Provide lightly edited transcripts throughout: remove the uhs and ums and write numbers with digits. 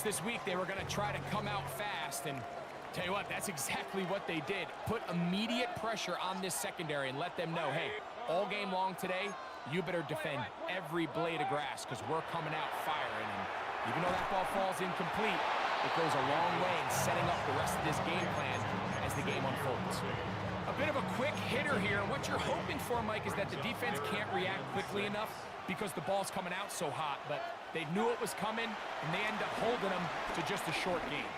This week they were going to try to come out fast, and tell you what, that's exactly what they did. Put immediate pressure on this secondary and let them know, hey, all game long today, you better defend every blade of grass because we're coming out firing. And even though that ball falls incomplete, it goes a long way in setting up the rest of this game plan as the game unfolds. A bit of a quick hitter here. What you're hoping for, Mike, is that the defense can't react quickly enough because the ball's coming out so hot, but they knew it was coming, and they end up holding them to just a short game.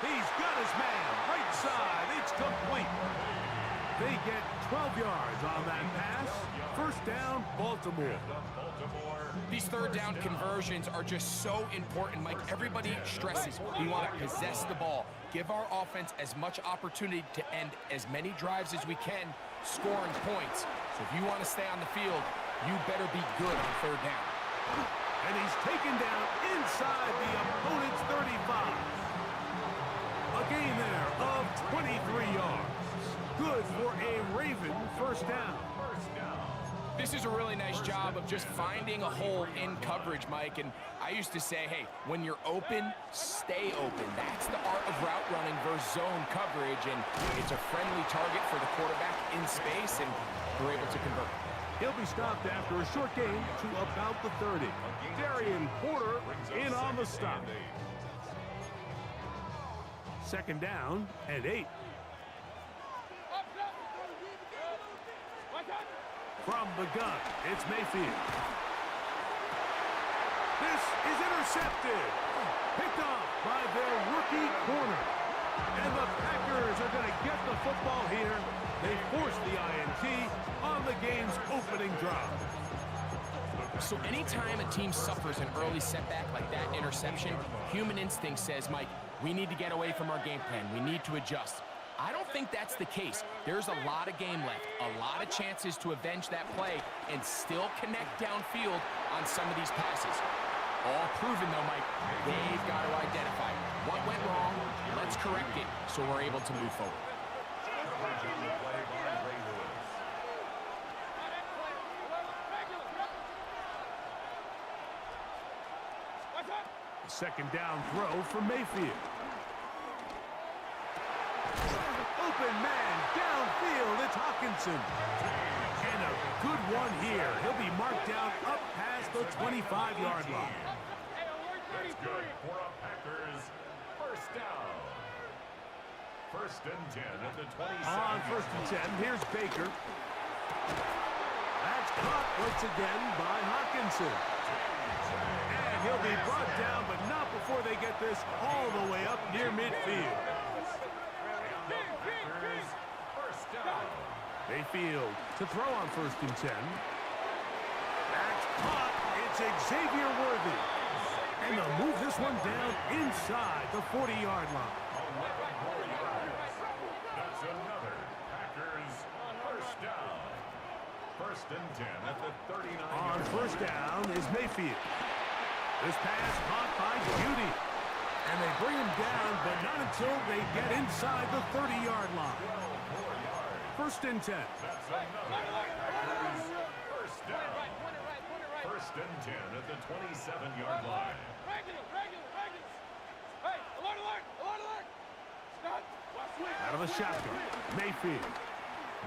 He's got his man, right side, it's complete. They get 12 yards on that pass. First down, Baltimore. These third down conversions are just so important, Mike. Everybody stresses we want to possess the ball, give our offense as much opportunity to end as many drives as we can, scoring points. So if you want to stay on the field, you better be good on third down. And he's taken down inside the opponent's 35. A gain there of 23 yards. Good for a Raven first down. This is a really nice job of just finding a hole in coverage, Mike. And I used to say, hey, when you're open, stay open. That's the art of route running versus zone coverage. And it's a friendly target for the quarterback in space, and we're able to convert. He'll be stopped after a short gain to about the 30. Darian Porter in on the stop. Second down and 8. From the gun, it's Mayfield. This is intercepted. Picked off by their rookie corner. And the Packers are going to get the football here. They force the INT on the game's opening drive. So anytime a team suffers an early setback like that interception, human instinct says, Mike, we need to get away from our game plan. We need to adjust. I don't think that's the case. There's a lot of game left, a lot of chances to avenge that play and still connect downfield on some of these passes. All proven, though, Mike, they've got to identify what went wrong, let's correct it so we're able to move forward. Second down throw for Mayfield. Open man downfield, it's Hawkinson. And a good one here. He'll be marked down up past the 25-yard line. That's good for a Packers first down. First and 10 at the 27. On first and 10, here's Baker. That's caught once again by Hawkinson. And he'll be brought down, but not before they get this all the way up near midfield. Mayfield to throw on first and 10. That's caught. It's Xavier Worthy. And they'll move this one down inside the 40-yard line. That's another Packers first down. First and 10 at the 39. On first down is Mayfield. This pass caught by Beauty. And they bring him down, but not until they get inside the 30-yard line. First and 10. That's another Packers first down. First and 10 at the 27-yard line. Out of the shotgun, Mayfield.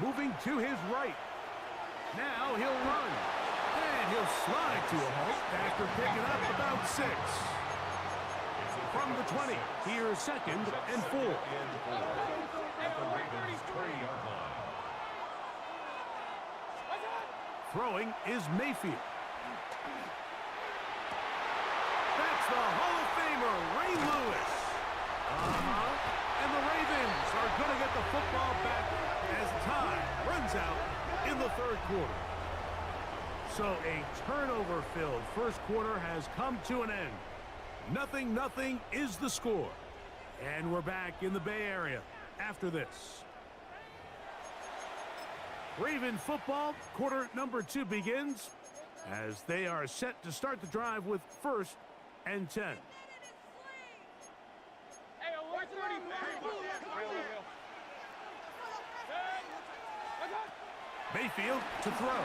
Moving to his right. Now he'll run. And he'll slide to a halt after picking up about 6. From the 20, here's second and 4. At the Ravens 20-yard line. Throwing is Mayfield. That's the Hall of Famer, Ray Lewis. And the Ravens are going to get the football back as time runs out in the third quarter. So a turnover-filled first quarter has come to an end. 0-0 is the score. And we're back in the Bay Area after this. Raven football, quarter number 2 begins as they are set to start the drive with first and 10. Mayfield to throw.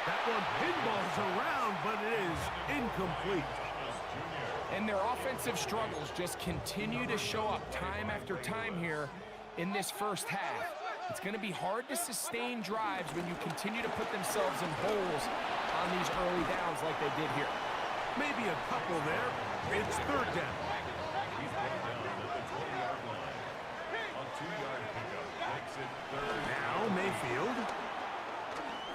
That one pinballs around, but it is incomplete. And their offensive struggles just continue to show up time after time here in this first half. It's going to be hard to sustain drives when you continue to put themselves in holes on these early downs like they did here. Maybe a couple there. It's third down. He's brought down at the 20-yard line. A 2-yard pickup makes it third. Now Mayfield.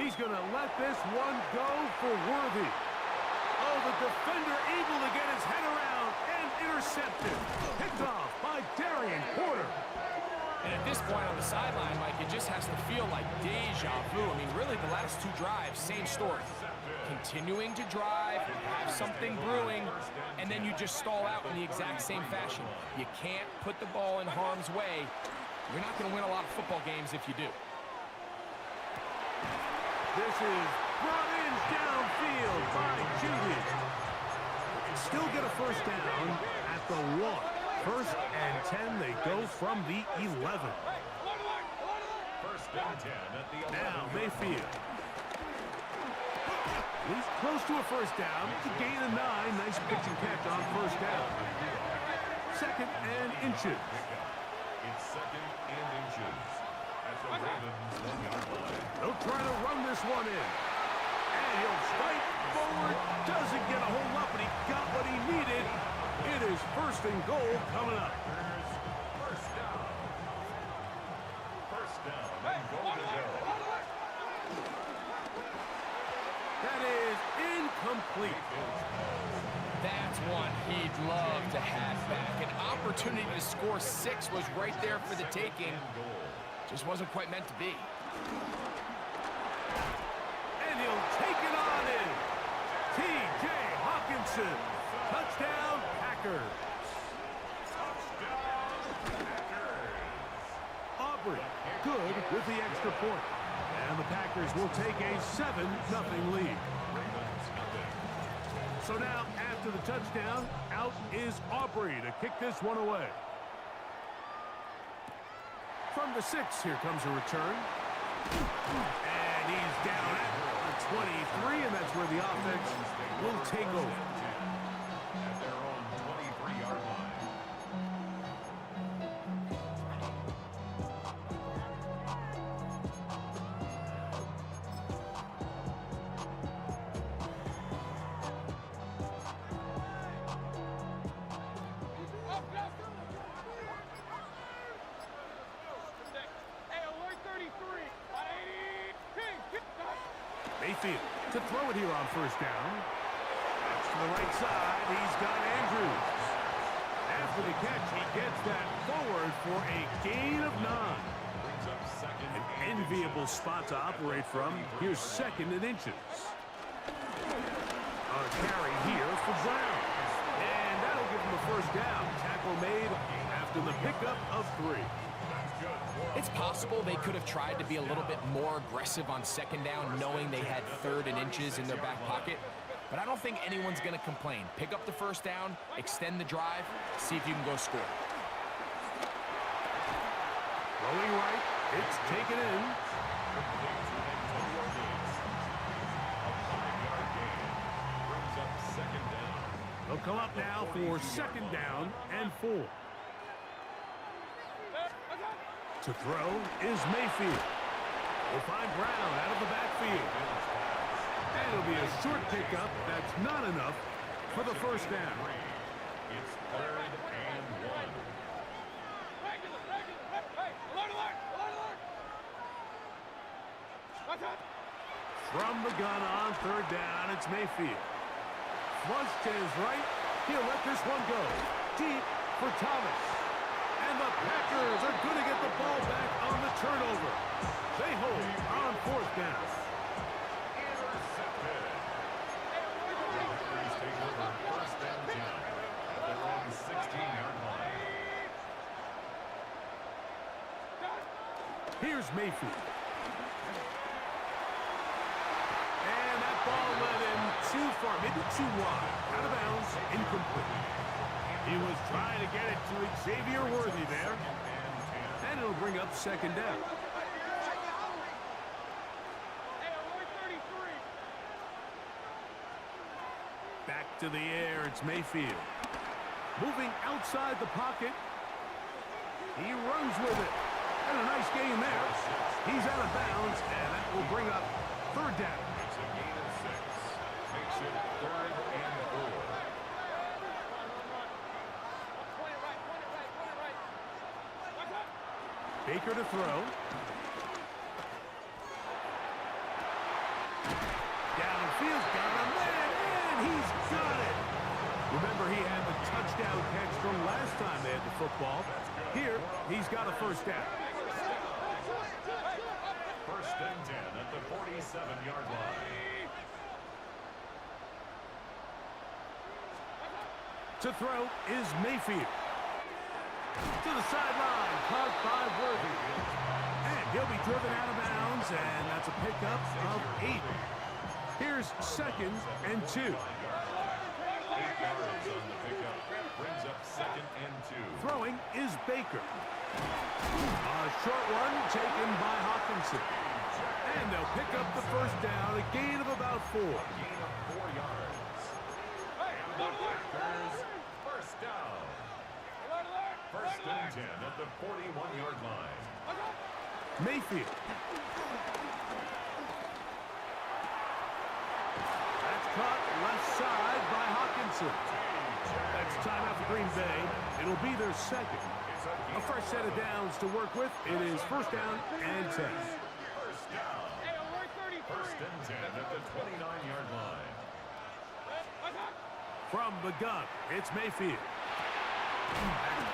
He's going to let this one go for Worthy. Oh, the defender able to get his head around and intercepted. Picked off by Darian Porter. And at this point on the sideline, Mike, it just has to feel like deja vu. I mean, really, the last two drives, same story. Continuing to drive, have something brewing, and then you just stall out in the exact same fashion. You can't put the ball in harm's way. You're not going to win a lot of football games if you do. This is brought in downfield by Judy. Still get a first down at the 1. First and 10, they go from the 11. First and 10 at the 11. Now Mayfield. He's close to a first down. It's a gain of 9. Nice pitch and catch on first down. Second and inches. It's second and inches at the Ravens 1-yard line. They'll try to run this one in. And he'll strike forward. Doesn't get a whole lot, but he got what he needed. It is first and goal coming up. First down. First down and goal to go. That is incomplete. That's one he'd love to have back. An opportunity to score 6 was right there for the taking. Just wasn't quite meant to be. And he'll take it on in. T.J. Hawkinson. Touchdown, Packers. Aubrey, good with the extra point. And the Packers will take a 7-0 lead. So now, after the touchdown, out is Aubrey to kick this one away. From the 6, here comes a return. And he's down at the 23, and that's where the offense will take over. At their own 23-yard line. Mayfield to throw it here on first down. That's to the right side. He's got Andrews. After the catch, he gets that forward for a gain of 9. Brings up second. An enviable spot to operate from. Here's second and inches. A carry here for Brown. And that'll give him a first down. Tackle made after the pickup of 3. It's possible they could have tried to be a little bit more aggressive on second down, knowing they had third and inches in their back pocket. But I don't think anyone's going to complain. Pick up the first down, extend the drive, see if you can go score. Rolling right. It's taken in. Brings up second down. They'll come up now for second down and 4. To throw is Mayfield. We'll find Brown out of the backfield. And it'll be a short pickup. That's not enough for the first down. It's third and 1. From the gun on third down, it's Mayfield. Flush to his right. He'll let this one go. Deep for Thomas. And the Packers are going to get the ball back on the turnover. They hold on fourth down. Intercepted. Packers take over first and 10 at their own 16-yard line. Here's Mayfield. And that ball led him too far, maybe too wide. Out of bounds, incomplete. He was trying to get it to Xavier Worthy there. And it'll bring up second down. to the air. It's Mayfield. Moving outside the pocket. He runs with it. And a nice gain there. He's out of bounds, and that will bring up third down. It's a gain of 6. Makes it 3rd and 4. Baker to throw. Downfield, got a man, and he's got it. Remember, he had the touchdown catch from last time they had the football. Here, he's got a first down. 1st and 10 at the 47-yard line. To throw is Mayfield. To the sideline, caught by Worthy. And he'll be driven out of bounds, and that's a pickup of 8. Here's 2nd and 2. 8 yards on the pickup. Brings up 2nd and 2. Throwing is Baker. A short one taken by Hawkinson. And they'll pick up the first down, a gain of about 4. Gain of 4 yards. And the Packers first down. 1st and 10 at the 41-yard line. Mayfield. That's caught left side by Hawkinson. That's timeout for Green Bay. It'll be their second. A fresh set of downs to work with. It is first down and 10. First down. 1st and 10 at the 29-yard line. From the gun, it's Mayfield.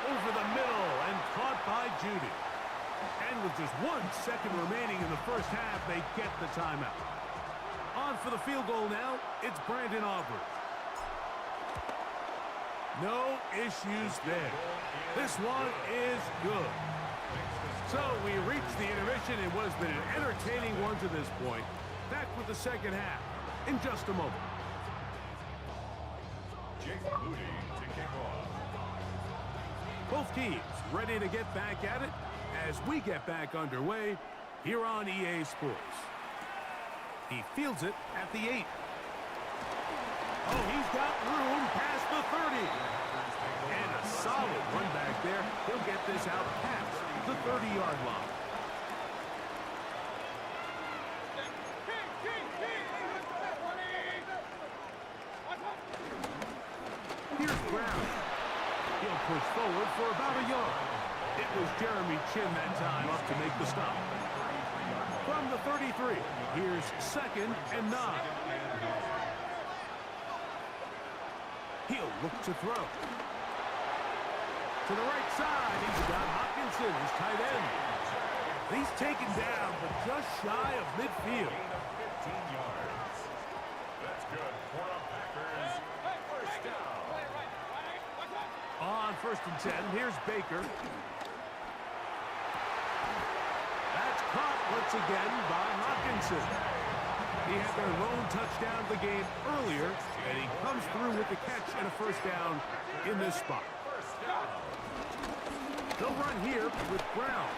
Over the middle and caught by Judy. And with just 1 second remaining in the first half, they get the timeout. On for the field goal now, it's Brandon Aubrey. No issues there. This one is good. So we reach the intermission in what has been an entertaining one to this point. Back with the second half in just a moment. Jake Moody to kick off. Both teams ready to get back at it as we get back underway here on EA Sports. He fields it at the 8. Oh, he's got room past the 30. And a solid run back there. He'll get this out past the 30-yard line. Here's Brown. He'll push forward for about a yard. It was Jeremy Chin that time up to make the stop. From the 33, here's 2nd and 9. He'll look to throw. To the right side, he's got Hawkinson, his tight end. He's taken down, but just shy of midfield. 15 yards. That's good for the Packers. First down. On 1st and 10, here's Baker. That's caught once again by Hawkinson. He had their lone touchdown of the game earlier, and he comes through with the catch and a first down in this spot. They'll run here with Brown.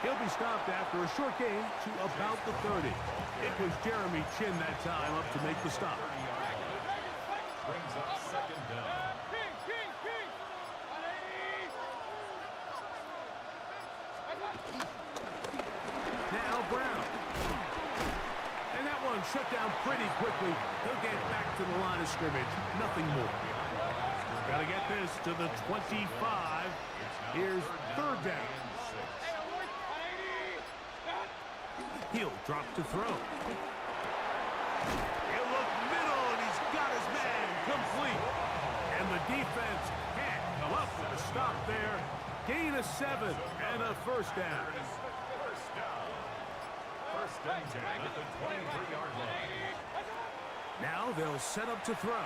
He'll be stopped after a short gain to about the 30. It was Jeremy Chin that time up to make the stop. Brings up 2nd down. Now Brown. And that one shut down pretty quickly. He'll get back to the line of scrimmage. Nothing more. Got to get this to the 25. Here's 3rd down. He'll drop to throw. He'll look middle, and he's got his man complete. And the defense can't come up with a stop there. Gain of 7 and a first down. First down. 1st and 10 at the 23-yard line. Now they'll set up to throw.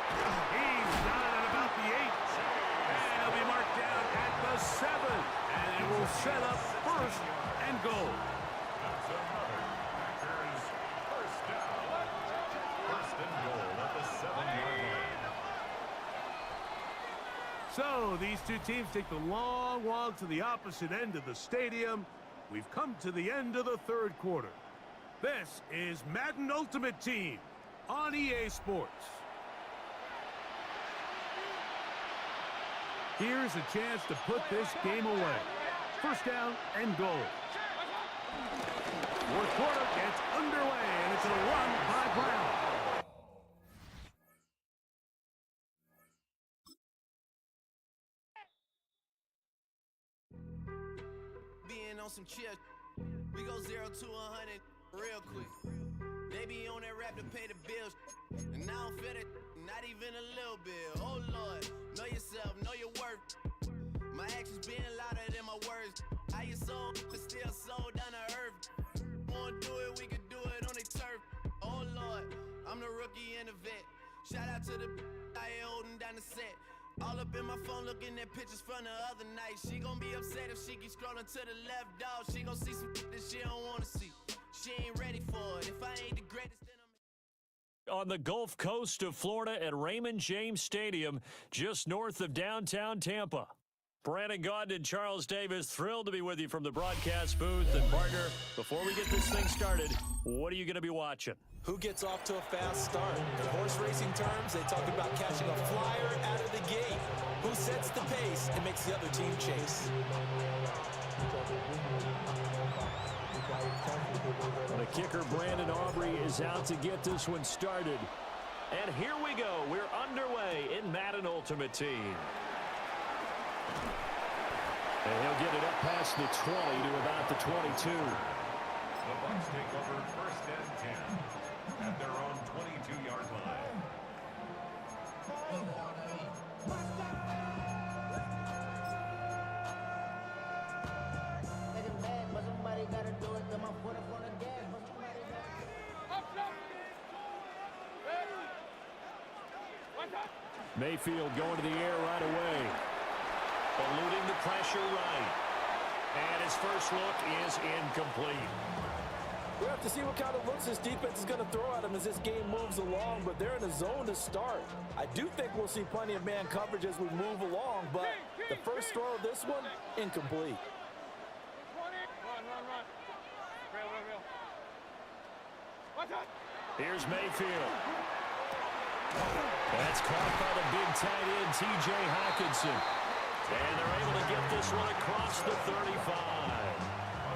He's got it at about the 8. And he'll be marked down at the 7. And it will set up 1st and goal. That's another Packers first down. 1st and goal at the 7-yard line. So these two teams take the long walk to the opposite end of the stadium. We've come to the end of the 3rd quarter. This is Madden Ultimate Team. on EA Sports. Here's a chance to put this game away. First down and goal. Fourth quarter gets underway, and it's a run by Brown. Being on some chill, we go 0 to 100 real quick. They be on that rap to pay the bills, and I don't feel it, not even a little bit. Oh Lord, know yourself, know your worth. My actions being louder than my words. How you sold, but still sold down to earth. Wanna do it, we could do it on the turf. Oh Lord, I'm the rookie and the vet. Shout out to the I ain't holding down the set. All up in my phone looking at pictures from the other night. She gon' be upset if she keep scrolling to the left, dog. She gon' see some that she don't wanna see. She ain't ready for it. If I ain't the greatest, then I'm... On the Gulf Coast of Florida at Raymond James Stadium, just north of downtown Tampa. Brandon Gaudin and Charles Davis, thrilled to be with you from the broadcast booth. And partner, before we get this thing started, what are you going to be watching? Who gets off to a fast start? In horse racing terms, they talk about catching a flyer out of the gate. Who sets the pace and makes the other team chase? The kicker, Brandon Aubrey, is out to get this one started. And here we go. We're underway in Madden Ultimate Team. And he'll get it up past the 20 to about the 22. The Bucs take over first and 10 at their own 22-yard line. But somebody gotta do it. Get my foot up on the gas. But somebody gotta... Mayfield going to the air right away. Eluding the pressure right. And his first look is incomplete. We have to see what kind of looks this defense is going to throw at him as this game moves along, but they're in a zone to start. I do think we'll see plenty of man coverage as we move along, but the first throw of this one, incomplete. Here's Mayfield. That's caught by the big tight end, T.J. Hockenson. And they're able to get this one across the 35.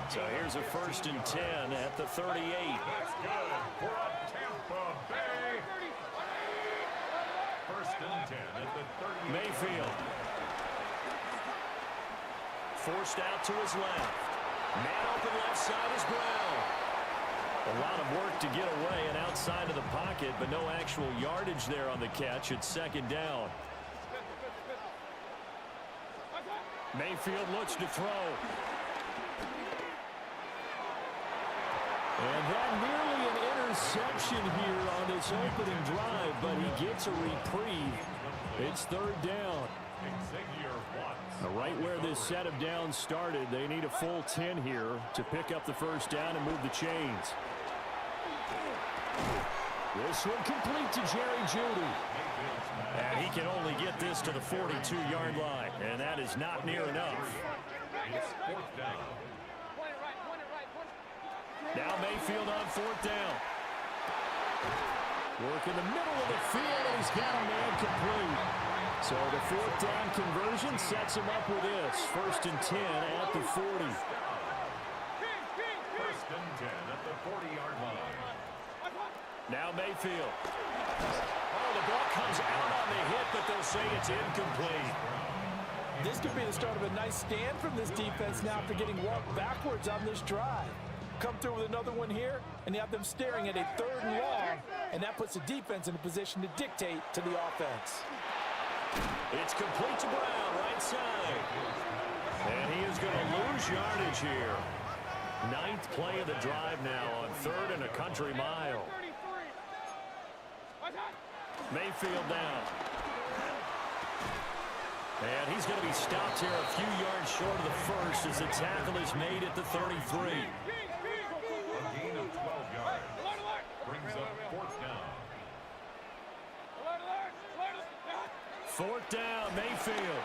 So here's a first and 10 at the 38. That's good for Tampa Bay. First and 10 at the 38. Mayfield. Forced out to his left. Man open left side is Brown. A lot of work to get away and outside of the pocket, but no actual yardage there on the catch. It's second down. Mayfield looks to throw. And that nearly an interception here on this opening drive, but he gets a reprieve. It's third down. Right where this set of downs started, they need a full 10 here to pick up the first down and move the chains. This one complete to Jerry Jeudy. And he can only get this to the 42-yard line, and that is not near enough. It's fourth down. Now Mayfield on fourth down. Work in the middle of the field, and he's got a man complete. So the fourth down conversion sets him up with this. First and 10 at the 40. First and 10 at the 40-yard line. Now Mayfield. Oh, the ball comes out on the hit, but they'll say it's incomplete. This could be the start of a nice stand from this defense now after getting walked backwards on this drive. Come through with another one here, and you have them staring at a third and long, and that puts the defense in a position to dictate to the offense. It's complete to Brown, right side. And he is going to lose yardage here. Ninth play of the drive now on third and a country mile. Mayfield down. And he's going to be stopped here a few yards short of the first as the tackle is made at the 33. A gain of 12 yards. Brings up fourth down. Fourth down, Mayfield.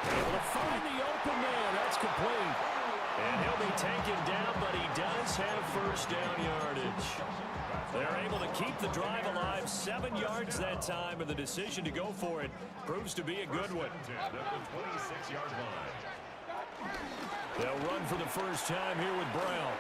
Able to find the open man. That's complete. And he'll be taken down, but he does have first down yardage. They're able to keep the drive alive, 7 yards that time, and the decision to go for it proves to be a good one. At the 26-yard line. They'll run for the first time here with Brown.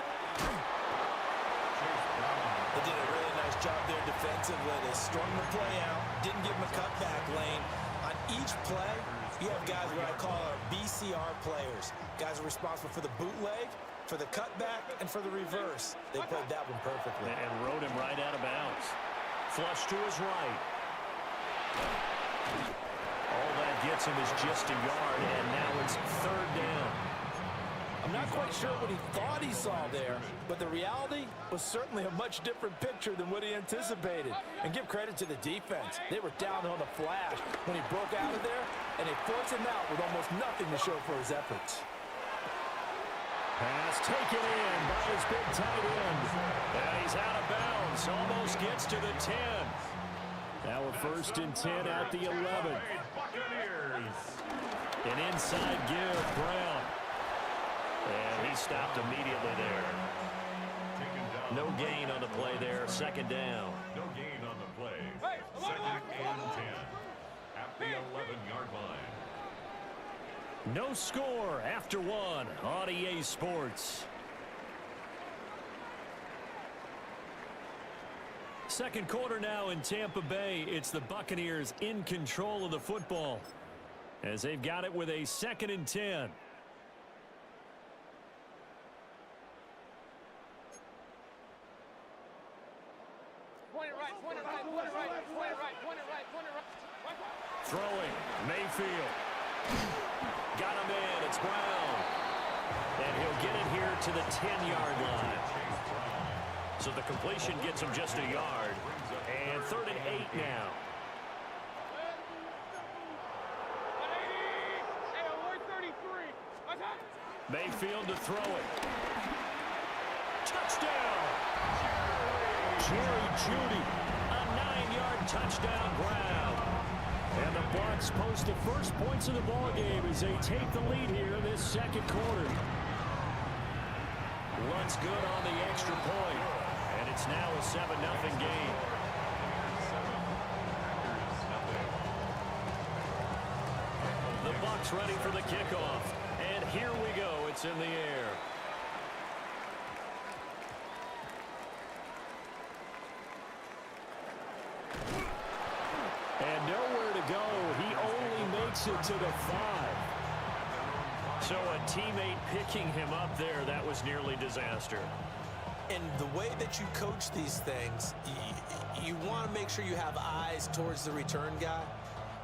They did a really nice job there defensively. They strung the play out, didn't give him a cutback lane. On each play, you have guys what I call our BCR players. Guys are responsible for the bootleg, for the cutback, and for the reverse. They played that one perfectly. And rode him right out of bounds. Flush to his right. All that gets him is just a yard, and now it's third down. I'm not quite sure what he thought he saw there, but the reality was certainly a much different picture than what he anticipated. And give credit to the defense. They were down on the flash when he broke out of there, and they forced him out with almost nothing to show for his efforts. Pass taken in by his big tight end. And he's out of bounds. Almost gets to the 10. Now a first and 10 at the 11. Buccaneers. An inside give, Brown. And he stopped immediately there. Taken down. No gain on the play there. Second down. No gain on the play. Second and 10. At the 11-yard line. No score after one on EA Sports. Second quarter now in Tampa Bay. It's the Buccaneers in control of the football as they've got it with a 2nd and 10. Throwing, Mayfield. Got him in, it's Brown. And he'll get it here to the 10-yard line. So the completion gets him just a yard. And 3rd and 8 now. Mayfield to throw it. Touchdown! Jerry Jeudy, a 9-yard touchdown grab. And the Bucs post the first points of the ballgame as they take the lead here in this second quarter. Runs good on the extra point, and it's now a 7-0 game. The Bucs ready for the kickoff, and here we go. It's in the air. And nowhere to go. He only makes it to the 5. So a teammate picking him up there, that was nearly disaster. And the way that you coach these things, you want to make sure you have eyes towards the return guy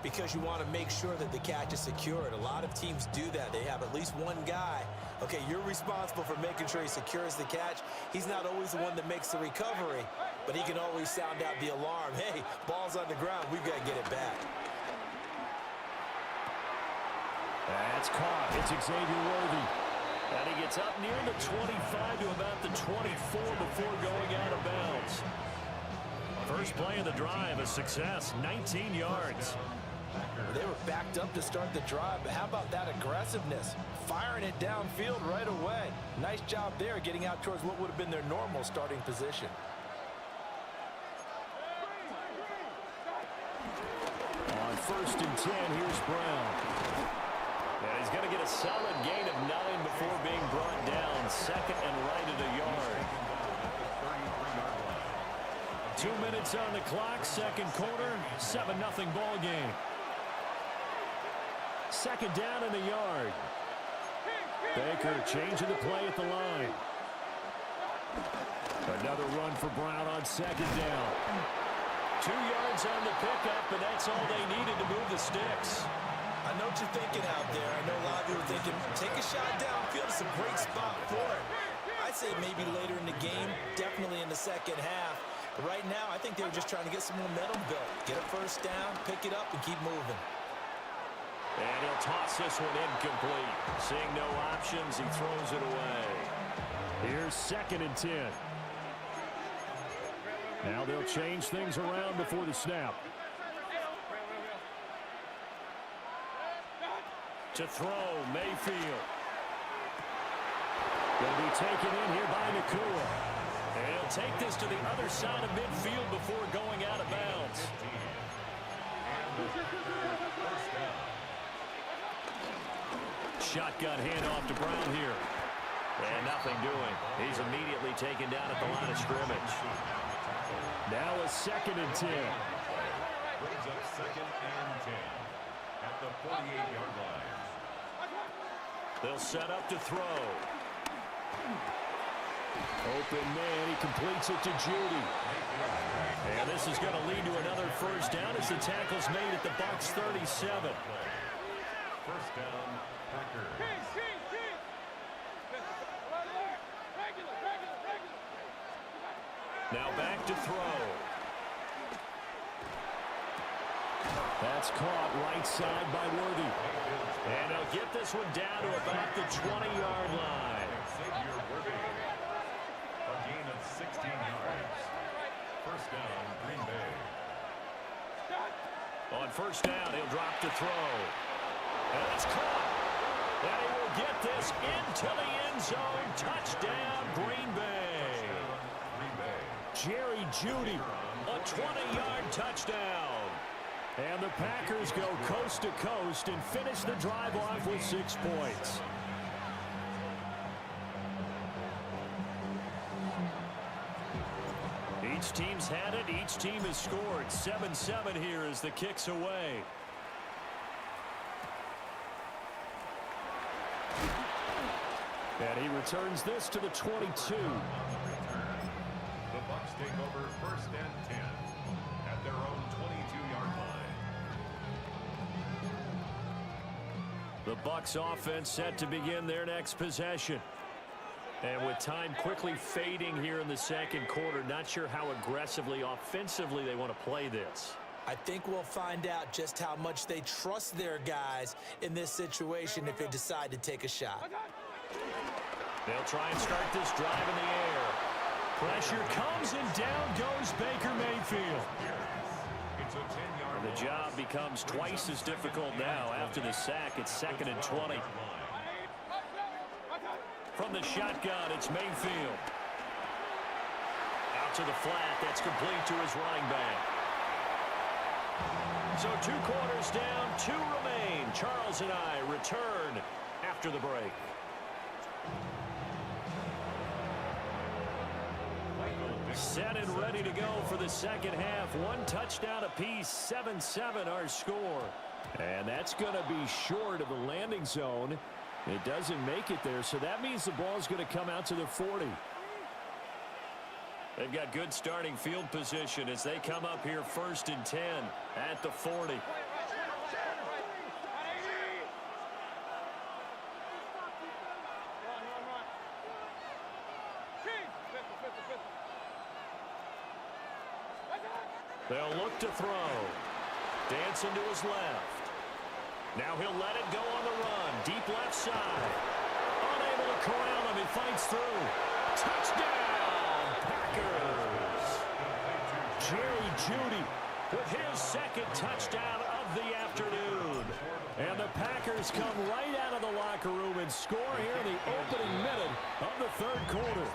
because you want to make sure that the catch is secured. A lot of teams do that. They have at least one guy. Okay, you're responsible for making sure he secures the catch. He's not always the one that makes the recovery, but he can always sound out the alarm. Hey, ball's on the ground. We've got to get it back. That's caught. It's Xavier Worthy. And he gets up near the 25 to about the 24 before going out of bounds. First play of the drive, a success, 19 yards. They were backed up to start the drive, but how about that aggressiveness? Firing it downfield right away. Nice job there getting out towards what would have been their normal starting position. On 1st and 10, here's Brown. And he's going to get a solid gain of 9 before being brought down. Second and right at a yard. 2 minutes on the clock, second quarter, 7-0 ball game. Second down in the yard. Baker changing the play at the line. Another run for Brown on second down. 2 yards on the pickup, and that's all they needed to move the sticks. I know what you're thinking out there. I know a lot of you are thinking, take a shot downfield. It's a great spot for it. I'd say maybe later in the game, definitely in the second half. But right now, I think they were just trying to get some momentum built. Get a first down, pick it up, and keep moving. And he'll toss this one incomplete. Seeing no options, he throws it away. Here's 2nd and 10. Now they'll change things around before the snap. To throw, Mayfield. Going to be taken in here by Nakua. And he'll take this to the other side of midfield before going out of bounds. Shotgun handoff to Brown here. And nothing doing. He's immediately taken down at the line of scrimmage. Now a 2nd and 10. Brings up 2nd and 10 at the 48-yard line. They'll set up to throw. Open man, he completes it to Judy. And this is going to lead to another first down as the tackle's made at the Bucs 37. First down, Packers. Now back to throw. That's caught right side by Worthy. And they'll get this one down to about the 20-yard line. Xavier Worthy. A gain of 16 yards. First down, Green Bay. On first down, he'll drop to throw. And it's caught. And he will get this into the end zone. Touchdown, Green Bay. Jerry Judy, a 20-yard touchdown. And the Packers go coast to coast and finish the drive off with 6 points. Each team's had it. Each team has scored. 7-7 here as the kick's away. And he returns this to the 22. The Bucs take over 1st and 10 at their own 22-yard line. The Bucs offense set to begin their next possession. And with time quickly fading here in the 2nd quarter, not sure how aggressively, offensively they want to play this. I think we'll find out just how much they trust their guys in this situation if they decide to take a shot. They'll try and start this drive in the air. Pressure comes and down goes Baker Mayfield. It's a 10-yard And the job becomes twice as difficult now after the sack. It's 2nd and 20. From the shotgun, it's Mayfield. Out to the flat. That's complete to his running back. So 2 quarters down, 2 remain. Charles and I return after the break. Set and ready to go for the 2nd half. 1 touchdown apiece, 7-7 our score. And that's going to be short of the landing zone. It doesn't make it there, so that means the ball's going to come out to the 40. They've got good starting field position as they come up here 1st and 10 at the 40. They'll look to throw. Dancing to his left. Now he'll let it go on the run. Deep left side. Unable to corral him. He fights through. Touchdown, Packers. Jerry Judy with his 2nd touchdown of the afternoon. And the Packers come right out of the locker room and score here in the opening minute of the 3rd quarter.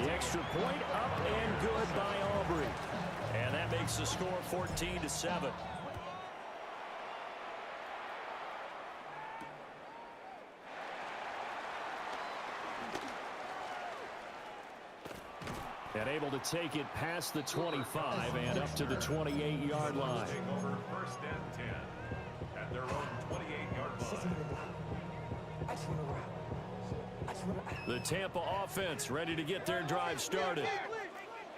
The extra point up and good by Aubrey. And that makes the score 14-7. And able to take it past the 25 and up to the 28-yard line. Take over 1st and 10 at their own 28-yard line. The Tampa offense ready to get their drive started.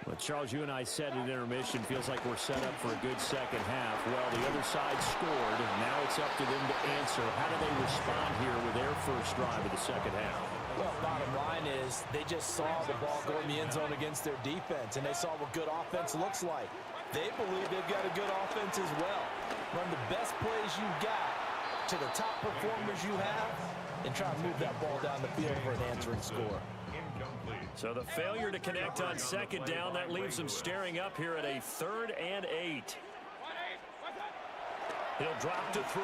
Well, Charles, you and I said at intermission, feels like we're set up for a good 2nd half. Well, the other side scored. Now it's up to them to answer. How do they respond here with their first drive of the 2nd half? Well, bottom line is they just saw the ball go in the end zone against their defense, and they saw what good offense looks like. They believe they've got a good offense as well. Run the best plays you've got to the top performers you have, and try to move that ball down the field for an answering score. So the failure to connect on 2nd down, that leaves them staring up here at a 3rd and 8. He'll drop to throw.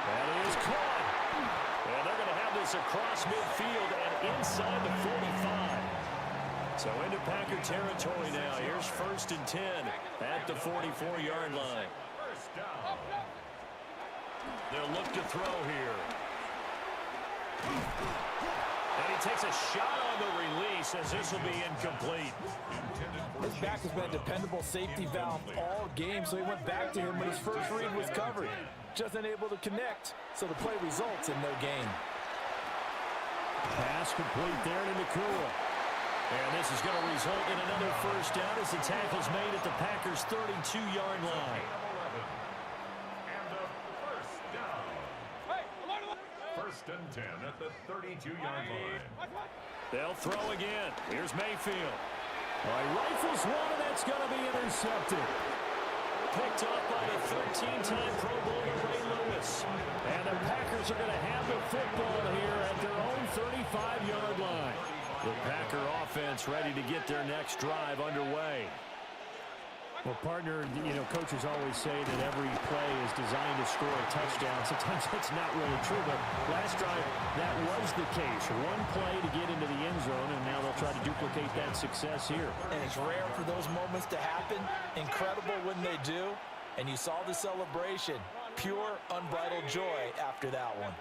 That is caught. And they're going to have this across midfield and inside the 45. So into Packer territory now. Here's 1st and 10 at the 44-yard line. First down. They'll look to throw here. And he takes a shot on the release as this will be incomplete. His back has been a dependable safety valve all game, so he went back to him when his first read was covered. Just unable to connect, so the play results in no gain. Pass complete there to Nakua. And this is going to result in another first down as the tackle's made at the Packers' 32-yard line. And a first down. First and 10 at the 32-yard line. They'll throw again. Here's Mayfield. He rifles one, and that's going to be intercepted. Picked up by the 13-time Pro Bowler Ray Lewis. And the Packers are going to have the football here at their own 35-yard line. The Packer offense ready to get their next drive underway. Well, partner, you know, coaches always say that every play is designed to score a touchdown. Sometimes that's not really true, but last drive, that was the case. One play to get into the end zone, and now they'll try to duplicate that success here. And it's rare for those moments to happen. Incredible when they do. And you saw the celebration. Pure, unbridled joy after that one.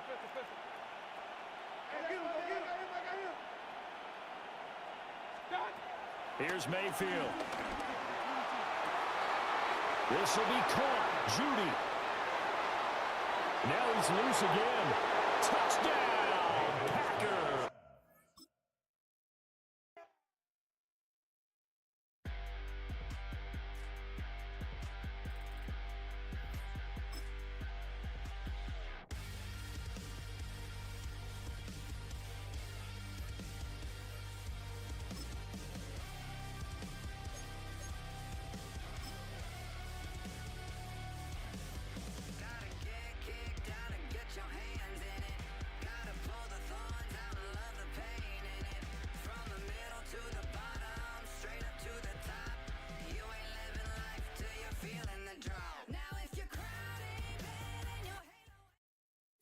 Here's Mayfield. This will be caught. Judy. Now he's loose again. Touchdown, Packer.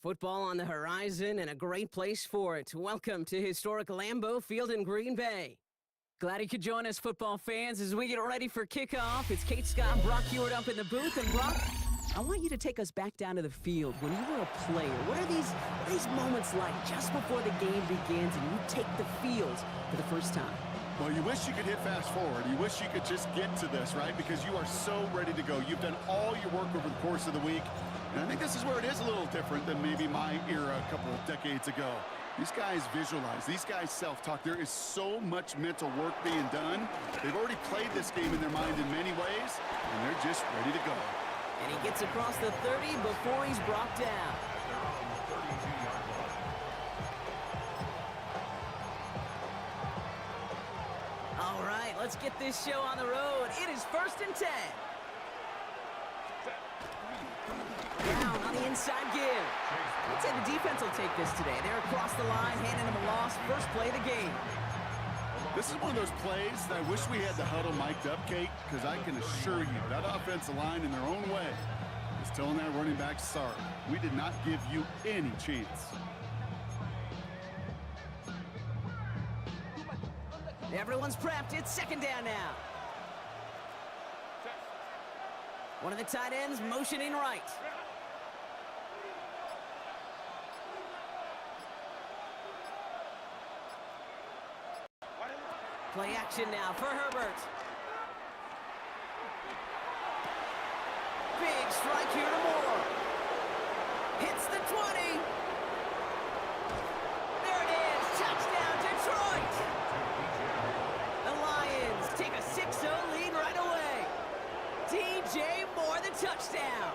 Football on the horizon and a great place for it. Welcome to historic Lambeau Field in Green Bay. Glad you could join us, football fans, as we get ready for kickoff. It's Kate Scott and Brock Hewitt up in the booth. And Brock, I want you to take us back down to the field. When you were a player, what are these moments like just before the game begins and you take the field for the first time? Well, you wish you could hit fast forward. You wish you could just get to this, right? Because you are so ready to go. You've done all your work over the course of the week. And I think this is where it is a little different than maybe my era a couple of decades ago. These guys visualize. These guys self-talk. There is so much mental work being done. They've already played this game in their mind in many ways, and they're just ready to go. And he gets across the 30 before he's brought down. All right, let's get this show on the road. It is 1st and 10. Down on the inside give. I'd say the defense will take this today. They're across the line, handing him a loss. First play of the game. This is one of those plays that I wish we had the huddle mic'd up, Kate, because I can assure you that offensive line in their own way is telling that running back, sorry, we did not give you any chance. Everyone's prepped. It's 2nd down now. One of the tight ends motioning right. Play action now for Herbert. Big strike here to Moore. Hits the 20. There it is. Touchdown, Detroit. The Lions take a 6-0 lead right away. DJ Moore, the touchdown.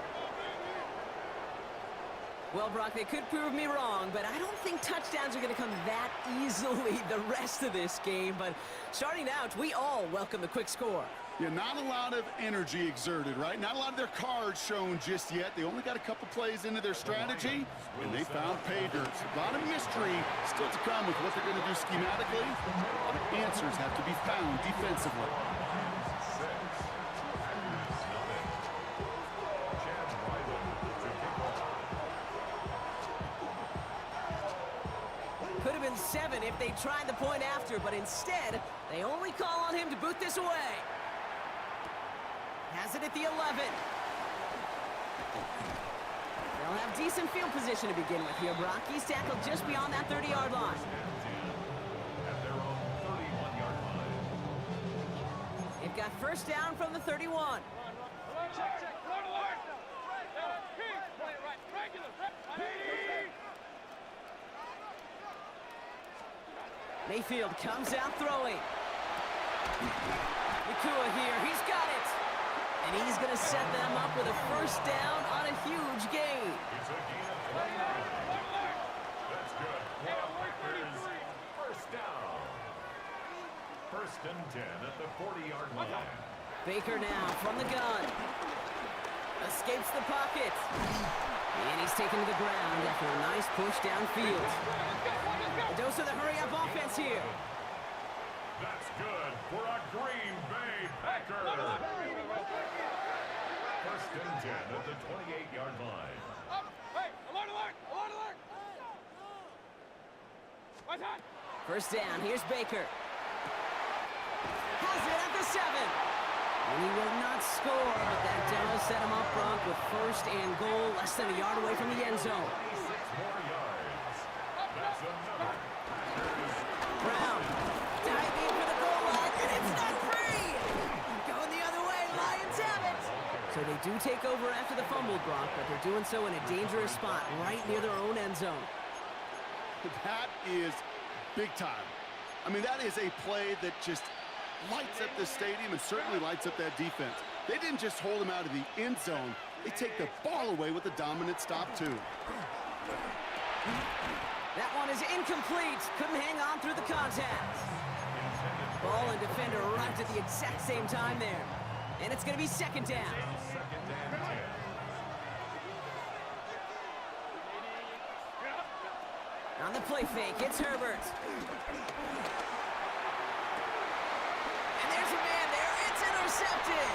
Well, Brock, they could prove me wrong, but I don't think touchdowns are going to come that easily the rest of this game. But starting out, we all welcome the quick score. Yeah, not a lot of energy exerted, right? Not a lot of their cards shown just yet. They only got a couple plays into their strategy, and they found pay dirt. A lot of mystery still to come with what they're going to do schematically. A lot of answers have to be found defensively. 7 if they tried the point after, but instead, they only call on him to boot this away. Has it at the 11. They'll have decent field position to begin with here, Brock. He's tackled just beyond that 30-yard line. At their own 31-yard line. They've got first down from the 31. Mayfield comes out throwing. Nakua here, he's got it. And he's going to set them up with a first down on a huge gain. It's a gain of 29. That's good. First down. First and 10 at the 40-yard line. Baker now from the gun. Escapes the pocket. And he's taken to the ground after a nice push downfield. A dose of the hurry-up offense here. That's good for a Green Bay Packer. First and 10 at the 28-yard line. First down, here's Baker. Has it at the 7. And he will not score, but that does set him up, Brock, with first and goal, less than a yard away from the end zone. 26 more yards. That's another. Brown diving for the goal line, and it's not free. Going the other way, Lions have it. So they do take over after the fumble, Brock, but they're doing so in a dangerous spot right near their own end zone. That is big time. I mean, that is a play that just lights up the stadium and certainly lights up that defense. They didn't just hold him out of the end zone. They take the ball away with a dominant stop, too. That one is incomplete. Couldn't hang on through the contact. Ball and defender arrived at the exact same time there. And it's going to be second down. Second and 10. On the play fake, it's Herbert. And there's a man there. It's intercepted.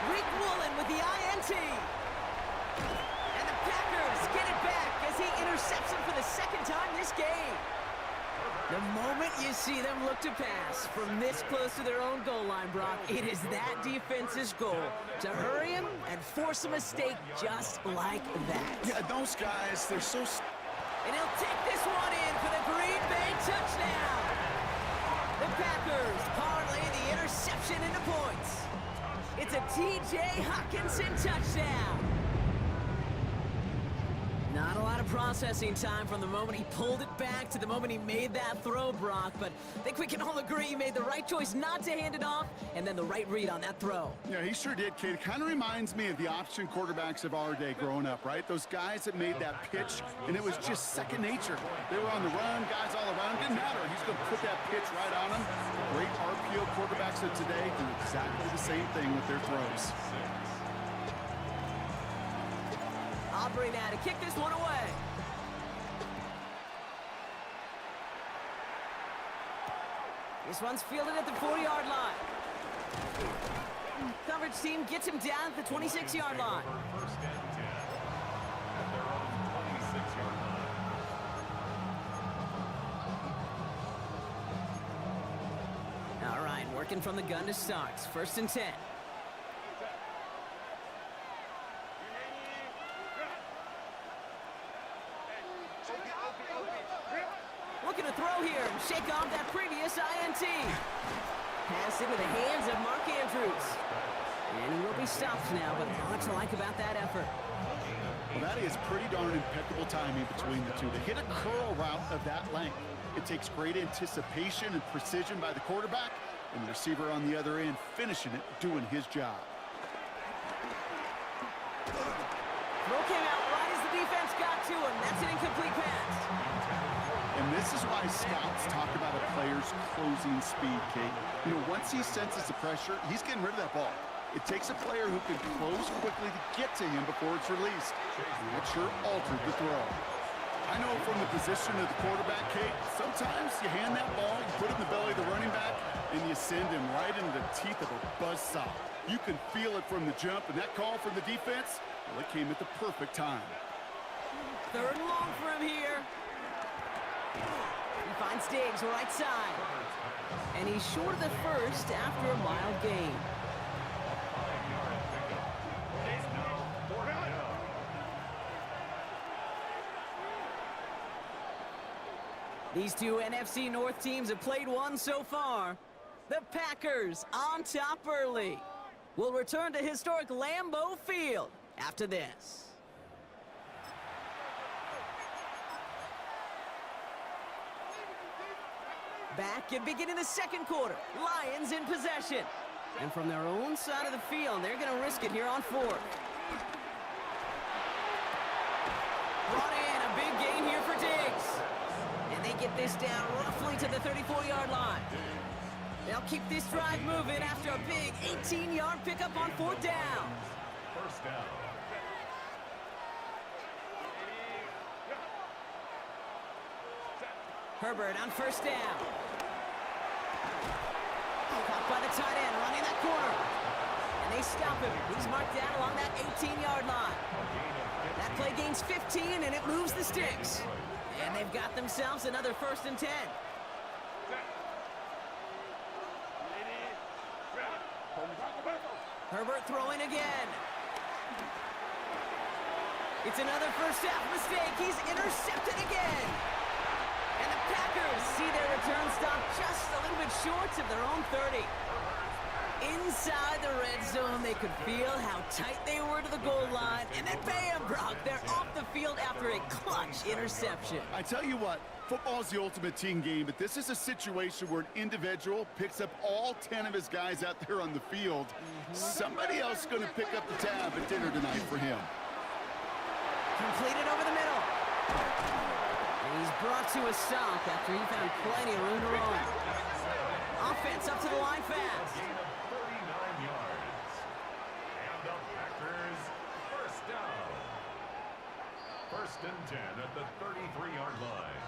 Rick Woolen with the INT. And the Packers get it back as he intercepts him for the second time this game. The moment you see them look to pass from this close to their own goal line, Brock, it is that defense's goal to hurry him and force a mistake just like that. Yeah, those guys, they're so... And he'll take this one in for the Green Bay touchdown. The Packers parlay the interception into points. It's a T.J. Hockenson touchdown. Not a lot of processing time from the moment he pulled it back to the moment he made that throw, Brock, but I think we can all agree he made the right choice not to hand it off and then the right read on that throw. Yeah, he sure did, kid. It kind of reminds me of the option quarterbacks of our day growing up, right? Those guys that made that pitch, and it was just second nature. They were on the run, guys all around. Didn't matter. He's going to put that pitch right on him. Great RPO quarterbacks of today do exactly the same thing with their throws. Aubrey now to kick this one away. This one's fielded at the 4-yard line. Coverage team gets him down at the 26-yard line. First and 10 at their own 26-yard line. All right, working from the gun to start. First and 10. Looking to throw here and shake off that previous INT. Pass into the hands of Mark Andrews. And he will be stopped now, but lots to like about that effort. Well, that is pretty darn impeccable timing between the two. To hit a curl route of that length, it takes great anticipation and precision by the quarterback, and the receiver on the other end finishing it, doing his job. Throw came out right as the defense got to him. That's an incomplete pass. And this is why scouts talk about a player's closing speed, Kate. You know, once he senses the pressure, he's getting rid of that ball. It takes a player who can close quickly to get to him before it's released. And that sure altered the throw. I know from the position of the quarterback, Kate, sometimes you hand that ball, you put it in the belly of the running back, and you send him right into the teeth of a buzzsaw. You can feel it from the jump, and that call from the defense, well, it came at the perfect time. Third and long for him here. He finds Diggs right side. And he's short of the first after a mild gain. These two NFC North teams have played one so far. The Packers on top early. We'll return to historic Lambeau Field after this. Back at beginning the second quarter. Lions in possession. And from their own side of the field, they're going to risk it here on fourth. Brought in a big gain here for Diggs. And they get this down roughly to the 34-yard line. They'll keep this drive moving after a big 18-yard pickup on fourth down. First down. Herbert on first down. Caught by the tight end, running that corner. And they stop him. He's marked down along that 18-yard line. That play gains 15, and it moves the sticks. And they've got themselves another 1st and 10. Herbert throwing again. It's another first half mistake. He's intercepted again. And the Packers see their return stop just a little bit short of their own 30. Inside the red zone, they could feel how tight they were to the goal line. And then bam, Brock, they're off the field after a clutch interception. I tell you what, football's the ultimate team game, but this is a situation where an individual picks up all 10 of his guys out there on the field. Somebody else is going to pick up the tab at dinner tonight for him. Completed over the middle. And he's brought to a stop after he found plenty of room to roam. Offense up to the line fast. Gain of 39 yards. And the Packers first down. 1st and 10 at the 33-yard line.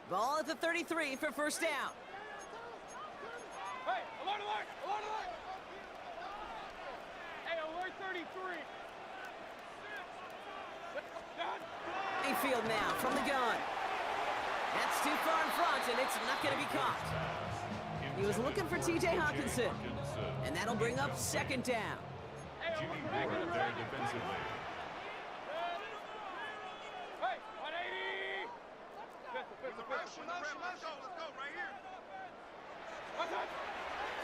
Ball at the 33 for first down. Hey, alert, alert, alert, alert! Hey, alert 33! Mayfield now from the gun. That's too far in front, and it's not going to be caught. He was looking for T.J. Hawkinson, and that'll bring up 2nd down. Jimmy Ward there defensively. Hey, 180! Let's go, right here.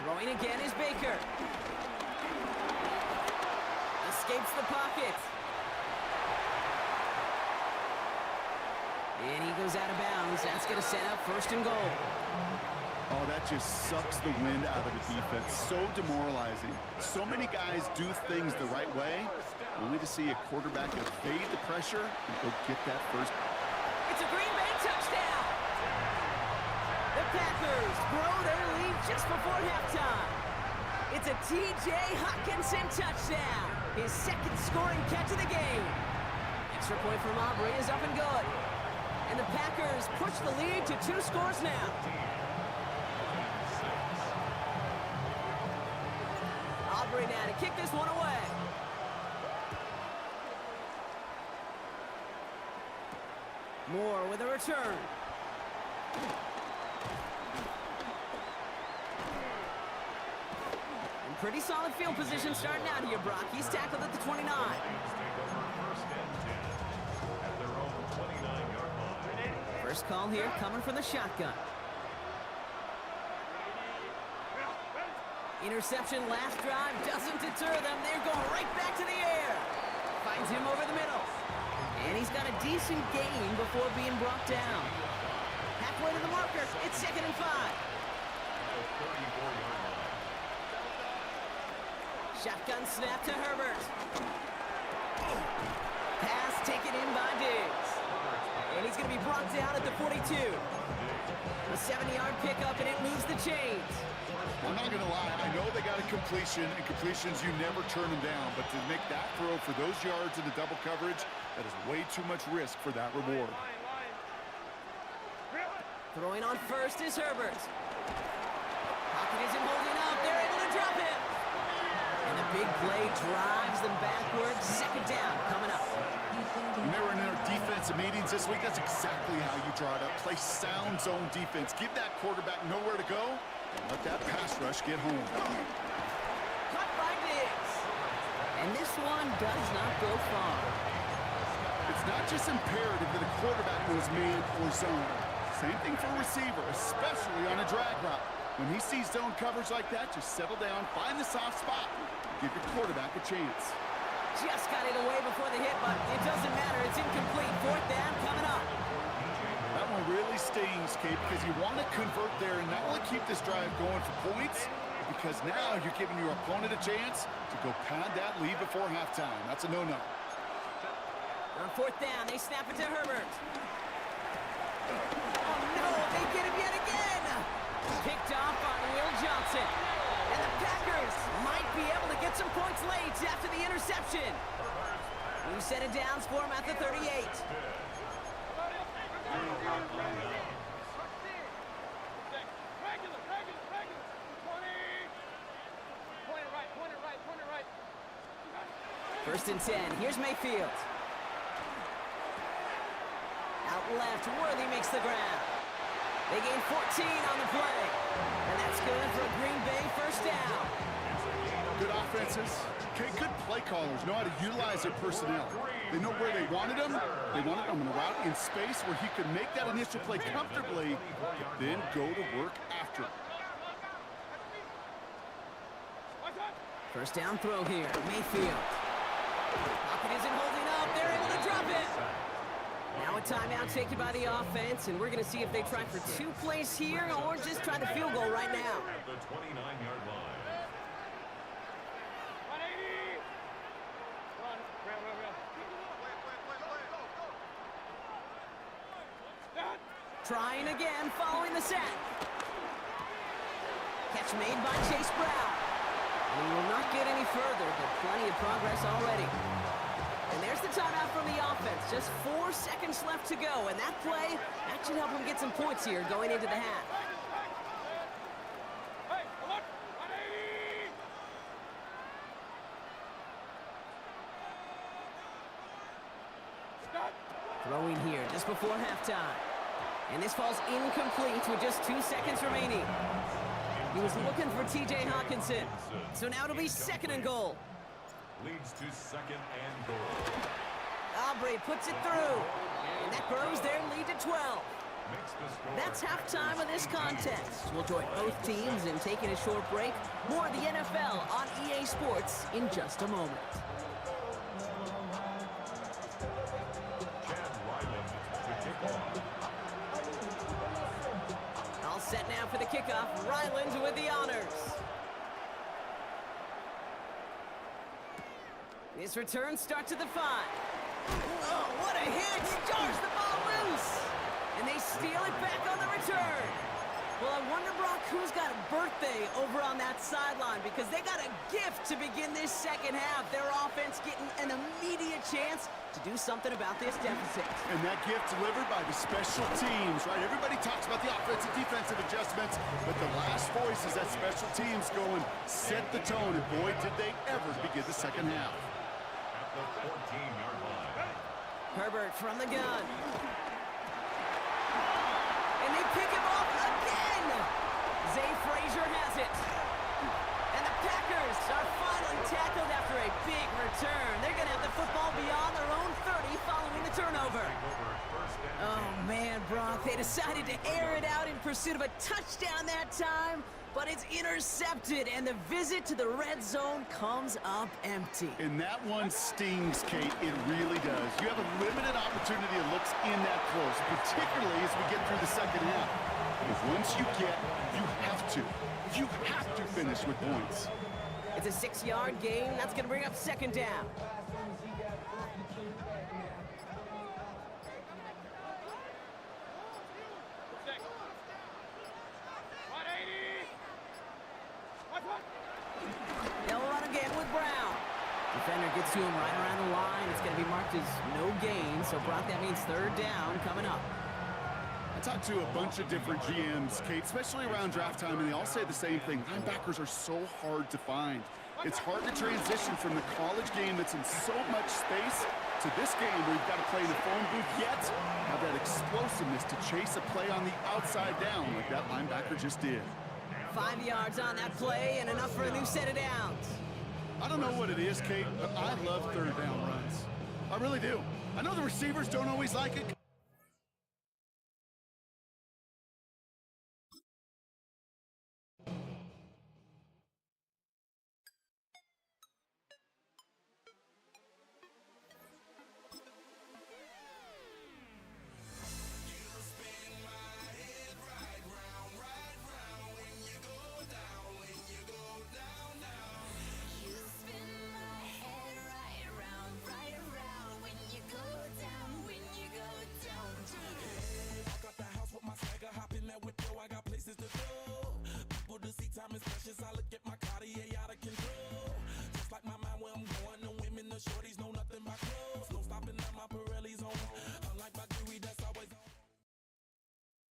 Throwing again is Baker. Escapes the pocket. And he goes out of bounds. That's going to set up 1st and goal. Oh, that just sucks the wind out of the defense. So demoralizing. So many guys do things the right way, only to see a quarterback evade the pressure and go get that first. It's a Green Bay touchdown. The Packers grow their lead just before halftime. It's a T.J. Hawkinson touchdown. His 2nd scoring catch of the game. Extra point from Aubrey is up and good. And the Packers push the lead to 2 scores now. Aubrey now to kick this one away. Moore with a return. And pretty solid field position starting out here, Brock. He's tackled at the 29. First call here coming from the shotgun. Interception last drive doesn't deter them. They're going right back to the air. Finds him over the middle. And he's got a decent gain before being brought down. Halfway to the marker. It's 2nd and 5. Shotgun snap to Herbert. Pass taken in by Diggs. And he's going to be brought down at the 42. A 70-yard pickup, and it moves the chains. I'm not going to lie. I know they got a completion, and completions, you never turn them down. But to make that throw for those yards in the double coverage, that is way too much risk for that reward. Throwing on first is Herbert. Pocket isn't holding up. They're able to drop him. And a big play drives them backwards. Second down coming up. When they were in their defensive meetings this week, that's exactly how you draw it up. Play sound zone defense. Give that quarterback nowhere to go. And let that pass rush get home. Caught by Diggs. And this one does not go far. It's not just imperative that a quarterback knows man or zone. Same thing for a receiver, especially on a drag route. When he sees zone coverage like that, just settle down, find the soft spot, give your quarterback a chance. Just got it away before the hit, but it doesn't matter. It's incomplete. Fourth down coming up. That one really stings, Kate, because you want to convert there and not only keep this drive going for points, because now you're giving your opponent a chance to go pad that lead before halftime. That's a no-no. On fourth down, they snap it to Herbert. Oh, no, they get him yet again. Picked off on Will Johnson. And the Packers might be able to get some points late after the interception. New set of downs for him at the 38. First and 10. Here's Mayfield. Out left, Worthy makes the grab. They gain 14 on the play. And that's good for a Green Bay first down. Good offenses. Okay, good play callers know how to utilize their personnel. They know where they wanted them. They wanted them in a route in space where he could make that initial play comfortably, then go to work after it. First down throw here, Mayfield. Pocket isn't holding up. They're able to drop it. Now a timeout taken by the offense, and we're going to see if they try for 2 plays here or just try the field goal right now. At the 29-yard line. Trying again, following the sack. Catch made by Chase Brown. And he will not get any further, but plenty of progress already. And there's the timeout from the offense. Just 4 seconds left to go. And that play, that should help him get some points here going into the half. Throwing here just before halftime. And this falls incomplete with just 2 seconds remaining. He was looking for T.J. Hawkinson. So now it'll be second and goal. Leads to second and goal. Aubrey puts it through. And that grows their lead to 12. That's halftime of this contest. We'll join both teams in taking a short break. More of the NFL on EA Sports in just a moment. All set now for the kickoff. Ryland with the honors. This return starts at the 5. Oh, what a hit! Jars the ball loose! And they steal it back on the return. Well, I wonder, Brock, who's got a birthday over on that sideline, because they got a gift to begin this second half. Their offense getting an immediate chance to do something about this deficit. And that gift delivered by the special teams, right? Everybody talks about the offensive, defensive adjustments, but the last voice is that special teams going, set the tone, and boy, did they ever begin the second half. At the 14-yard line. Herbert from the gun. And they pick him off again. Zay Frazier has it. And the Packers are finally tackled after a big return. They're going to have the football beyond their own 30 following the turnover. Oh, man, Brock, they decided to air it out in pursuit of a touchdown that time, but it's intercepted, and the visit to the red zone comes up empty. And that one stings, Kate. It really does. You have a limited opportunity that looks in that close, particularly as we get through the second half. Because once you have to finish with points. It's a 6-yard gain. That's going to bring up second down. They'll run again with Brown. Defender gets to him right around the line. It's going to be marked as no gain. So, Brock, that means third down coming up. I talked to a bunch of different GMs, Kate, especially around draft time, and they all say the same thing. Linebackers are so hard to find. It's hard to transition from the college game that's in so much space to this game where you've got to play in the phone booth, yet have that explosiveness to chase a play on the outside down like that linebacker just did. 5 yards on that play and enough for a new set of downs. I don't know what it is, Kate, but I love third down runs. I really do. I know the receivers don't always like it.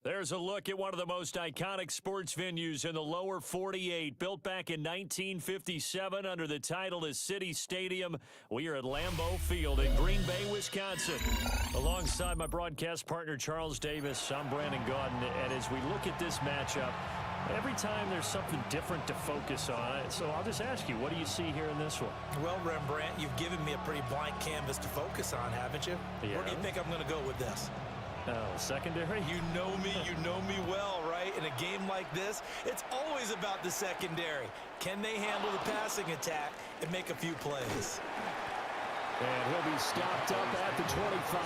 There's a look at one of the most iconic sports venues in the lower 48. Built back in 1957 under the title of City Stadium. We are at Lambeau Field in Green Bay, Wisconsin. Alongside my broadcast partner, Charles Davis, I'm Brandon Gaudin. And as we look at this matchup, every time there's something different to focus on. So I'll just ask you, what do you see here in this one? Well, Rembrandt, you've given me a pretty blank canvas to focus on, haven't you? Yeah. Where do you think I'm going to go with this? Secondary? You know me well, right? In a game like this, it's always about the secondary. Can they handle the passing attack and make a few plays? And he'll be stopped up at the 25.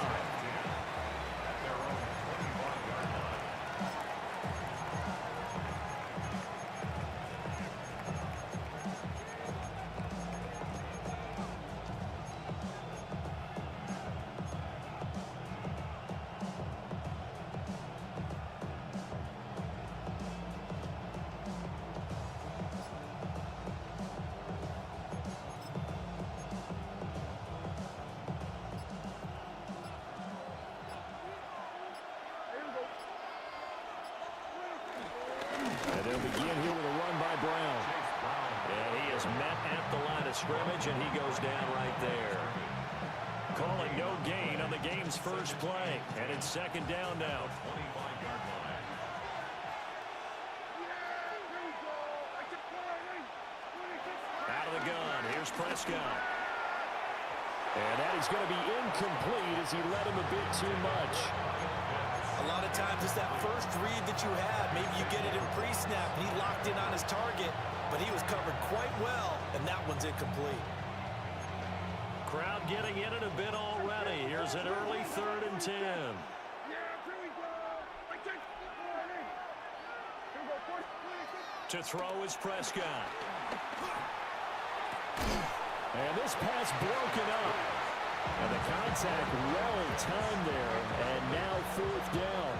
And they'll begin here with a run by Brown. And he is met at the line of scrimmage, and he goes down right there. Calling no gain on the game's first play. And it's second down now. Out of the gun. Here's Prescott. And that is going to be incomplete as he led him a bit too much. A lot of times it's that first read that you had. Maybe you get it in pre-snap, and he locked in on his target, but he was covered quite well, and that one's incomplete. Crowd getting in it a bit already. Here's an early 3rd and 10. To throw is Prescott. And this pass broken up. And the contact well timed there. And now 4th down.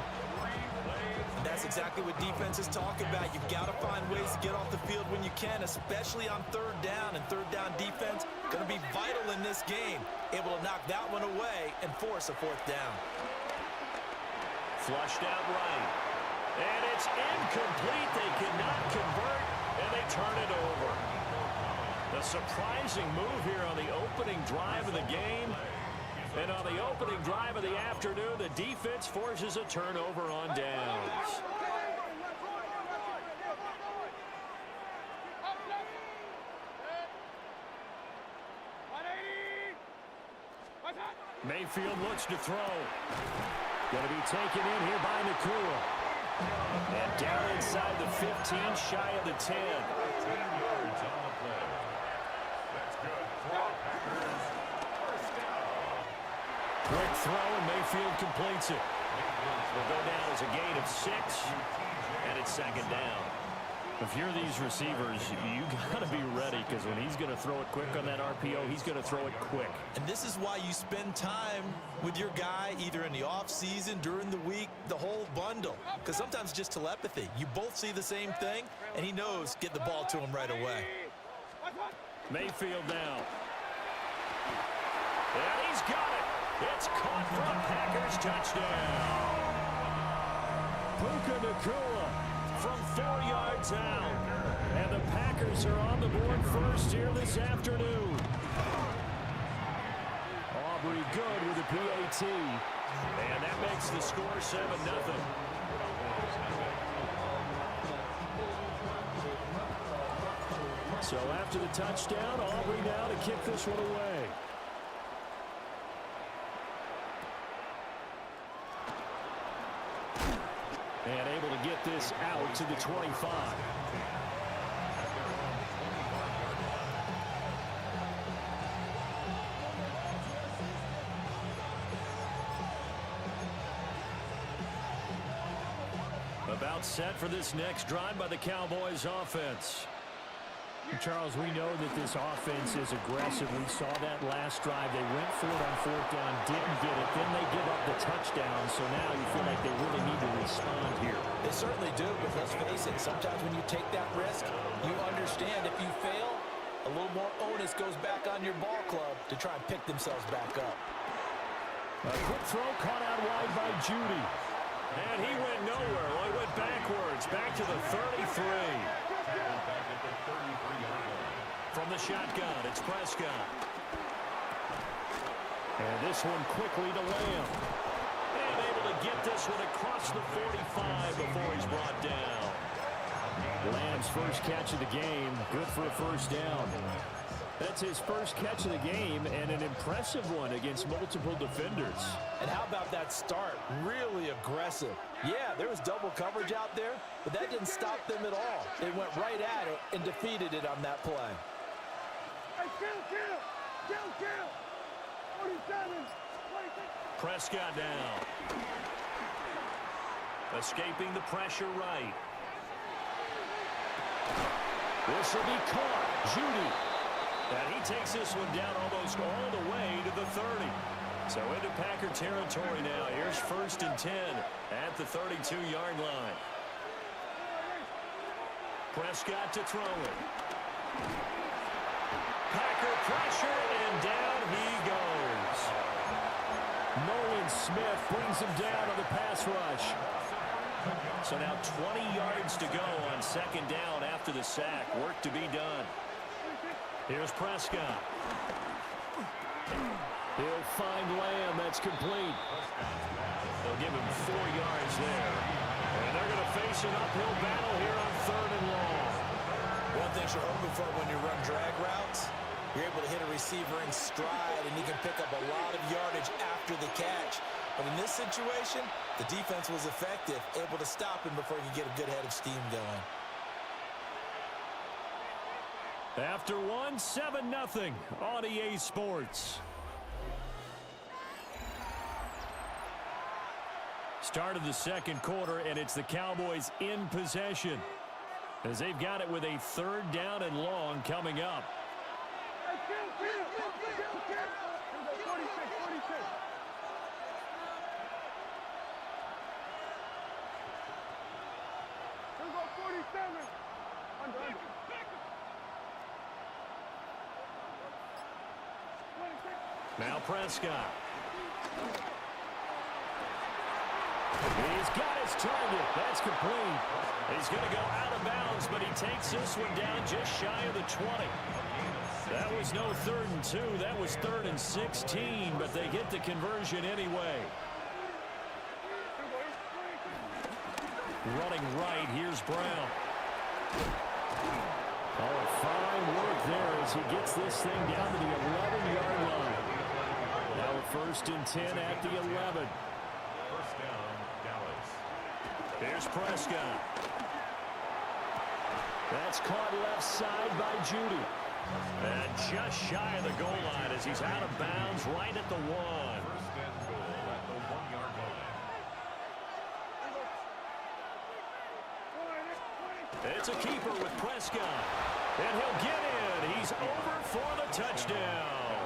And that's exactly what defenses talk about. You've got to find ways to get off the field when you can, especially on 3rd down. And 3rd down defense going to be vital in this game. Able to knock that one away and force a 4th down. Flushed out right. And it's incomplete. They cannot convert, and they turn it over. A surprising move here on the opening drive of the game. And on the opening drive of the afternoon, the defense forces a turnover on downs. Mayfield looks to throw. Going to be taken in here by Nakua. And down inside the 15, shy of the 10. Quick throw, and Mayfield completes it. Will go down as a gain of 6, and it's second down. If you're these receivers, you got to be ready, because when he's going to throw it quick on that RPO, he's going to throw it quick. And this is why you spend time with your guy, either in the offseason, during the week, the whole bundle. Because sometimes just telepathy. You both see the same thing, and he knows get the ball to him right away. Mayfield now. And he's got it. It's caught for a Packers touchdown. Puka Nakua from 4 yards out. And the Packers are on the board first here this afternoon. Aubrey good with a PAT. And that makes the score 7-0. So after the touchdown, Aubrey now to kick this one away. And able to get this out to the 25. About set for this next drive by the Cowboys offense. Charles, we know that this offense is aggressive. We saw that last drive. They went for it on 4th down, didn't get it. Then they give up the touchdown, so now you feel like they really need to respond here. They certainly do, but let's face it, sometimes when you take that risk, you understand if you fail, a little more onus goes back on your ball club to try and pick themselves back up. A quick throw caught out wide by Judy. And he went nowhere. Well, he went backwards, back to the 33. From the shotgun, it's Prescott. And this one quickly to Lamb. And able to get this one across the 45 before he's brought down. Lamb's first catch of the game, good for a first down. That's his first catch of the game, and an impressive one against multiple defenders. And how about that start? Really aggressive. Yeah, there was double coverage out there, but that didn't stop them at all. They went right at it and defeated it on that play. Prescott down. Escaping the pressure right. This will be caught. Judy. And he takes this one down almost all the way to the 30. So into Packer territory now. Here's 1st and 10 at the 32-yard line. Prescott to throw it. Packer pressure, and down he goes. Nolan Smith brings him down on the pass rush. So now 20 yards to go on 2nd down after the sack. Work to be done. Here's Prescott. He'll find Lamb. That's complete. They'll give him 4 yards there. And they're going to face an uphill battle here on 3rd and long. One thing you're hoping for when you run drag routes, you're able to hit a receiver in stride, and he can pick up a lot of yardage after the catch. But in this situation, the defense was effective, able to stop him before he could get a good head of steam going. After one, 7-0 on EA Sports. Start of the 2nd quarter, and it's the Cowboys in possession as they've got it with a 3rd down and long coming up. Now Prescott. He's got his target. That's complete. He's going to go out of bounds, but he takes this one down just shy of the 20. That was no 3rd and 2. That was 3rd and 16, but they get the conversion anyway. Running right, here's Brown. Oh, fine work there as he gets this thing down to the 11-yard line. Now a 1st and 10 at the 11. First down, Dallas. Here's Prescott. That's caught left side by Judy. And just shy of the goal line as he's out of bounds right at the 1. First and goal at the 1-yard line. It's a keeper with Prescott. And he'll get in. He's over for the touchdown.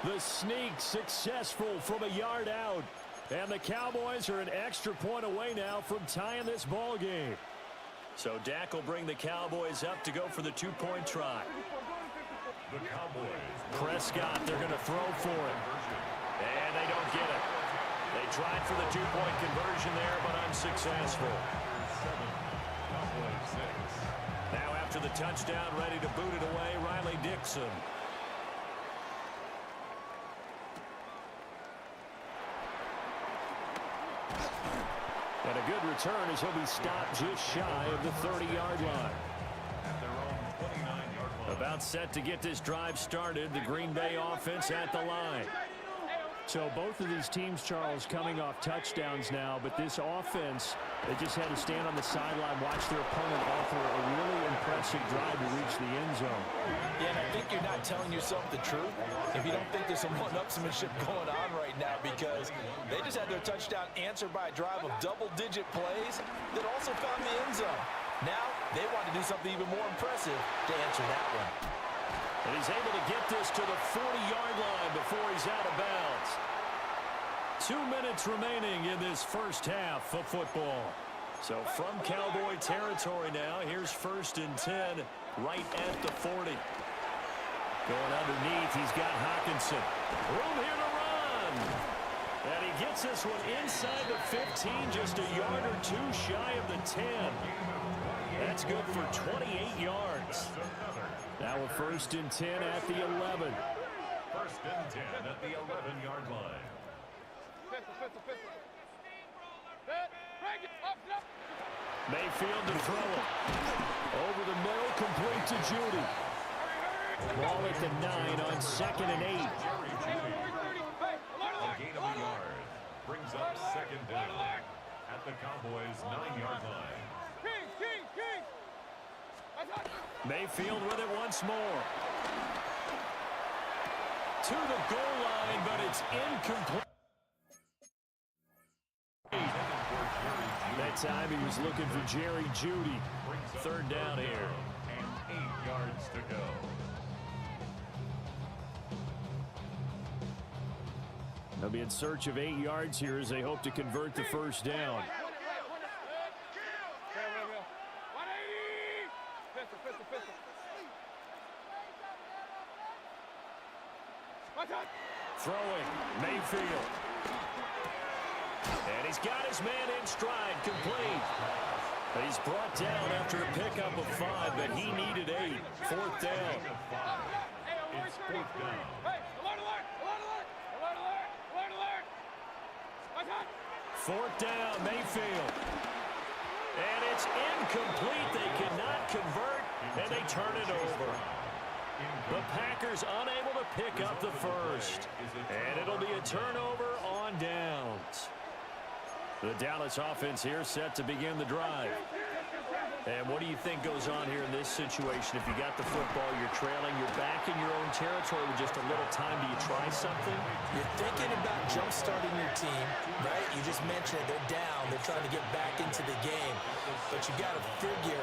The sneak successful from a yard out. And the Cowboys are an extra point away now from tying this ball game. So Dak will bring the Cowboys up to go for the 2-point try. The Cowboys. Prescott, they're going to throw for it. And they don't get it. They tried for the 2-point conversion there, but unsuccessful. after the touchdown, ready to boot it away, Riley Dixon. And a good return as he'll be stopped just shy of the 30-yard line. At their own 29-yard line. About set to get this drive started. The Green Bay offense at the line. So both of these teams, Charles, coming off touchdowns now, but this offense, they just had to stand on the sideline, watch their opponent offer a really impressive drive to reach the end zone. Yeah, and I think you're not telling yourself the truth if you don't think there's some one-upsmanship going on right now, because they just had their touchdown answered by a drive of double-digit plays that also found the end zone. Now, they want to do something even more impressive to answer that one. And he's able to get this to the 40-yard line before he's out of bounds. 2 minutes remaining in this first half of football. So from Cowboy territory now, here's 1st and 10 right at the 40. Going underneath, he's got Hockenson. Room here to run. And he gets this one inside the 15, just a yard or two shy of the 10. That's good for 28 yards. Now a 1st and 10 at the 11. 1st and 10 at the 11-yard line. Mayfield to throw it. Over the middle, complete to Judy. Ball at the 9 on 2nd and 8. A gain of a yard. Brings up 2nd down at the Cowboys' 9-yard line. Mayfield with it once more. To the goal line, but it's incomplete. That time he was looking for Jerry Judy. 3rd down here. And 8 yards to go. They'll be in search of 8 yards here as they hope to convert the 1st down. Throwing, Mayfield. And he's got his man in stride, complete. But he's brought down after a pickup of 5, but he needed 8. 4th down. It's 4th down. 4th down, Mayfield. And it's incomplete. They cannot convert, and they turn it over. The Packers unable to pick up the 1st. And it'll be a turnover on downs. The Dallas offense here set to begin the drive. And what do you think goes on here in this situation? If you got the football, you're trailing, you're back in your own territory with just a little time. Do you try something? You're thinking about jump-starting your team, right? You just mentioned it. They're down. They're trying to get back into the game. But you got to figure,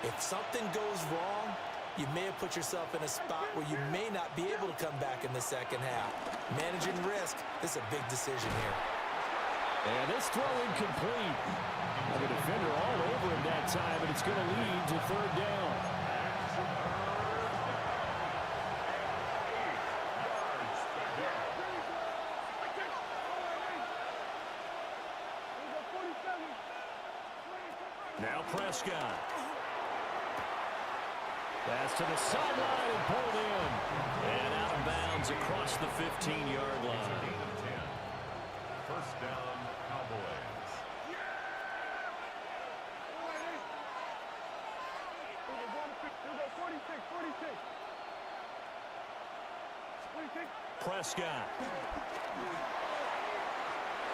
if something goes wrong, you may have put yourself in a spot where you may not be able to come back in the second half. Managing risk, this is a big decision here. And this throw incomplete. And the defender all over him that time, and it's going to lead to 3rd down. Now Prescott. Pass to the sideline and pulled in. And out of bounds across the 15-yard line. 1st down, Cowboys. Prescott.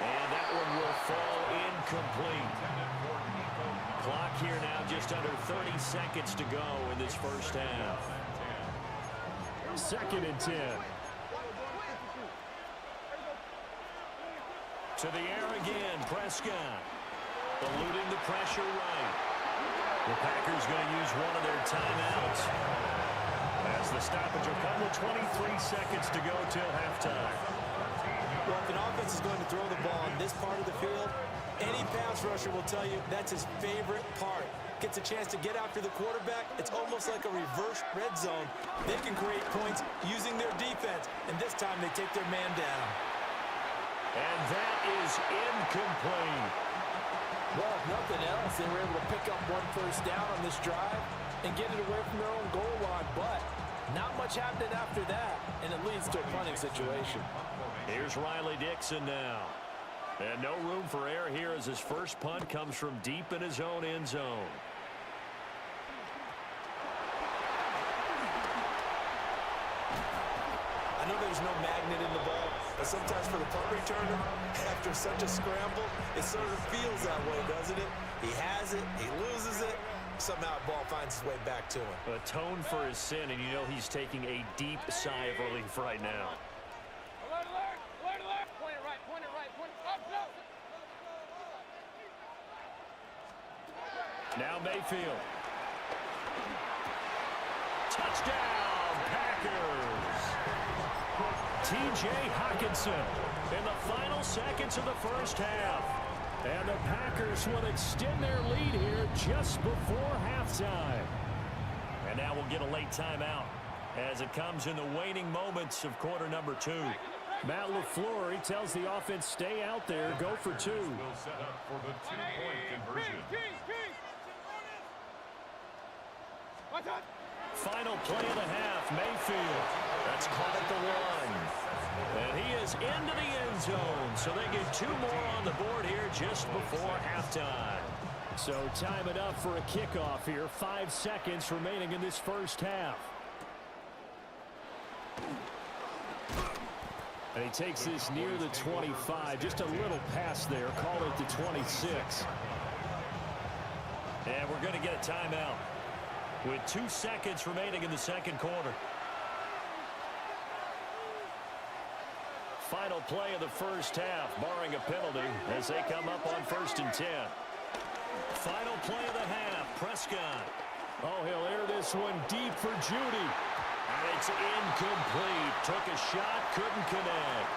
And that one will fall incomplete. Clock here now just under 30 seconds to go in this 1st half. 2nd and 10. To the air again, Prescott. Eluding the pressure right. The Packers going to use one of their timeouts. As the stoppage will come with 23 seconds to go till halftime. Well, if an offense is going to throw the ball in this part of the field, any pass rusher will tell you that's his favorite part. Gets a chance to get after the quarterback. It's almost like a reverse red zone. They can create points using their defense, and this time they take their man down. And that is incomplete. Well, if nothing else, they were able to pick up one 1st down on this drive. and get it away from their own goal line, but not much happening after that, and it leads to a punting situation. Here's Riley Dixon now. And no room for error here as his first punt comes from deep in his own end zone. I know there's no magnet in the ball, but sometimes for the punt returner, after such a scramble, it sort of feels that way, doesn't it? He has it, he loses it, somehow the ball finds its way back to him. Atone for his sin, and you know he's taking a deep sigh of relief right now. Now Mayfield. Touchdown, Packers! T.J. Hockenson in the final seconds of the first half. And the Packers will extend their lead here just before halftime. And now we'll get a late timeout as it comes in the waning moments of quarter number 2. Matt LaFleur, he tells the offense, stay out there, go for 2. Will set up for the 2-point conversion. Final play of the half, Mayfield. That's caught at the 1. And he is into the end zone, so they get 2 more on the board here just before halftime. So time it up for a kickoff here. 5 seconds remaining in this first half. And he takes this near the 25. Just a little pass there. Call it the 26. And we're going to get a timeout with 2 seconds remaining in the second quarter. Final play of the first half, barring a penalty, as they come up on 1st and 10. Final play of the half, Prescott. Oh, he'll air this one deep for Judy. And it's incomplete. Took a shot, couldn't connect.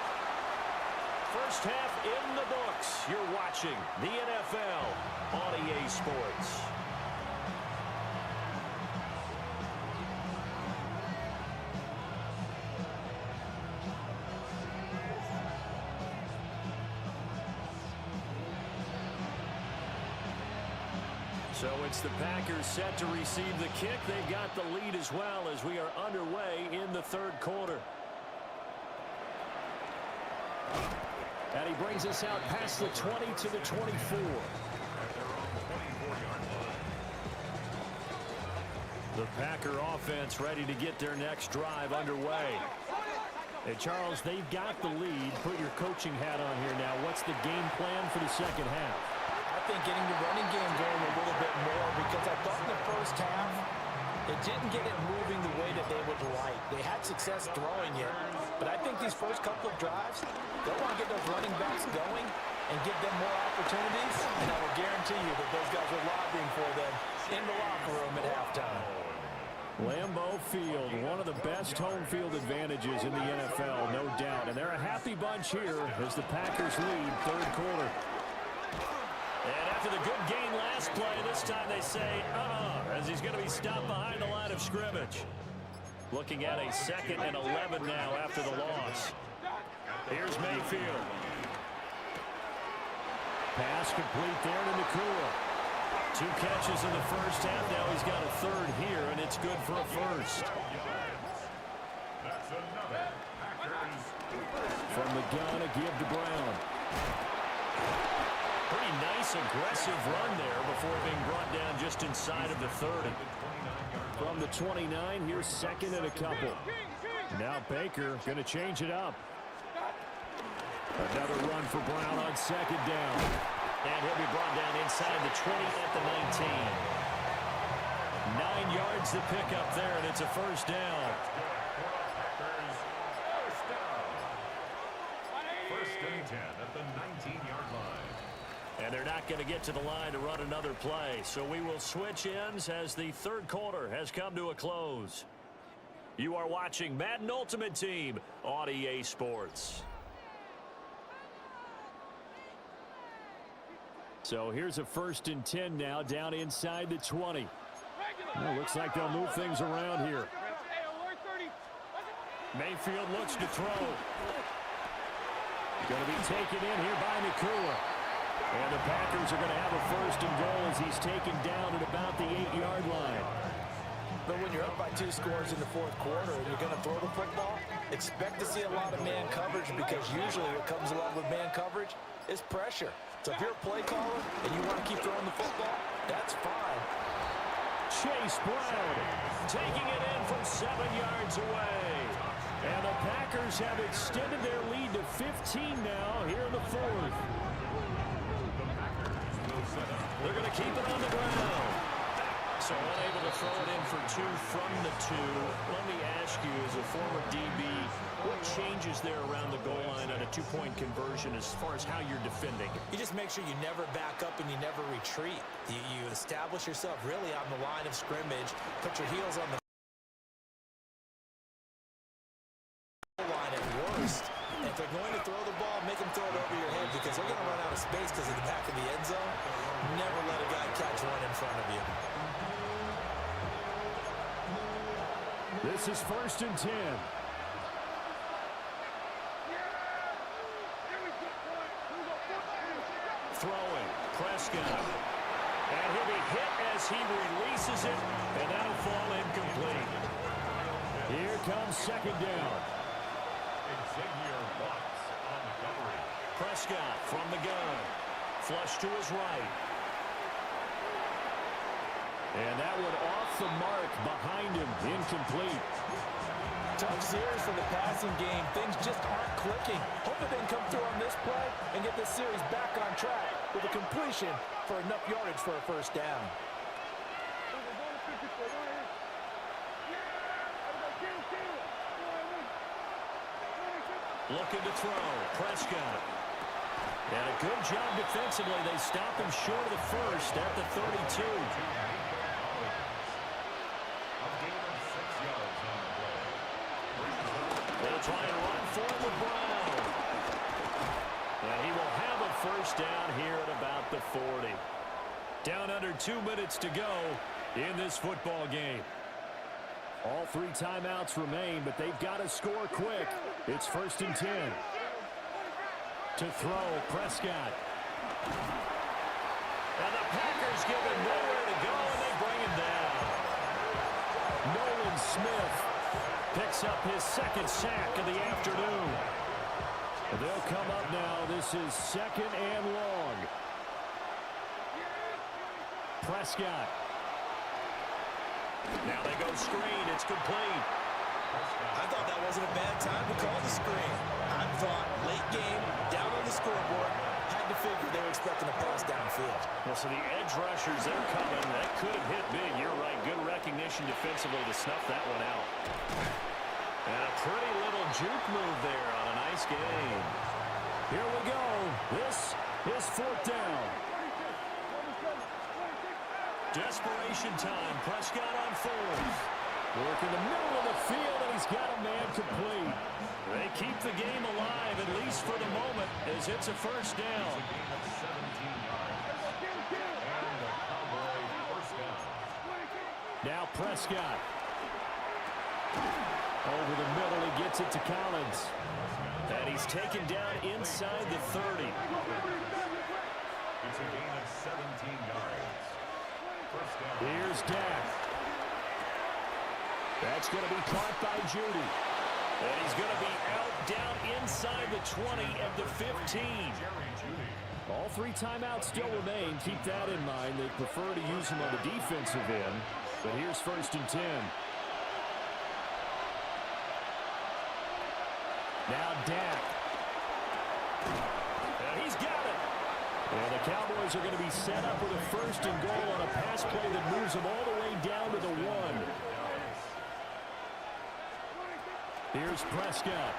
First half in the books. You're watching the NFL on EA Sports. So it's the Packers set to receive the kick. They've got the lead as well as we are underway in the third quarter. And he brings us out past the 20 to the 24. The Packer offense ready to get their next drive underway. Hey, Charles, they've got the lead. Put your coaching hat on here now. What's the game plan for the second half? I think getting the running game going a little bit more, because I thought in the first half it didn't get it moving the way that they would like. They had success throwing it, but I think these first couple of drives, they'll want to get those running backs going and give them more opportunities, and I will guarantee you that those guys are lobbying for them in the locker room at halftime. Lambeau Field, one of the best home field advantages in the NFL, no doubt. And they're a happy bunch here as the Packers lead third quarter. And after the good game last play, this time they say, as he's going to be stopped behind the line of scrimmage. Looking at a 2nd and 11 now after the loss. Here's Mayfield. Pass complete there to Nakua. 2 catches in the first half. Now he's got a 3rd here, and it's good for a 1st. That's another Packers. From the gun, a give to Brown. Pretty nice, aggressive run there before being brought down just inside of the 30. From the 29, here's 2nd and a couple. Now Baker going to change it up. Another run for Brown on 2nd down. And he'll be brought down inside the 20 at the 19. 9 yards to pick up there, and it's a 1st down. First and 10 at the 19-yard line. And they're not going to get to the line to run another play. So we will switch ends as the third quarter has come to a close. You are watching Madden Ultimate Team on EA Sports. So here's a 1st and 10 now down inside the 20. Well, looks like they'll move things around here. Mayfield looks to throw. Going to be taken in here by Nakua. And the Packers are going to have a 1st and goal as he's taken down at about the 8-yard line. But when you're up by 2 scores in the fourth quarter and you're going to throw the football, expect to see a lot of man coverage, because usually what comes along with man coverage is pressure. So if you're a play caller and you want to keep throwing the football, that's fine. Chase Brown taking it in from 7 yards away. And the Packers have extended their lead to 15 now here in the fourth. They're going to keep it on the ground. So unable to throw it in for 2 from the 2. Let me ask you, as a former DB, what changes there around the goal line on a 2-point conversion as far as how you're defending? You just make sure you never back up and you never retreat. You establish yourself really on the line of scrimmage, put your heels on the line at worst. And if they're going to throw the ball, make them throw it over your head, because they're going to run out of space because of the back of the end zone. Never let a guy catch one in front of you. This is 1st and 10. Throwing, Prescott. And he'll be hit as he releases it, and that'll fall incomplete. Here comes 2nd down. Xavier Watts on the coverage. Prescott from the gun. Flush to his right. And that one off the mark behind him. Incomplete. Tough series for the passing game. Things just aren't clicking. Hope they can come through on this play and get this series back on track with a completion for enough yardage for a 1st down. Looking to throw. Prescott. And a good job defensively. They stop him short of the 1st at the 32. They'll try and run forward with Brown. And he will have a 1st down here at about the 40. Down under 2 minutes to go in this football game. All 3 timeouts remain, but they've got to score quick. It's 1st and 10. To throw, Prescott. And the Packers give him nowhere to go, and they bring him down. Nolan Smith picks up his 2nd sack of the afternoon. They'll come up now. This is 2nd and long. Prescott. Now they go screen. It's complete. I thought that wasn't a bad time to call the screen. I thought late game, down on the scoreboard, had to figure they were expecting a pass downfield. Well, so the edge rushers, they're coming. That could have hit big. You're right. Good recognition defensively to snuff that one out. And a pretty little juke move there on a nice game. Here we go. This is 4th down. Desperation time. Prescott on 4th. Work in the middle of the field, and he's got a man complete. They keep the game alive, at least for the moment, as it's a 1st down. Now Prescott. Over the middle, he gets it to Collins. And he's taken down inside the 30. It's a gain of 17 yards. First down. Here's Dak. That's going to be caught by Judy. And he's going to be out down inside the 20 at the 15. All 3 timeouts still remain. Keep that in mind. They prefer to use them on the defensive end. But here's 1st and 10. Now Dak. And he's got it. And the Cowboys are going to be set up with a 1st and goal on a pass play that moves them all the way down to the 1. Here's Prescott.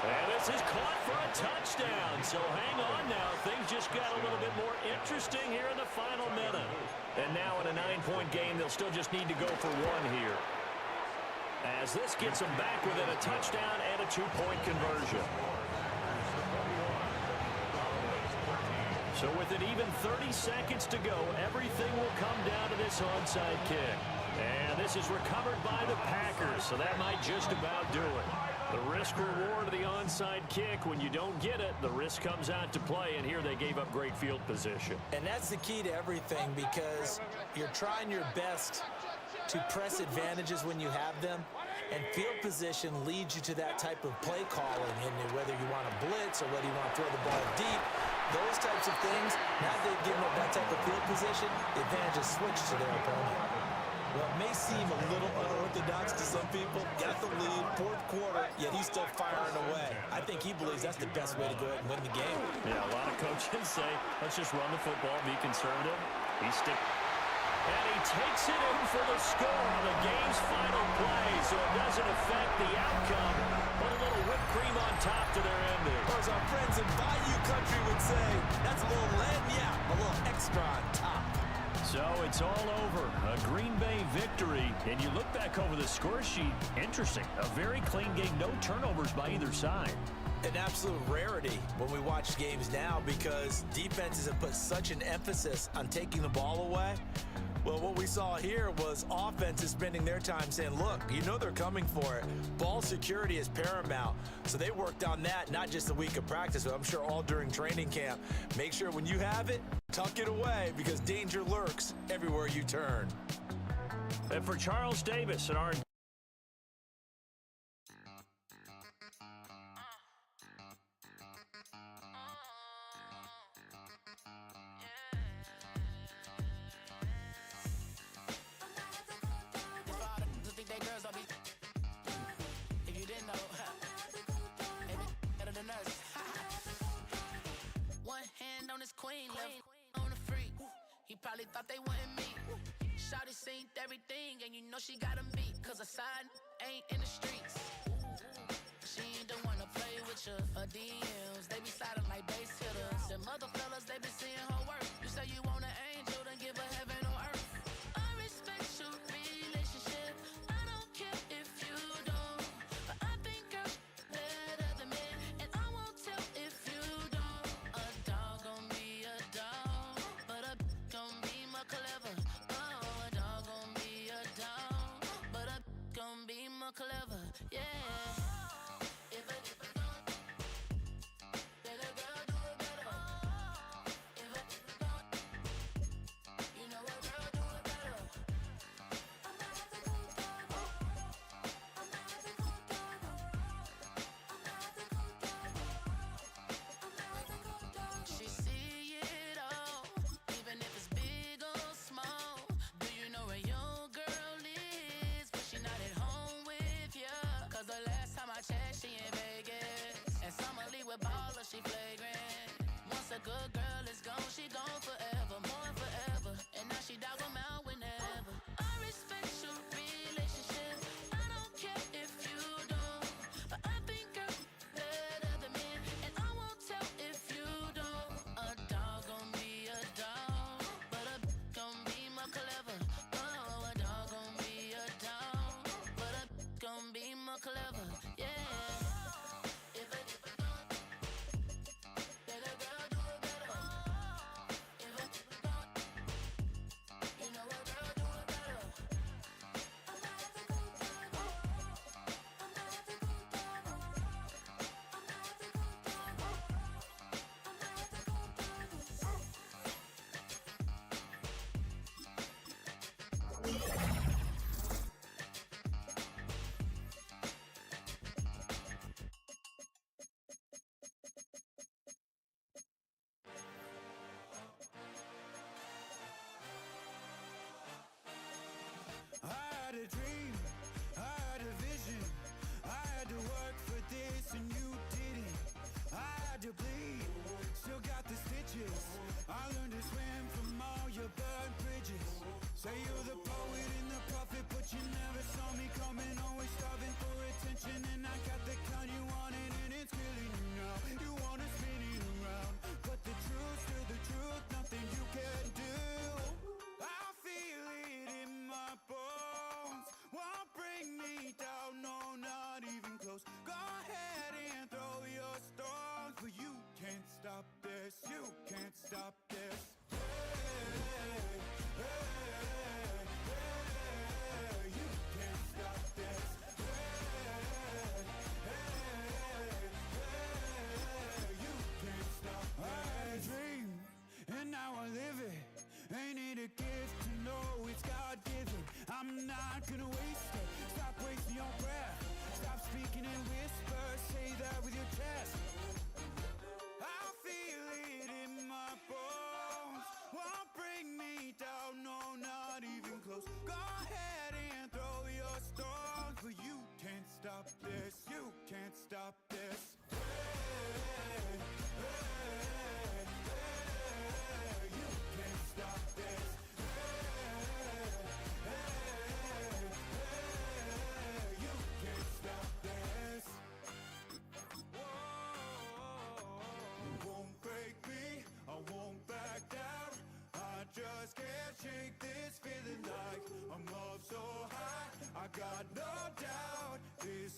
And this is caught for a touchdown. So hang on now. Things just got a little bit more interesting here in the final minute. And now in a 9-point game, they'll still just need to go for 1 here, as this gets them back within a touchdown and a 2-point conversion. So with an even 30 seconds to go, everything will come down to this onside kick. And this is recovered by the Packers, so that might just about do it. The risk-reward of the onside kick, when you don't get it, the risk comes out to play, and here they gave up great field position. And that's the key to everything, because you're trying your best to press advantages when you have them, and field position leads you to that type of play calling, and whether you want to blitz or whether you want to throw the ball deep, those types of things, now that they've given up that type of field position, the advantage is switched to their opponent. Well, it may seem a little unorthodox to some people. Got the lead, fourth quarter, yet he's still firing away. I think he believes that's the best way to go ahead and win the game. Yeah, a lot of coaches say, let's just run the football, be conservative. And he takes it in for the score on the game's final play, so it doesn't affect the outcome, but a little whipped cream on top to their ending. Or as our friends in Bayou Country would say, that's a little lagniappe, a little extra on top. So it's all over, a Green Bay victory, and you look back over the score sheet, interesting, a very clean game, no turnovers by either side. An absolute rarity when we watch games now because defenses have put such an emphasis on taking the ball away. Well, what we saw here was offenses spending their time saying, look, you know they're coming for it. Ball security is paramount. So they worked on that, not just a week of practice, but I'm sure all during training camp. Make sure when you have it, tuck it away because danger lurks everywhere you turn. And for Charles Davis and our Queen left on the freak. He probably thought they wanted me. Shawty seen everything, and you know she got him beat. Cause her side ain't in the streets. She ain't the one to play with you. Her DMs, they be sliding like base hitters. Them other fellas, they be seeing her work. You say you want an angel, then give her heaven on earth. I respect your relationship. I don't care if you don't. But I think girls better than men. And I won't tell if you don't. A dog gon' be a dog, but a gon' be more clever. Oh, a dog gon' be a dog, but a gon' be more clever. Yeah. She flagrant. Once a good girl is gone, she gone forever, more forever. And now she dog 'em out whenever. I respect your relationship. I don't care if you don't. But I think girls better than men. And I won't tell if you don't. A dog gon' be a dog, but a gon' be more clever. Oh, a dog gon' be a dog, but a gon' be more clever. Yeah. I had a dream, I had a vision. I had to work for this and you didn't. I had to bleed, still got the stitches. I learned to swim from all your burned bridges. Say you're the poet and the prophet, but you never saw me coming. Always starving for attention, and I got the kind you wanted, and it's killing you now. You wanna spin it around, but the truth's still the truth. Nothing you can do. I feel it in my bones.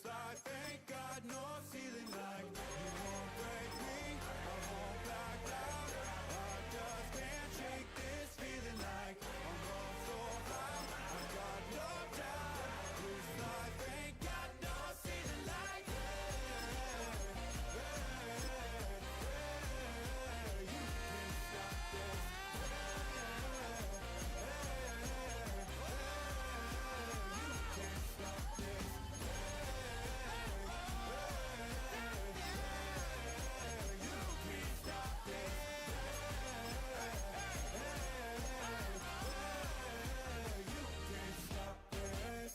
This life ain't got no ceiling like you won't break me, I won't back down. I just can't shake this feeling like I'm on so high. I got no doubt. This life ain't got no ceiling like you can't stop this. You can't stop this.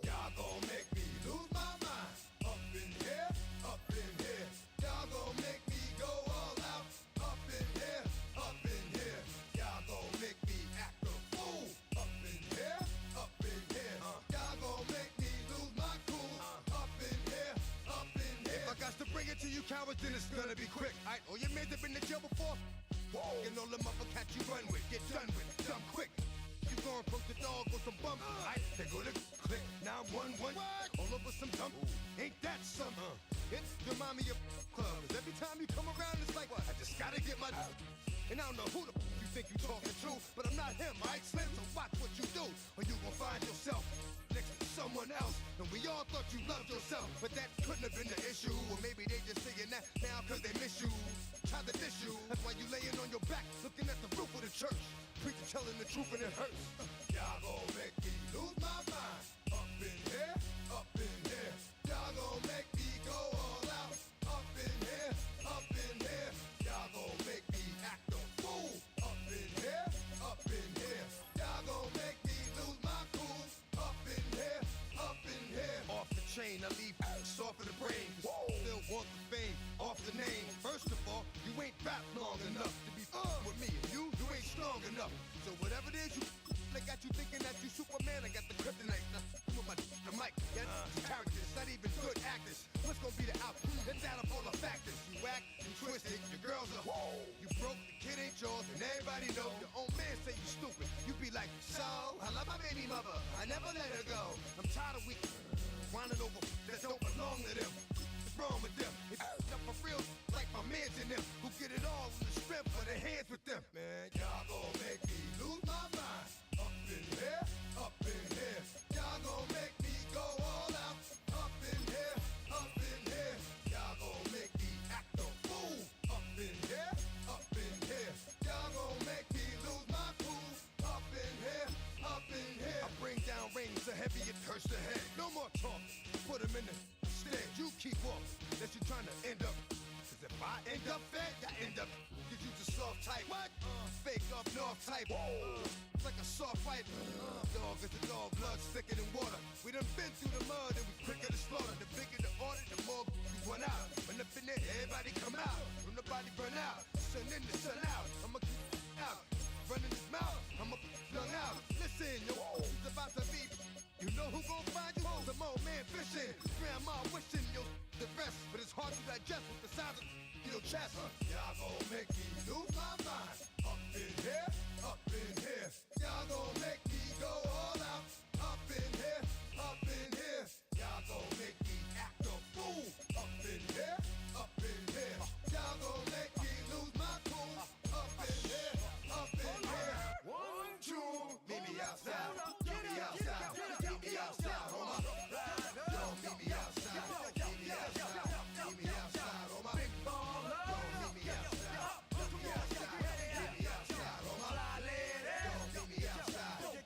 Y'all gon' make me lose my mind. Up in here, up in here. Y'all gon' make me go all out. Up in here, up in here. Y'all gon' make me act a fool. Up in here, up in here. Y'all gon' make me lose my cool. Up in here, up in here. If I got to bring it to you cowards, then it's gonna be quick. Alright, all your men have been to jail before? Whoa. And all them other cats you run with, get done with, done quick. You gon' approach the dog with some bump. Aight, they go to click 911. All over some dump. Ain't that something? It remind me of club. 'Cause every time you come around, it's like, I just gotta get my. And I don't know who the you think you talking to, but I'm not him, alright, Slim? So watch what you do, or you gon' find yourself next to someone else. And we all thought you loved yourself, but that couldn't have been the issue. Or maybe they just saying that now 'cause they miss you. Try to diss you. That's why you laying on your back, looking at the roof of the church. Preacher telling the truth and it hurts. Y'all gon' make me lose my mind. Up in here, up in here. Y'all gon' make me go all out. Up in here, up in here. Y'all gon' make me act a fool. Up in here, up in here. Y'all gon' make me lose my cool. Up in here, up in here. Off the chain, I leave soft in the brain. Still want the fame, off the name. First of all, you ain't rap long enough to be with me. And you ain't strong enough. So whatever it is you they got you thinking that you Superman. I got the kryptonite. With my the mic. Yeah, characters, not even good actors. What's gonna be the outcome? Let's add up all the factors. You whack, you twisted, your girls are you broke, the kid ain't yours, and everybody know. Your own man say you stupid. You be like, so I love my baby mother. I never let her go. I'm tired of weak whining over that don't belong to them. What's wrong with them? It's up for real, like my mans in them, who get it all in the strength of their hands with them. Man, y'all gon' make me lose my mind. Up in here, up in here. Y'all gon' make me go all out. Up in here, up in here. Y'all gon' make me act a fool. Up in here, up in here. Y'all gon' make me lose my cool. Up in here, up in here. I bring down rings so heavy it hurts the head. No more talk, put them in the stand. You keep walking, unless you're trying to end up. 'Cause if I end up fed, I end up. Cause you just soft type. What? Fake up north type. It's like a soft fight. Dog is a dog, blood thicker than water. We done been through the mud and we quicker to slaughter. The bigger the order, the more you run out. When up in there, everybody come out. When the body burn out, sun in the sun out. I'ma keep out. Running his mouth, I'ma flung out. Listen, yo, it's about to be. You know who gon' find you? Some old man fishing. Grandma wishing you the best, but it's hard to digest with the size of your chest. Y'all gon' make me lose my mind. Up in here, up in here. Y'all gon' make me go all out. Up in here, up in here. Y'all gon' make me act a fool. Up in here, up in here. Y'all gon' make me lose my cool. Up in here, up in here. 1, 2, meet me outside. Meet me outside. Meet me outside, homie. Don't meet me outside. Meet me outside. Meet me outside, homie. Big ball. Don't meet me outside. Meet me outside. Meet me outside, homie. Don't meet me outside.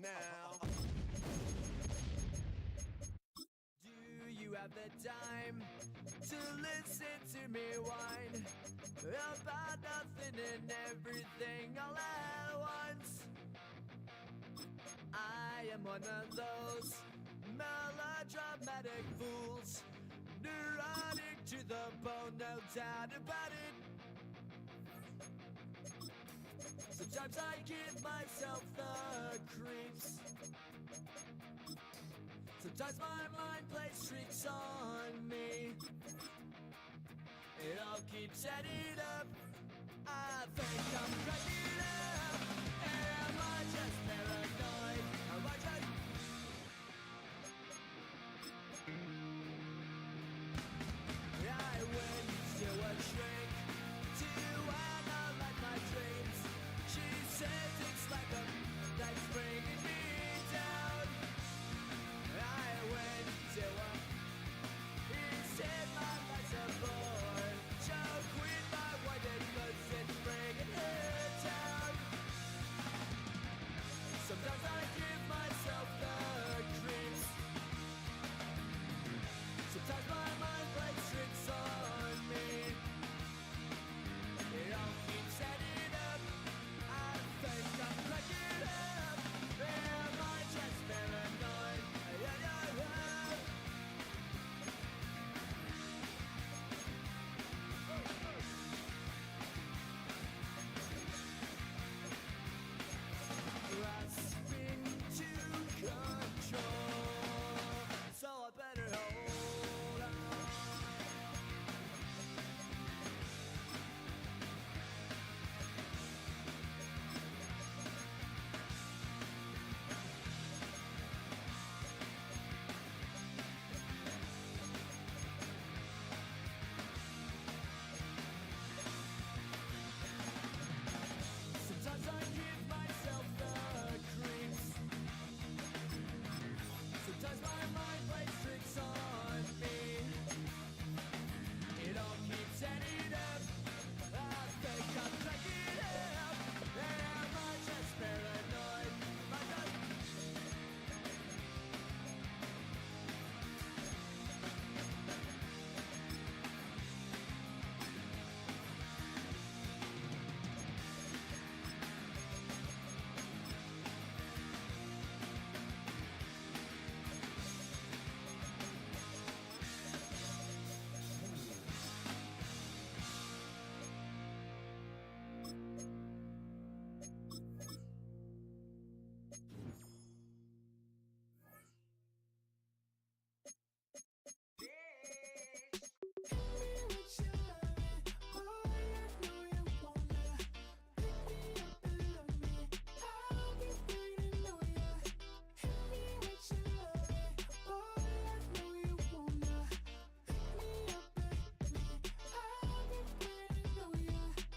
Now. Do you have the time to listen to me whine about nothing and everything all at once? I am one of those melodramatic fools, neurotic to the bone, no doubt about it. Sometimes I give myself the creeps. Sometimes my mind plays tricks on me. It all keeps adding up. I think I'm cracking up. Am I just paranoid? Am I just... I went to a shrink to analyze my dreams. She says it's like a that's bringing me down. I went to a... He said my life's a bore. Choke with my white cause it's bringing her down. Sometimes I give myself the creeps. Sometimes my mind plays tricks on me. It all keeps adding up. I think I'm cracking up. Am I just paranoid? Grasping to control, so I better hold on. Sometimes I give myself the creeps. Sometimes my mind plays tricks on me. It all keeps adding up. I think I'm cracking up. Am I just paranoid? Am I just...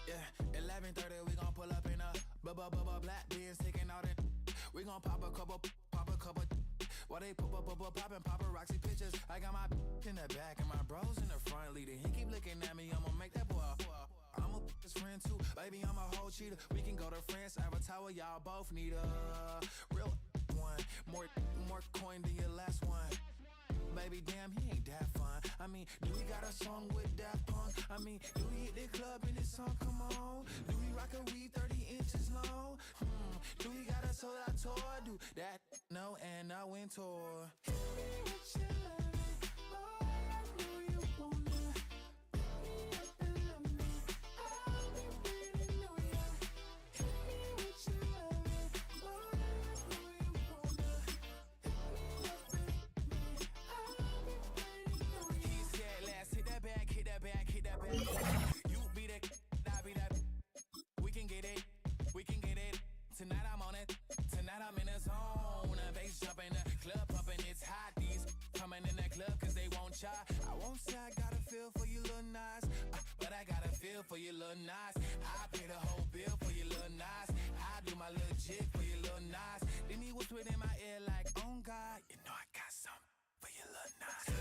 Yeah, 11:30, we gon' pull up in a bubba black beans, taking all that. We gon' pop a couple. While they poppin' paparazzi pictures. I got my in the back and my bros in the front leading. He keep looking at me, I'ma make that boy. I'm a his friend too, baby, I'm a whole cheater. We can go to France, Avatar, y'all both need a real one. More coin than your last one. Baby, damn, he ain't that fun. I mean, do we got a song with Daft Punk? I mean, do we hit the club in this song? Come on. Do we rock a weed 30 inches long? Do we got a sold out tour? Do that? No, and I went tour. Hit that back. You be the, I be that. We can get it. Tonight I'm on it. Tonight I'm in the zone. A bass jumping, the club pumping, it's hot. These coming in the club cause they won't try. I won't say I got a feel for you little nice, but I got a feel for you little nice. I pay the whole bill for you little nice. I do my little jig for you little nice. Then he whispered in my ear like, oh God, you know I got something for you little nice.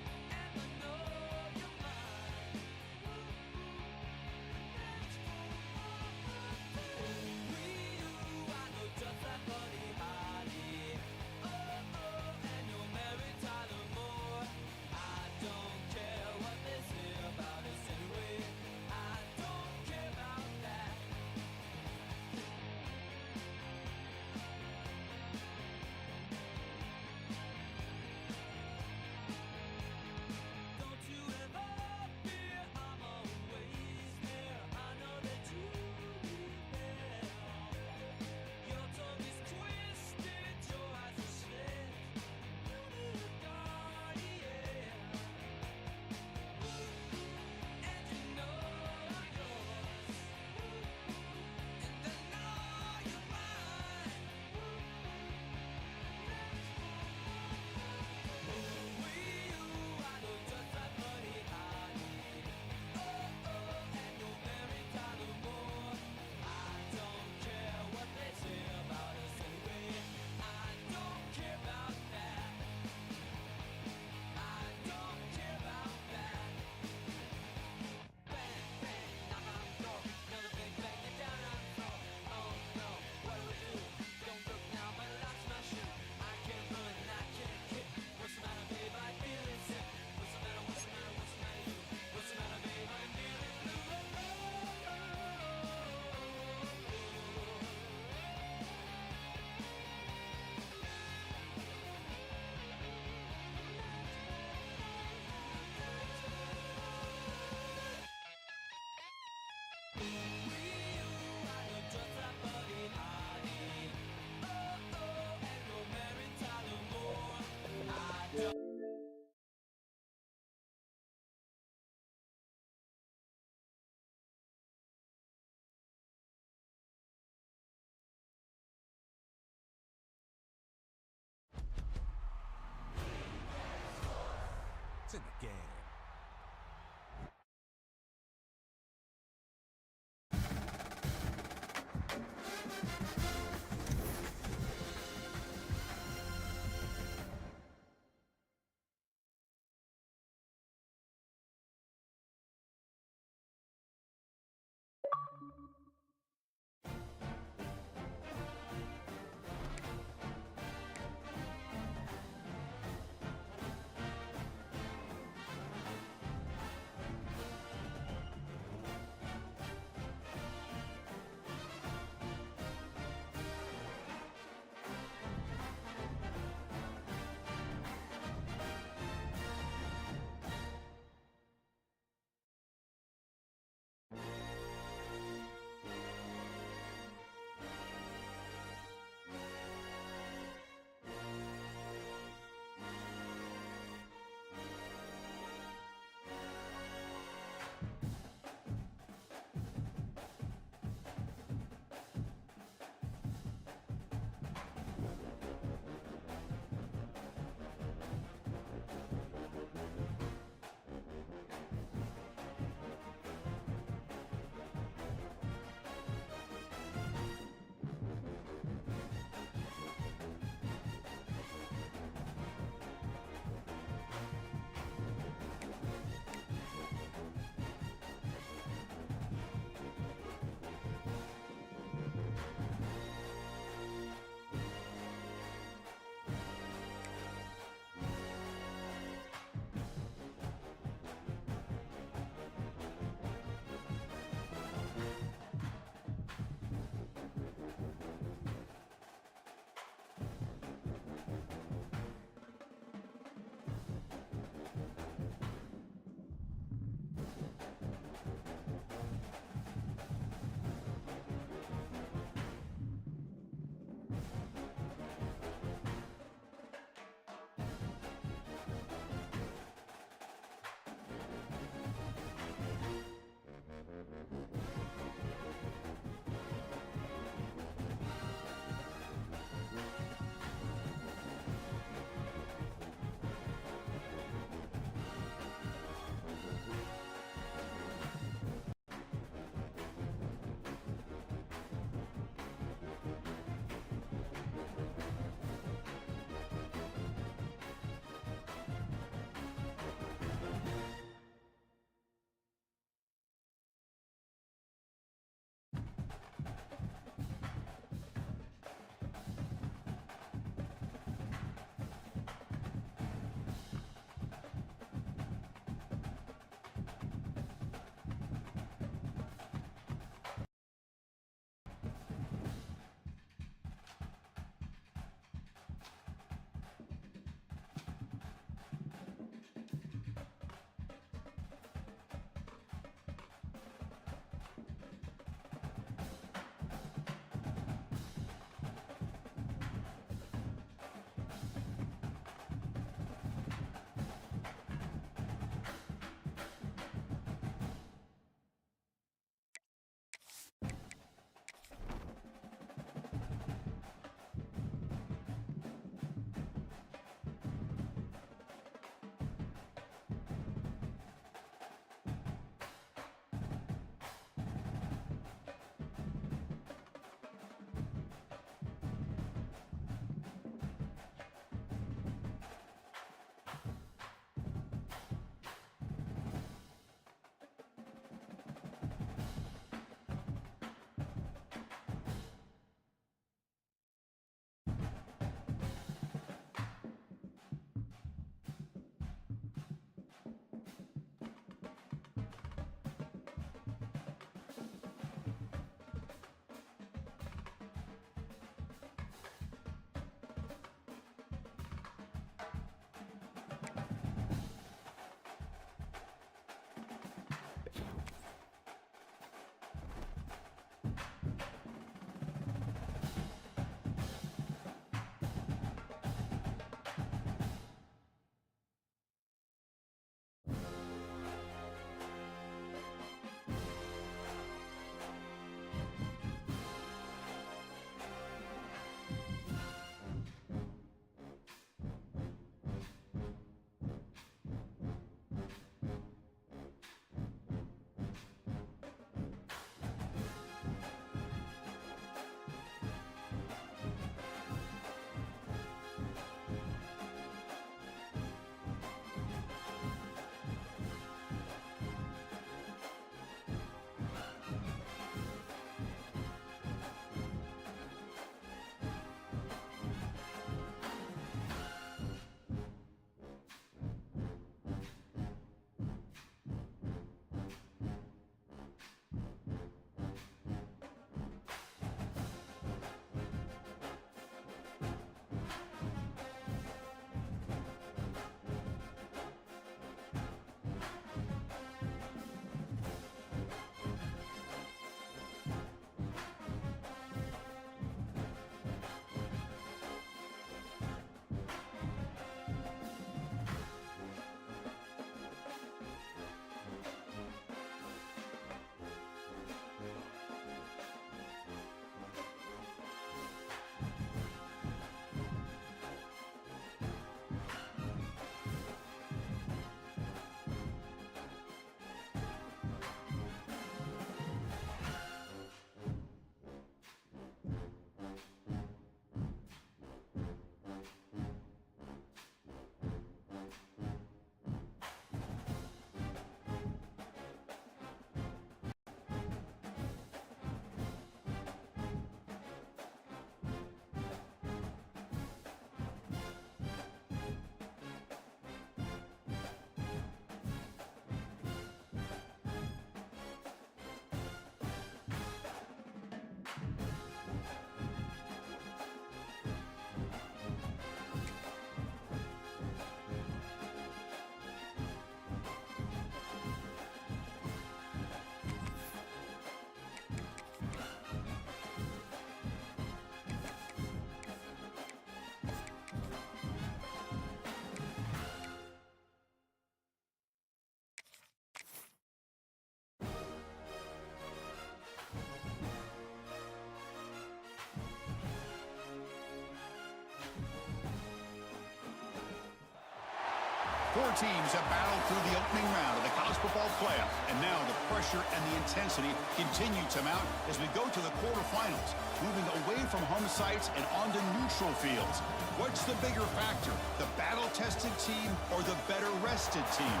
4 teams have battled through the opening round of the college football playoff, and now the pressure and the intensity continue to mount as we go to the quarterfinals, moving away from home sites and onto neutral fields. What's the bigger factor, the battle-tested team or the better-rested team?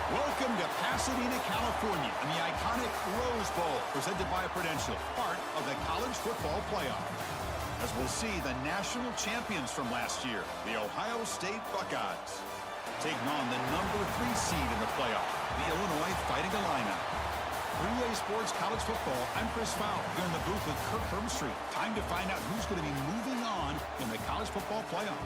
Welcome to Pasadena, California, and the iconic Rose Bowl, presented by Prudential, part of the college football playoff. As we'll see the national champions from last year, the Ohio State Buckeyes, taking on the number 3 seed in the playoff, the Illinois Fighting Illini. 3A Sports College Football, I'm Chris Fowler, here in the booth with Kirk Herbstreit. Time to find out who's going to be moving on in the college football playoff.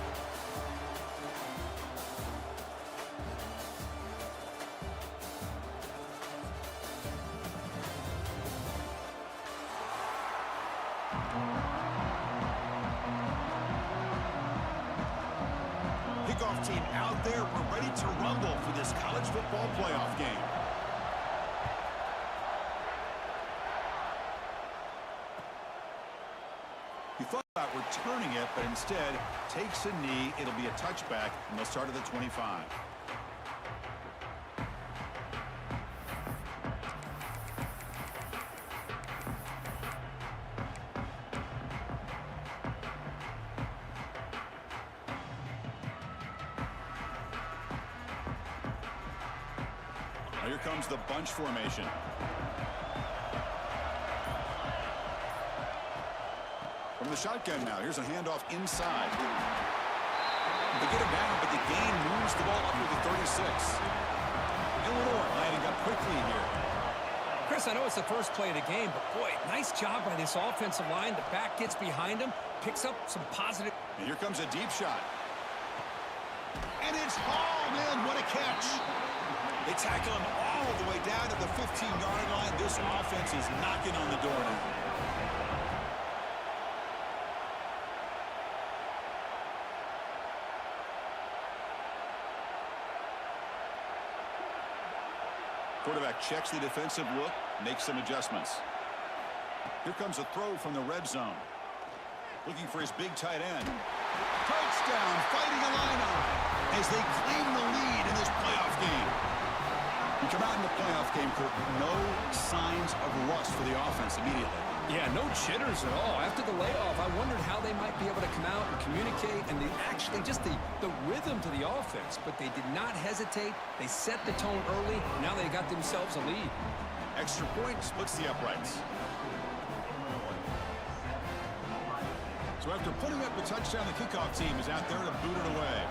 Kickoff team out there. We're ready to rumble for this college football playoff game. He thought about returning it, but instead takes a knee. It'll be a touchback, and they'll start at the 25. Now here comes the bunch formation. From the shotgun now, here's a handoff inside. They get him down, but the gain moves the ball up to the 36. Illinois lining up quickly here. Chris, I know it's the first play of the game, but boy, nice job by this offensive line. The back gets behind him, picks up some positive. And here comes a deep shot. And it's hauled in. What a catch. They tackle him all the way down to the 15-yard line. This offense is knocking on the door now. Quarterback checks the defensive look, makes some adjustments. Here comes a throw from the red zone. Looking for his big tight end. Touchdown, Fighting Illini, as they claim the lead in this playoff game. You come out in the playoff game, Kirk, no signs of rust for the offense immediately. Yeah, no jitters at all. After the layoff, I wondered how they might be able to come out and communicate and actually just the rhythm to the offense. But they did not hesitate. They set the tone early. Now they got themselves a lead. Extra point splits the uprights. So after putting up the touchdown, the kickoff team is out there to boot it away.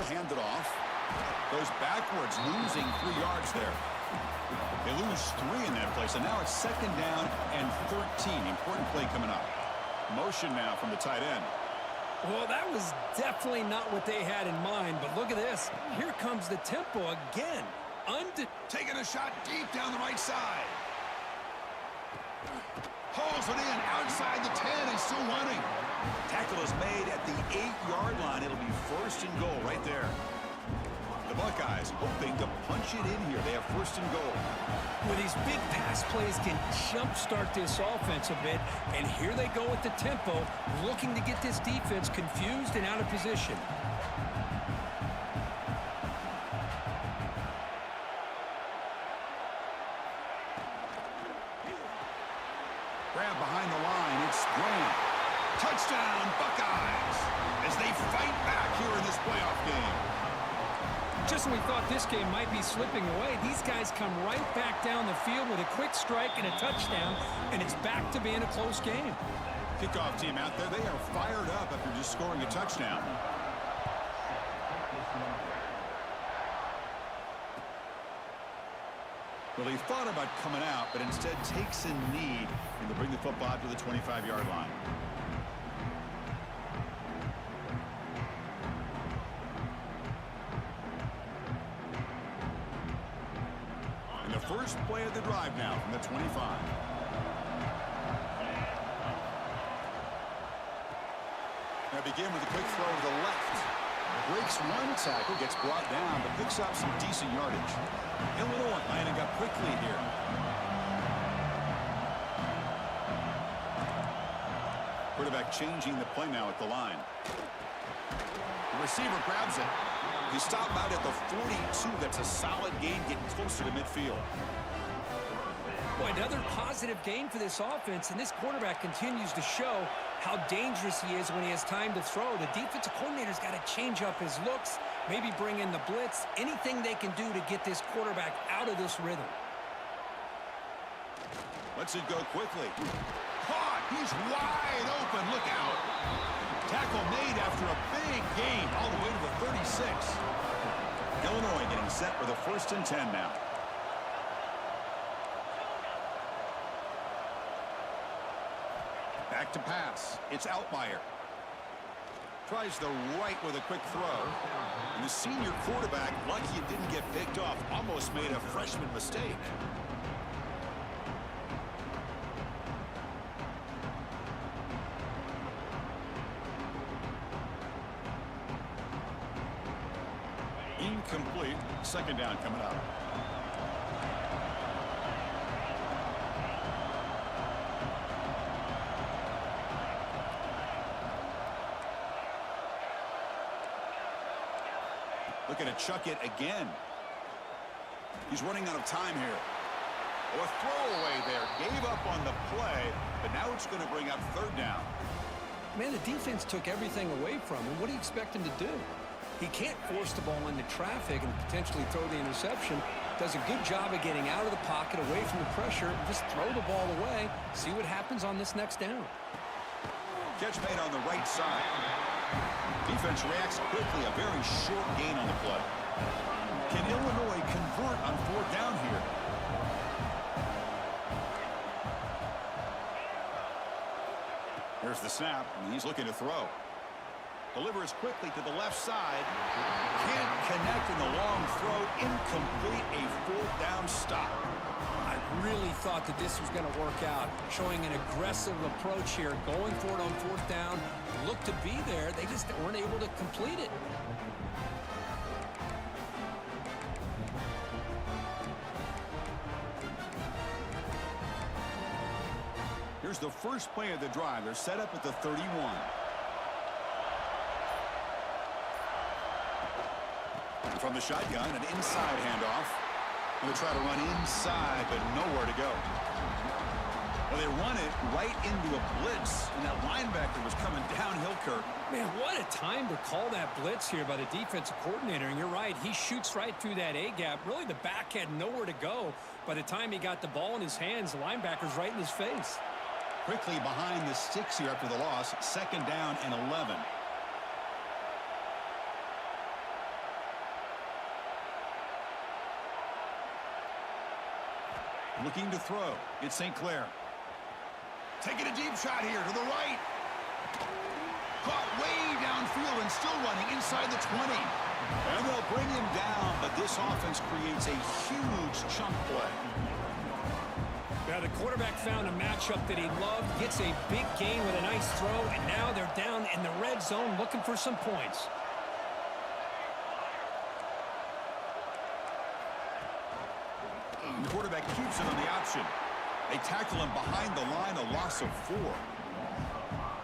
Hand it off. Goes backwards, losing 3 yards there. They lose 3 in that place, and now it's 2nd down and 13. Important play coming up. Motion now from the tight end. Well, that was definitely not what they had in mind, but look at this. Here comes the tempo again. Taking a shot deep down the right side. Hauls it in outside the 10 and still running. Tackle is made at the 8-yard line. It'll be 1st and goal right there. The Buckeyes hoping to punch it in here. They have 1st and goal. Well, these big pass plays can jumpstart this offense a bit, and here they go with the tempo, looking to get this defense confused and out of position. Grab behind the line. It's Graham. Touchdown, Buckeyes, as they fight back here in this playoff game. Just when we thought this game might be slipping away, these guys come right back down the field with a quick strike and a touchdown, and it's back to being a close game. Kickoff team out there, they are fired up after just scoring a touchdown. Well, he thought about coming out, but instead takes a knee and to bring the football to the 25-yard line. first play of the drive now from the 25. They begin with a quick throw to the left. Breaks one tackle, gets brought down, but picks up some decent yardage. Illinois lining up quickly here. Quarterback changing the play now at the line. The receiver grabs it. He stopped out at the 42. That's a solid gain, getting closer to midfield. Boy, another positive game for this offense, and this quarterback continues to show how dangerous he is when he has time to throw. The defensive coordinator's got to change up his looks, maybe bring in the blitz, anything they can do to get this quarterback out of this rhythm. Lets it go quickly. Caught! He's wide open. Look out! Tackle made after a big gain all the way to the 36. Illinois getting set for the 1st and 10 now. Back to pass. It's Altmaier. Tries the right with a quick throw. And the senior quarterback, lucky it didn't get picked off, almost made a freshman mistake. Incomplete. 2nd down coming up. Looking to chuck it again. He's running out of time here. Oh, a throwaway there. Gave up on the play, but now it's going to bring up 3rd down. Man, the defense took everything away from him. What do you expect him to do? He can't force the ball into traffic and potentially throw the interception. Does a good job of getting out of the pocket, away from the pressure, and just throw the ball away. See what happens on this next down. Catch made on the right side. Defense reacts quickly. A very short gain on the play. Can Illinois convert on 4th down here? Here's the snap, and he's looking to throw. Delivers quickly to the left side. Can't connect in the long throw. Incomplete. A 4th down stop. I really thought that this was going to work out. Showing an aggressive approach here. Going for it on 4th down. Looked to be there. They just weren't able to complete it. Here's the first play of the drive. They're set up at the 31. From the shotgun, an inside handoff. Going to try to run inside, but nowhere to go. Well, they run it right into a blitz, and that linebacker was coming downhill, Kirk. Man, what a time to call that blitz here by the defensive coordinator. And you're right, he shoots right through that A-gap. Really, the back had nowhere to go. By the time he got the ball in his hands, the linebacker's right in his face. Quickly behind the sticks here after the loss. 2nd down and 11. Looking to throw. It's St. Clair. Taking a deep shot here to the right. Caught way downfield and still running inside the 20. And they'll bring him down, but this offense creates a huge chunk play. Now the quarterback found a matchup that he loved, gets a big gain with a nice throw, and now they're down in the red zone looking for some points. The quarterback keeps it on the option. They tackle him behind the line, a loss of 4.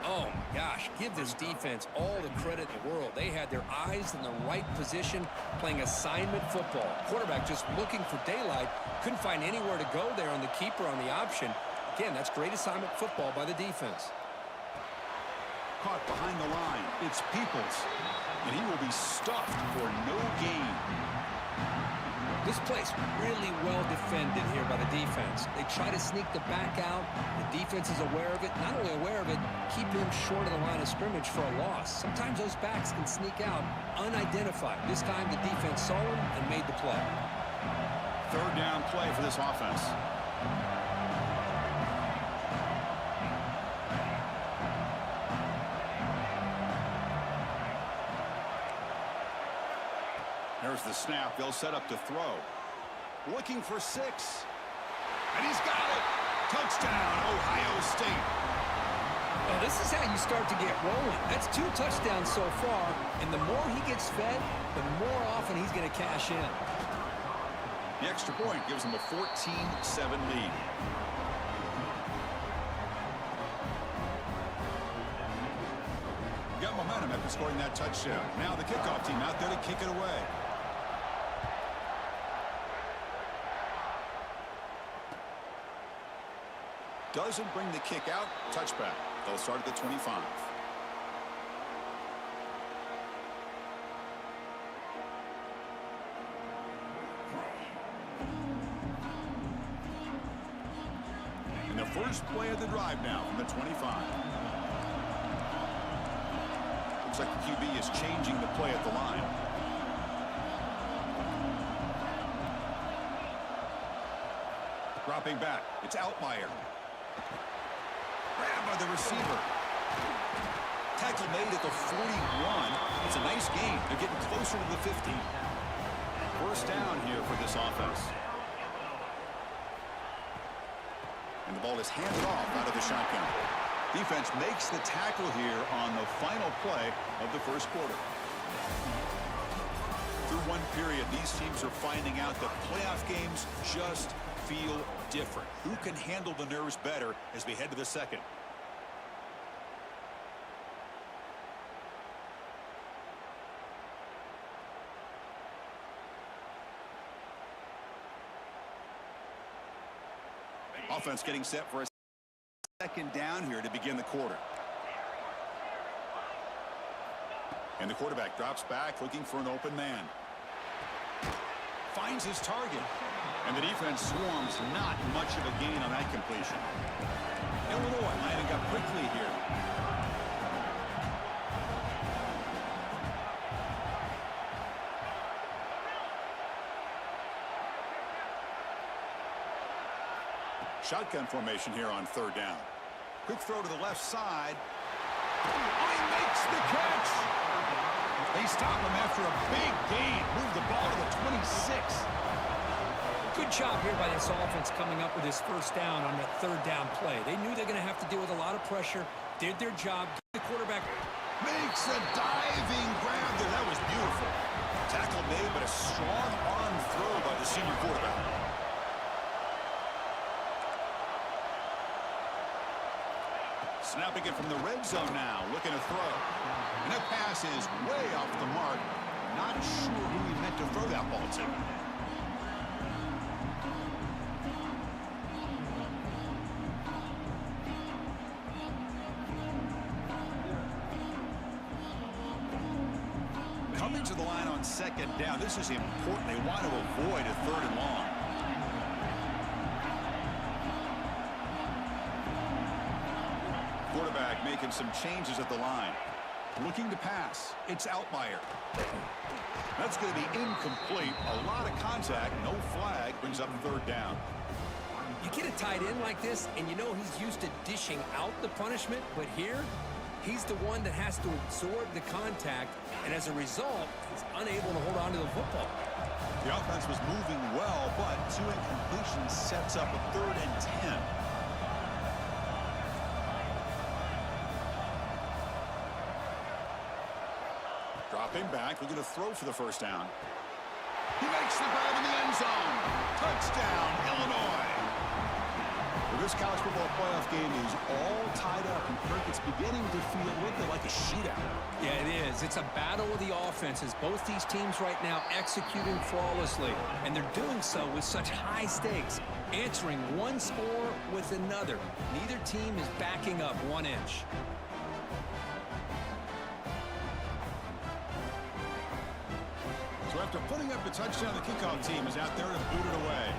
Oh, my gosh. Give this defense all the credit in the world. They had their eyes in the right position, playing assignment football. Quarterback just looking for daylight. Couldn't find anywhere to go there on the keeper on the option. Again, that's great assignment football by the defense. Caught behind the line. It's Peoples. And he will be stuffed for no gain. This play's really well defended here by the defense. They try to sneak the back out. The defense is aware of it. Not only aware of it, keep him short of the line of scrimmage for a loss. Sometimes those backs can sneak out unidentified. This time the defense saw him and made the play. 3rd down play for this offense. There's the snap. They'll set up to throw. Looking for 6. And he's got it. Touchdown, Ohio State. Well, this is how you start to get rolling. That's 2 touchdowns so far, and the more he gets fed, the more often he's going to cash in. The extra point gives them a 14-7 lead. Got momentum after scoring that touchdown. Now the kickoff team out there to kick it away. Doesn't bring the kick out. Touchback. They'll start at the 25. And the first play of the drive now from the 25. Looks like the QB is changing the play at the line. Dropping back. It's Altmaier. Grabbed by the receiver. Tackle made at the 41. It's a nice gain. They're getting closer to the 50. First down here for this offense. And the ball is handed off out of the shotgun. Defense makes the tackle here on the final play of the first quarter. Through one period, these teams are finding out that playoff games just feel different. Who can handle the nerves better as we head to the second? Offense getting set for a second down here to begin the quarter. And the quarterback drops back looking for an open man. Finds his target. And the defense swarms, not much of a gain on that completion. Illinois lining up quickly here. Shotgun formation here on third down. Quick throw to the left side. Oh, he makes the catch. They stop him after a big gain. Move the ball to the 26. Good job here by this offense coming up with his first down on that third down play. They knew they're going to have to deal with a lot of pressure, did their job. The quarterback makes a diving grab there. That was beautiful. Tackle made, but a strong arm throw by the senior quarterback. Snapping it from the red zone now, looking to throw. And that pass is way off the mark. Not sure who he meant to throw that ball to. Coming to the line on second down. This is important. They want to avoid a third and long. Quarterback making some changes at the line. Looking to pass. It's Altmaier. That's going to be incomplete. A lot of contact. No flag. Brings up third down. You get a tight end like this, and you know he's used to dishing out the punishment, but here, he's the one that has to absorb the contact, and as a result, he's unable to hold on to the football. The offense was moving well, but 2 incompletions sets up a 3rd and 10. Dropping back, looking to throw for the first down. He makes the grab in the end zone. Touchdown, Illinois. Well, this college football playoff game is all tied up, and Kirk, it's beginning to feel a little bit like a shootout. Yeah, it is. It's a battle of the offenses. Both these teams right now executing flawlessly, and they're doing so with such high stakes, answering one score with another. Neither team is backing up 1 inch. So after putting up a touchdown, the kickoff team is out there to boot it away.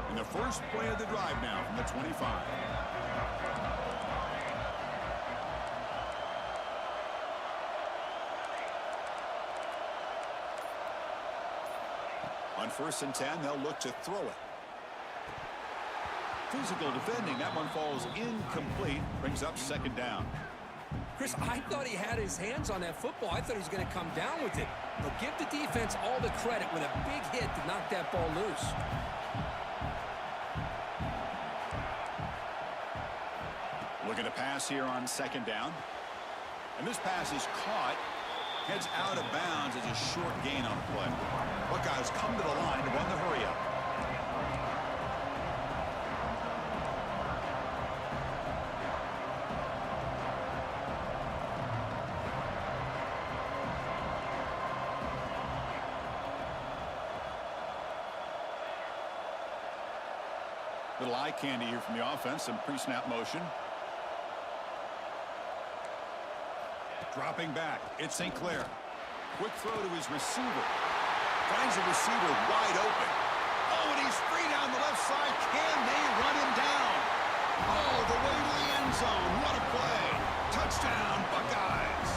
And the first play of the drive now from the 25. On 1st and 10, they'll look to throw it. physical defending. That one falls incomplete. Brings up second down. Chris, I thought he had his hands on that football. I thought he was going to come down with it. But give the defense all the credit with a big hit to knock that ball loose. Looking to pass here on second down. And this pass is caught. Heads out of bounds as a short gain on the play. Buckeyes come to the line to run the hurry up. Little eye candy here from the offense. Some pre-snap motion. Dropping back. It's St. Clair. Quick throw to his receiver. Finds the receiver wide open. Oh, and he's free down the left side. Can they run him down? Oh, the way to the end zone. What a play. Touchdown, Buckeyes.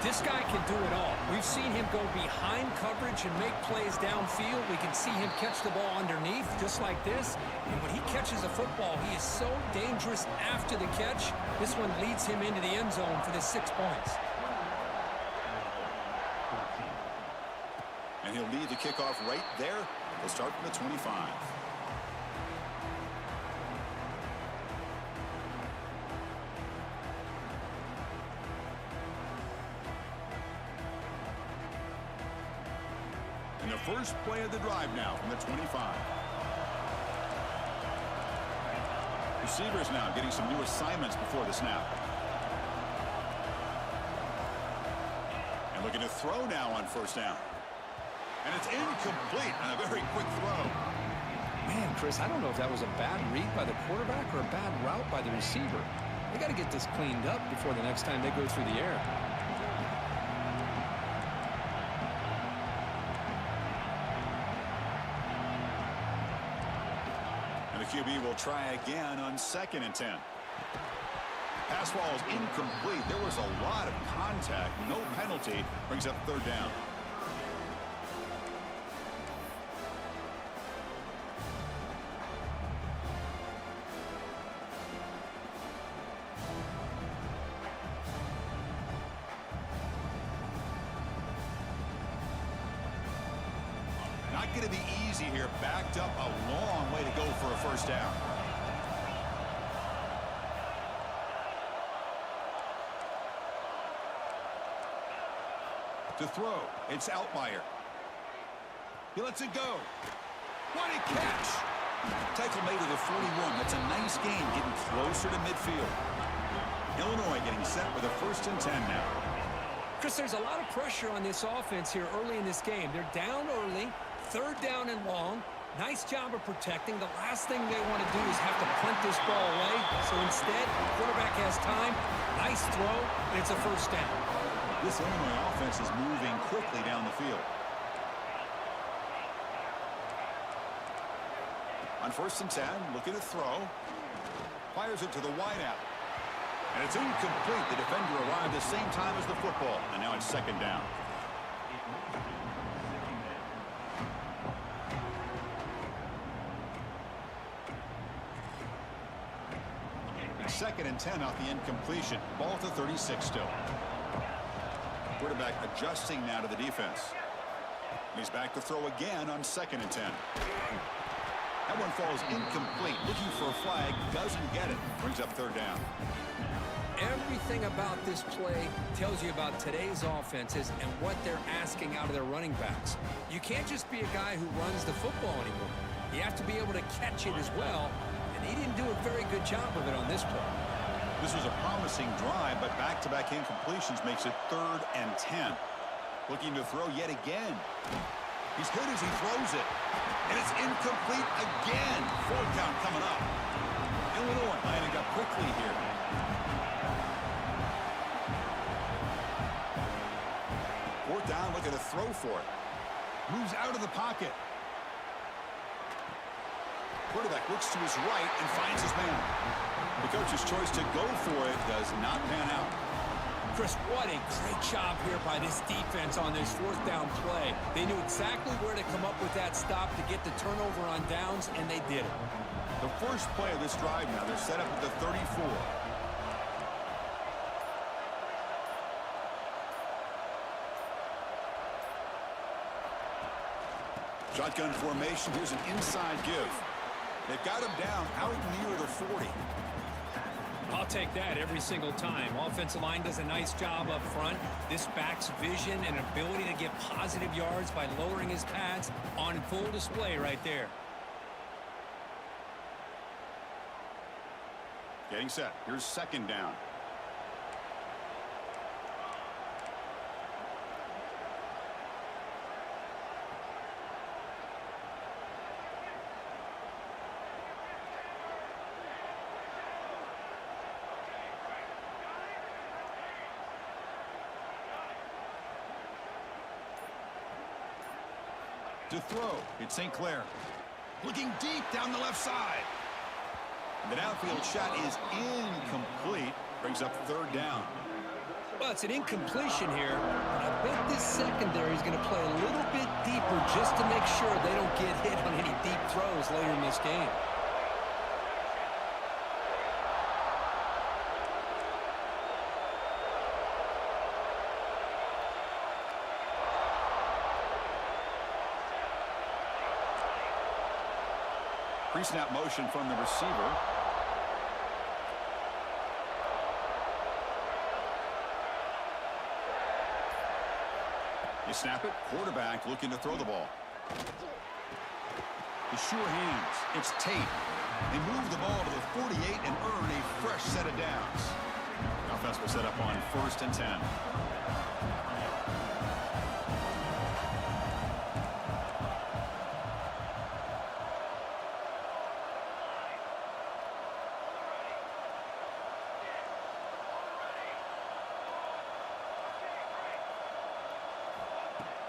This guy can do it all. We've seen him go behind coverage and make plays downfield. We can see him catch the ball underneath, just like this. And when he catches a football, he is so dangerous after the catch. This one leads him into the end zone for the 6 points. And he'll lead the kickoff right there. They'll start from the 25. And the first play of the drive now from the 25. Receivers now getting some new assignments before the snap. And looking to throw now on first down. And it's incomplete on a very quick throw. Man, Chris, I don't know if that was a bad read by the quarterback or a bad route by the receiver. They got to get this cleaned up before the next time they go through the air. QB will try again on 2nd and 10. Pass ball is incomplete. There was a lot of contact. No penalty. Brings up third down. Not going to be easy here. Backed up a long way to go for a first down. To throw, it's Altmaier. He lets it go. What a catch! Tackle made to the 41. That's a nice game, getting closer to midfield. Illinois getting set with a 1st and 10 now. Chris, there's a lot of pressure on this offense here early in this game. They're down early, 3rd down and long. Nice job of protecting. The last thing they want to do is have to punt this ball away. So instead, the quarterback has time. Nice throw, and it's a first down. This Illinois offense is moving quickly down the field. On 1st and 10, looking to throw. Fires it to the wideout. And it's incomplete. The defender arrived the same time as the football. And now it's 2nd down. And 2nd and 10 off the incompletion. Ball at the 36 still. Quarterback adjusting now to the defense. And he's back to throw again on 2nd and 10. That one falls incomplete. Looking for a flag. Doesn't get it. Brings up 3rd down. Everything about this play tells you about today's offenses and what they're asking out of their running backs. You can't just be a guy who runs the football anymore. You have to be able to catch it as well, and he didn't do a very good job of it on this play. This was a promising drive, but back-to-back incompletions makes it 3rd and 10. Looking to throw yet again. He's hit as he throws it, and it's incomplete again. 4th down coming up. Illinois lining up quickly here. 4th down, looking to throw for it. Moves out of the pocket. Quarterback looks to his right and finds his man. The coach's choice to go for it does not pan out. Chris, what a great job here by this defense on this fourth down play. They knew exactly where to come up with that stop to get the turnover on downs, and they did it. The first play of this drive now, they're set up at the 34. Shotgun formation. Here's an inside give. They've got him down out near the 40. I'll take that every single time. Offensive line does a nice job up front. This back's vision and ability to get positive yards by lowering his pads on full display right there. Getting set. Here's second down. To throw, it's St. Clair. Looking deep down the left side. The downfield shot is incomplete. Brings up third down. Well, it's an incompletion here, but I bet this secondary is going to play a little bit deeper just to make sure they don't get hit on any deep throws later in this game. Pre-snap motion from the receiver. You snap it. Quarterback looking to throw the ball. The sure hands. It's Tate. They move the ball to the 48 and earn a fresh set of downs. The offense will set up on 1st and 10.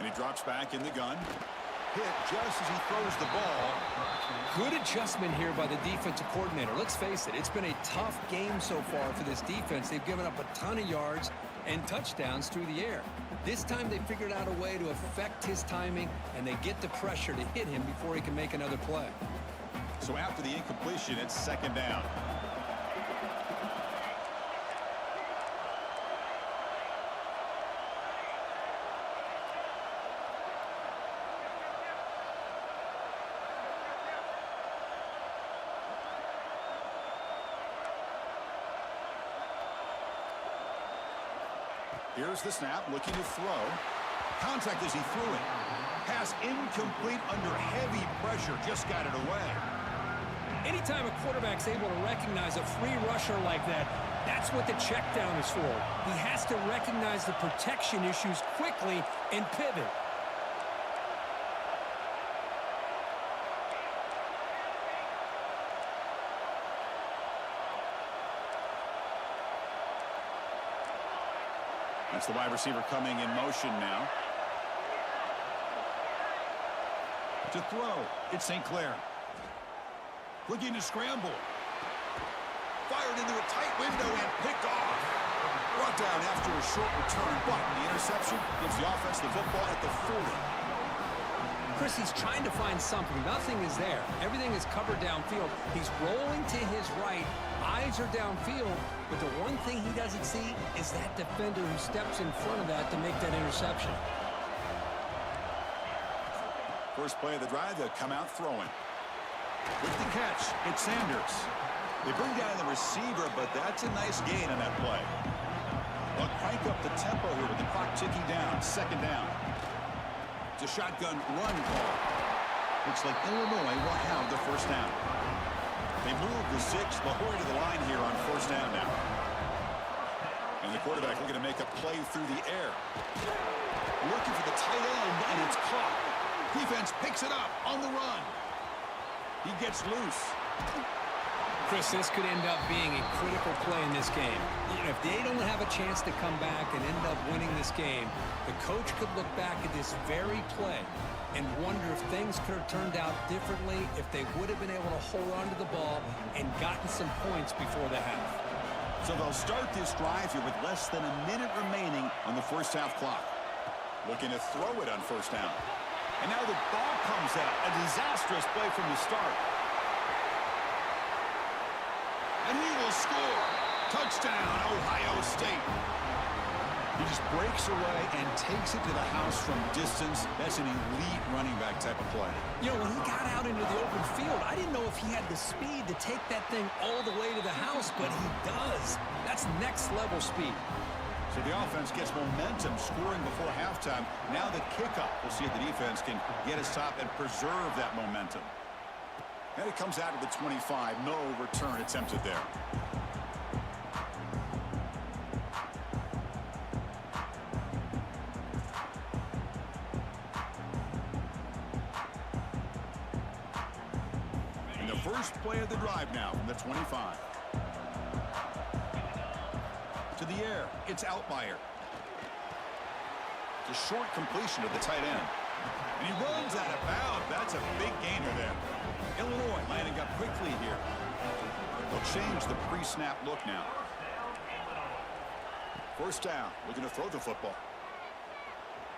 And he drops back in the gun. Hit just as he throws the ball. Good adjustment here by the defensive coordinator. Let's face it, it's been a tough game so far for this defense. They've given up a ton of yards and touchdowns through the air. This time they figured out a way to affect his timing, and they get the pressure to hit him before he can make another play. So after the incompletion, it's second down. Here's the snap, looking to throw. Contact as he threw it. Pass incomplete under heavy pressure, just got it away. Anytime a quarterback's able to recognize a free rusher like that, that's what the check down is for. He has to recognize the protection issues quickly and pivot. That's the wide receiver coming in motion now. To throw, it's St. Clair. Looking to scramble. Fired into a tight window and picked off. Brought down after a short return, but the interception gives the offense the football at the 40. Chris, he's trying to find something. Nothing is there. Everything is covered downfield. He's rolling to his right. Eyes are downfield, but the one thing he doesn't see is that defender who steps in front of that to make that interception. First play of the drive, they'll come out throwing. With the catch, it's Sanders. They bring down the receiver, but that's a nice gain on that play. They'll crank up the tempo here with the clock ticking down. Second down. It's a shotgun run call. Looks like Illinois will have the first down. They move the 6, Lahore to the line here on first down now. And the quarterback looking to make a play through the air. Looking for the tight end, and it's caught. Defense picks it up on the run. He gets loose. Chris, this could end up being a critical play in this game. If they don't have a chance to come back and end up winning this game, the coach could look back at this very play and wonder if things could have turned out differently if they would have been able to hold on to the ball and gotten some points before the half. So they'll start this drive here with less than a minute remaining on the first half clock. Looking to throw it on first down. And now the ball comes out. A disastrous play from the start. And he will score. Touchdown, Ohio State. He just breaks away and takes it to the house from distance. That's an elite running back type of play. You know, when he got out into the open field, I didn't know if he had the speed to take that thing all the way to the house, but he does. That's next level speed. So the offense gets momentum, scoring before halftime. Now the kickoff. We'll see if the defense can get a stop and preserve that momentum. And it comes out of the 25. No return attempted there. And the first play of the drive now from the 25. To the air, it's Altmaier. It's a short completion to the tight end. And he runs out of bounds. That's a big gainer there. Illinois lining up quickly here. They'll change the pre-snap look now. First down, looking to throw the football.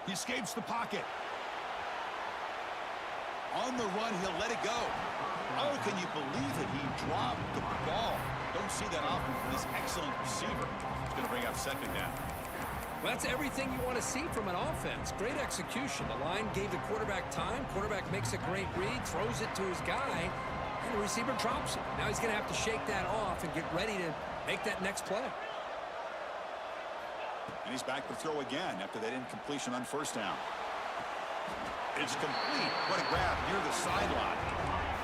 He escapes the pocket. On the run, he'll let it go. Oh, can you believe it? He dropped the ball. Don't see that often from this excellent receiver. He's going to bring up second down. Well, that's everything you want to see from an offense. Great execution. The line gave the quarterback time. Quarterback makes a great read, throws it to his guy, and the receiver drops it. Now he's going to have to shake that off and get ready to make that next play. And he's back to throw again after that incompletion on first down. It's complete. What a grab near the sideline.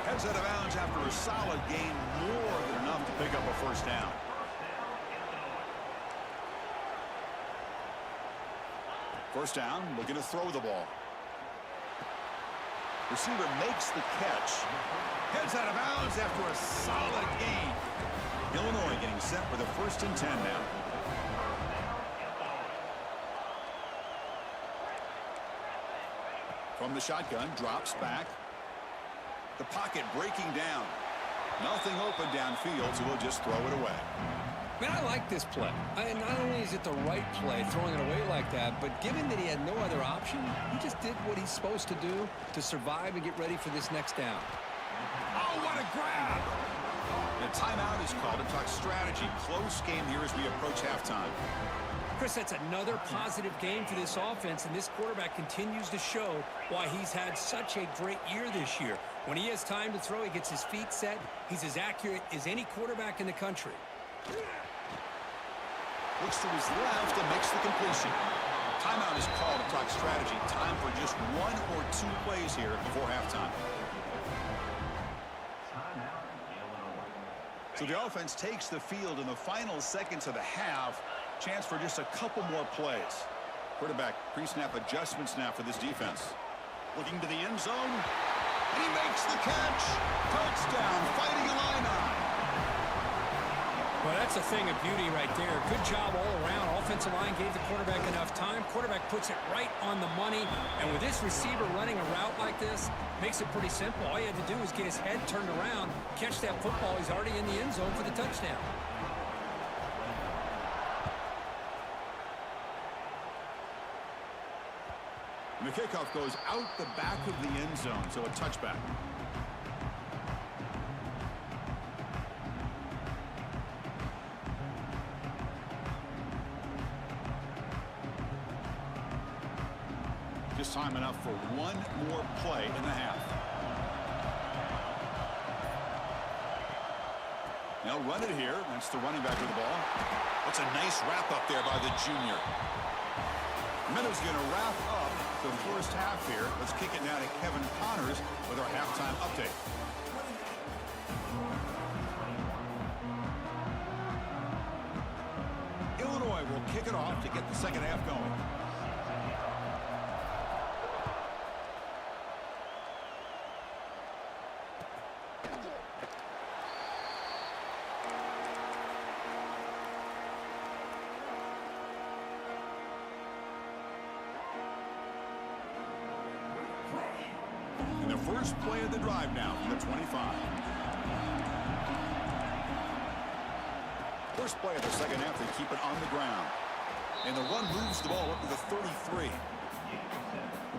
Heads out of bounds after a solid gain, more than enough to pick up a first down. First down, looking to throw the ball. Receiver makes the catch. Heads out of bounds after a solid gain. Illinois getting set for the 1st and 10 now. From the shotgun, drops back. The pocket breaking down. Nothing open downfield, so we'll just throw it away. Man, I like this play. Not only is it the right play, throwing it away like that, but given that he had no other option, he just did what he's supposed to do to survive and get ready for this next down. Oh, what a grab! And a timeout is called to talk strategy. Close game here as we approach halftime. Chris, that's another positive game for this offense, and this quarterback continues to show why he's had such a great year this year. When he has time to throw, he gets his feet set. He's as accurate as any quarterback in the country. Looks to his left and makes the completion. Timeout is called to talk strategy. Time for just 1 or 2 plays here before halftime. So the offense takes the field in the final seconds of the half. Chance for just a couple more plays. Quarterback pre-snap adjustments now for this defense. Looking to the end zone. And he makes the catch. Touchdown, Fighting Illini. Well, that's a thing of beauty right there. Good job all around. Offensive line gave the quarterback enough time. Quarterback puts it right on the money. And with this receiver running a route like this, makes it pretty simple. All you had to do was get his head turned around, catch that football. He's already in the end zone for the touchdown. And the kickoff goes out the back of the end zone, so a touchback. Just time enough for 1 more play in the half. They'll run it here. That's the running back with the ball. That's a nice wrap up there by the junior. Meadows going to wrap up the first half here. Let's kick it now to Kevin Connors with our halftime update. Illinois will kick it off to get the second half going. And the first play of the drive now from the 25. First play of the second half, they keep it on the ground. And the run moves the ball up to the 33.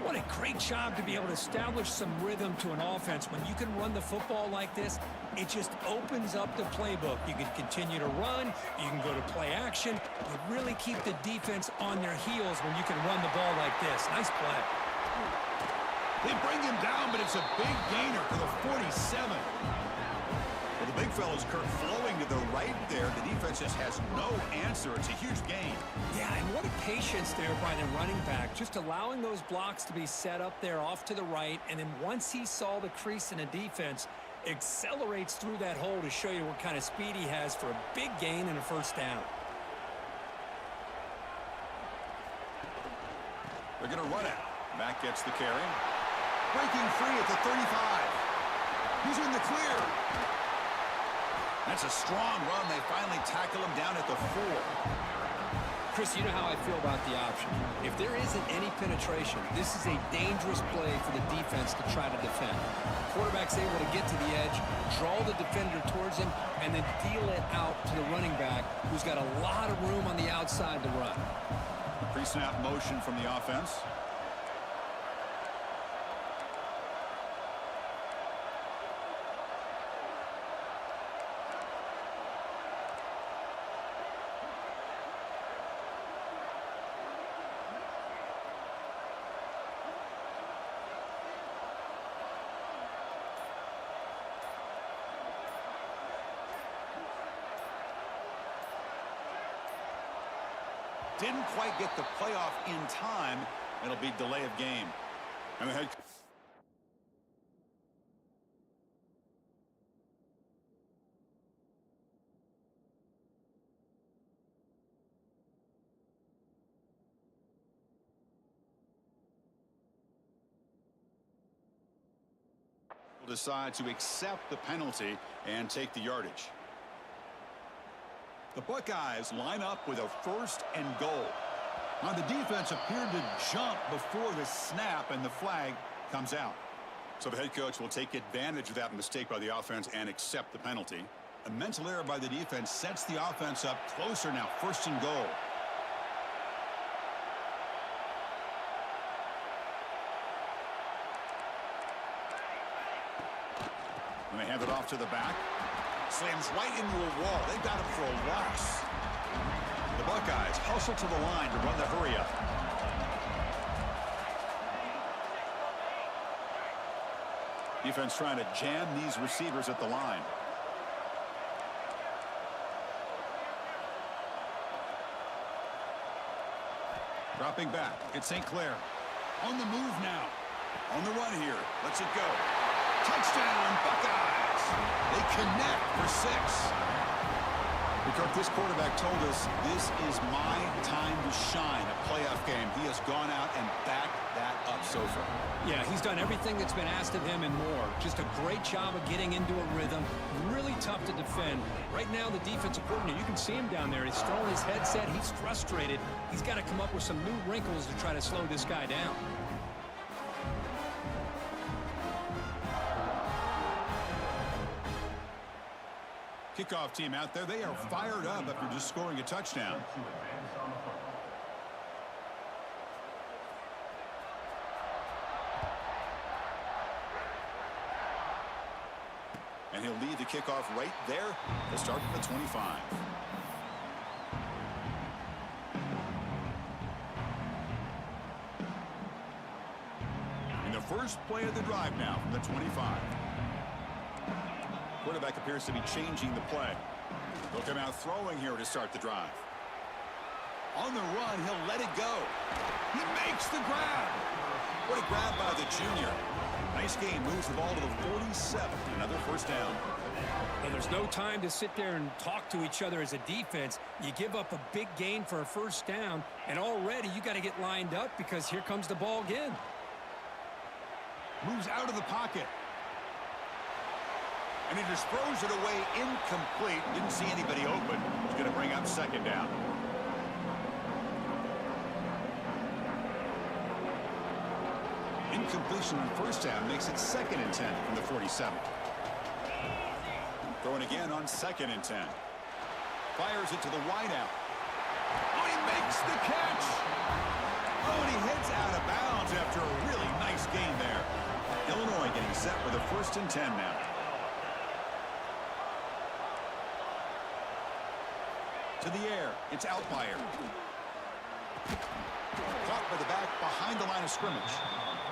What a great job to be able to establish some rhythm to an offense. When you can run the football like this, it just opens up the playbook. You can continue to run. You can go to play action. You really keep the defense on their heels when you can run the ball like this. Nice play. They bring him down, but it's a big gainer to the 47. Well, the big fella's Kurt flowing to the right there. The defense just has no answer. It's a huge gain. Yeah, and what a patience there by the running back. Just allowing those blocks to be set up there off to the right. And then once he saw the crease in the defense, accelerates through that hole to show you what kind of speed he has for a big gain and a first down. They're going to run it. Mack gets the carry. Breaking free at the 35. He's in the clear. That's a strong run. They finally tackle him down at the 4. Chris, you know how I feel about the option. If there isn't any penetration, this is a dangerous play for the defense to try to defend. Quarterback's able to get to the edge, draw the defender towards him, and then deal it out to the running back, who's got a lot of room on the outside to run. Pre-snap motion from the offense. Didn't quite get the playoff in time. It'll be delay of game. And the head will decide to accept the penalty and take the yardage. The Buckeyes line up with a 1st and goal. Now the defense appeared to jump before the snap, and the flag comes out. So the head coach will take advantage of that mistake by the offense and accept the penalty. A mental error by the defense sets the offense up closer now, 1st and goal. And they hand it off to the back. Slams right into a wall. They've got him for a loss. The Buckeyes hustle to the line to run the hurry-up. Defense trying to jam these receivers at the line. Dropping back. It's St. Clair. On the move now. On the run here. Lets it go. Touchdown, Buckeyes! They connect for 6. Kirk, this quarterback told us this is my time to shine, a playoff game. He has gone out and backed that up so far. Yeah, he's done everything that's been asked of him and more. Just a great job of getting into a rhythm. Really tough to defend. Right now, the defensive coordinator, you can see him down there. He's throwing his headset. He's frustrated. He's got to come up with some new wrinkles to try to slow this guy down. Kickoff team out there. They are fired up after just scoring a touchdown. And he'll lead the kickoff right there to start at the 25. In the first play of the drive now from the 25. Quarterback appears to be changing the play. He'll come out throwing here to start the drive. On the run, he'll let it go. He makes the grab. What a grab by the junior. Nice game, moves the ball to the 47. Another first down. And there's no time to sit there and talk to each other as a defense. You give up a big gain for a first down, and already you got to get lined up because here comes the ball again. Moves out of the pocket. And he just throws it away incomplete. Didn't see anybody open. He's going to bring up second down. Incompletion on first down makes it 2nd and 10 from the 47. Throwing again on 2nd and 10. Fires it to the wideout. Oh, he makes the catch. Oh, and he heads out of bounds after a really nice gain there. Illinois getting set with a 1st and 10 now. To the air. It's Altmaier. Caught by the back behind the line of scrimmage.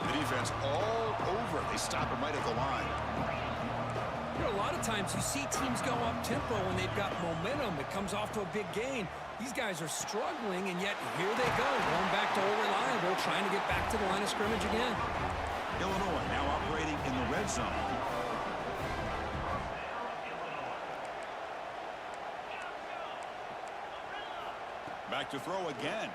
The defense all over. They stop him right at the line. You know, a lot of times you see teams go up-tempo when they've got momentum. It comes off to a big gain. These guys are struggling, and yet here they go, going back to old reliable, trying to get back to the line of scrimmage again. Illinois now operating in the red zone. Back to throw again.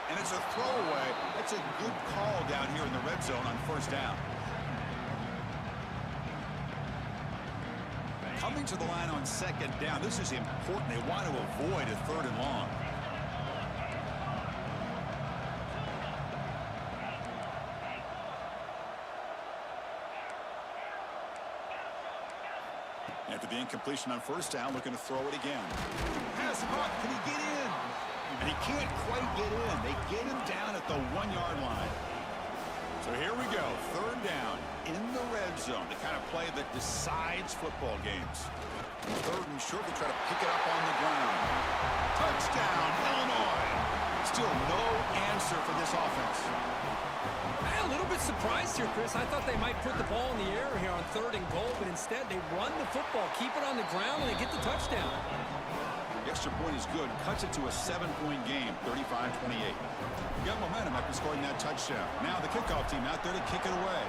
And it's a throwaway. That's a good call down here in the red zone on 1st down. Coming to the line on 2nd down. This is important. They want to avoid a 3rd and long. After the incompletion on 1st down, looking to throw it again. Pass caught. Can he get in? And he can't quite get in. They get him down at the 1-yard line. So here we go. 3rd down in the red zone. The kind of play that decides football games. 3rd and short. They try to pick it up on the ground. Touchdown, Illinois. Still no answer for this offense. I'm a little bit surprised here, Chris. I thought they might put the ball in the air here on 3rd and goal, but instead they run the football, keep it on the ground, and they get the touchdown. The extra point is good. Cuts it to a 7-point game, 35-28. Got momentum after scoring that touchdown. Now the kickoff team out there to kick it away.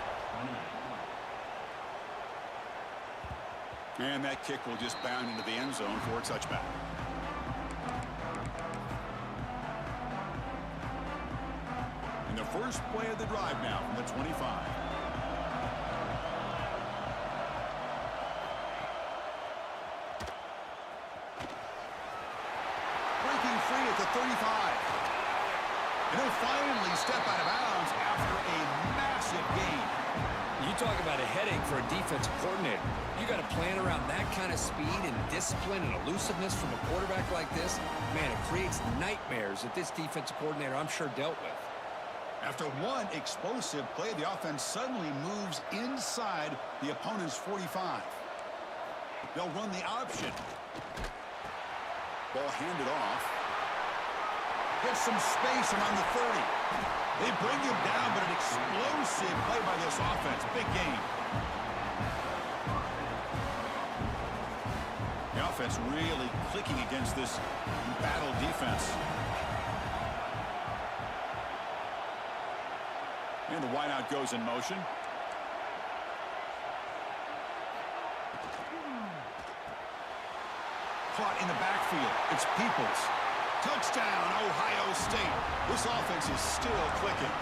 And that kick will just bound into the end zone for a touchback. And the first play of the drive now from the 25. Breaking free at the 35. And he'll finally step out of bounds after a massive gain. You talk about a headache for a defensive coordinator. You got to plan around that kind of speed and discipline and elusiveness from a quarterback like this. Man, it creates nightmares that this defensive coordinator, I'm sure, dealt with. After one explosive play, the offense suddenly moves inside the opponent's 45. They'll run the option. Ball handed off. Gets some space around the 30. They bring him down, but an explosive play by this offense. Big game. The offense really clicking against this battle defense. And the wideout goes in motion. Caught in the backfield. It's Peoples. Touchdown, Ohio State. This offense is still clicking.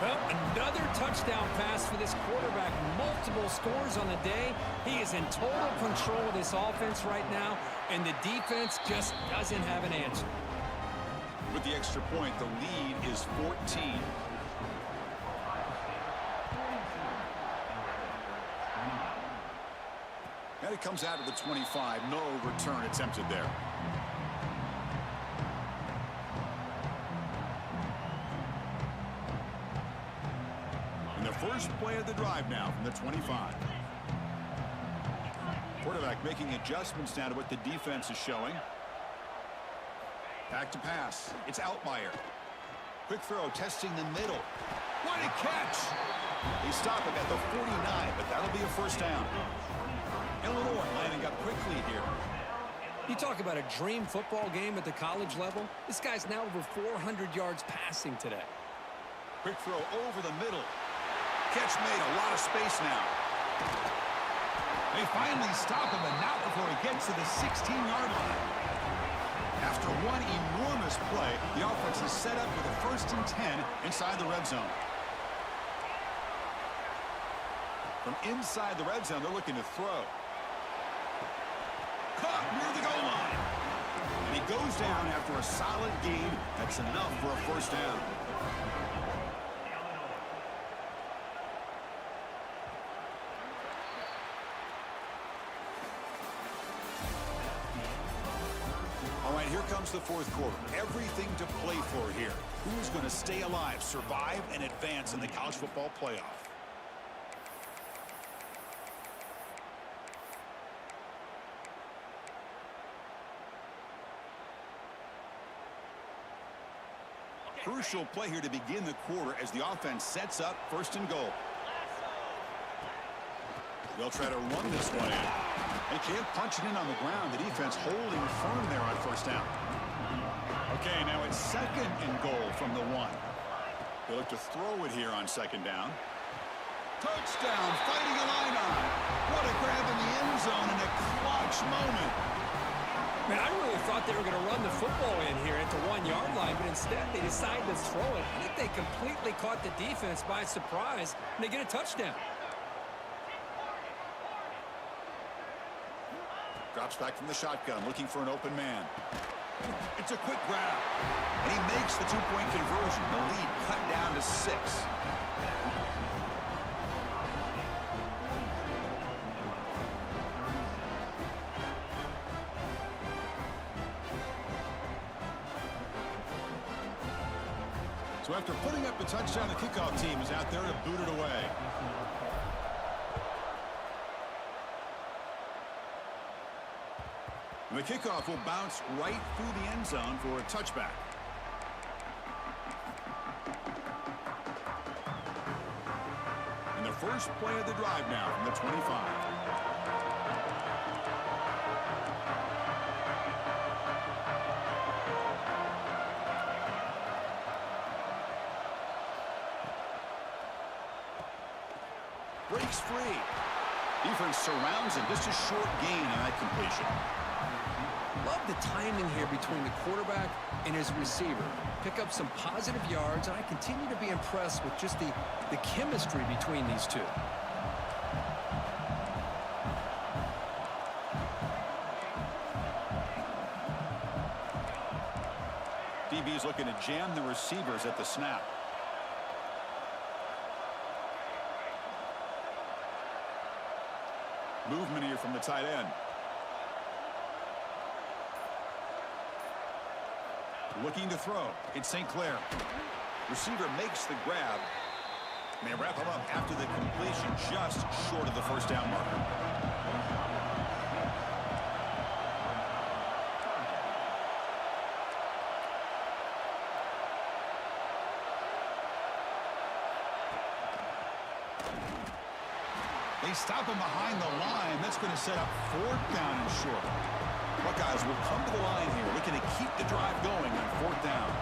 Well, another touchdown pass for this quarterback. Multiple scores on the day. He is in total control of this offense right now, and the defense just doesn't have an answer. With the extra point, the lead is 14. And it comes out of the 25. No return attempted there. And the first play of the drive now from the 25. Quarterback making adjustments now to what the defense is showing. Back to pass. It's Altmaier. Quick throw, testing the middle. What a catch! They stop him at the 49, but that'll be a first down. Illinois lining up quickly here. You talk about a dream football game at the college level. This guy's now over 400 yards passing today. Quick throw over the middle. Catch made, a lot of space now. They finally stop him, and not before he gets to the 16-yard line. After one enormous play, the offense is set up with a 1st and 10 inside the red zone. From inside the red zone, they're looking to throw. Caught near the goal line. And he goes down after a solid gain. That's enough for a first down. here comes the fourth quarter. Everything to play for here. Who's going to stay alive, survive, and advance in the college football playoff? Crucial play here to begin the quarter as the offense sets up first and goal. They'll try to run this one in. They can't punch it in on the ground. The defense holding firm there on first down. Okay, now it's second and goal from the 1. They look to throw it here on second down. Touchdown, fighting a line on. What a grab in the end zone in a clutch moment. Man, I really thought they were going to run the football in here at the 1-yard line, but instead they decided to throw it. I think they completely caught the defense by surprise, and they get a touchdown. Drops back from the shotgun, looking for an open man. It's a quick grab, and he makes the two-point conversion. The lead cut down to 6. So after putting up the touchdown, the kickoff team is out there to boot it away. And the kickoff will bounce right through the end zone for a touchback. And the first play of the drive now from the 25. Breaks free. Defense surrounds him. Just a short gain on that completion. Love the timing here between the quarterback and his receiver. Pick up some positive yards, and I continue to be impressed with just the chemistry between these two. DB's looking to jam the receivers at the snap. Movement here from the tight end. Looking to throw. It's St. Clair. Receiver makes the grab. And they wrap him up after the completion, just short of the first down marker. They stop him behind the line. That's going to set up 4th down and short. Buckeyes will come to the line here, looking to keep the drive going on 4th down.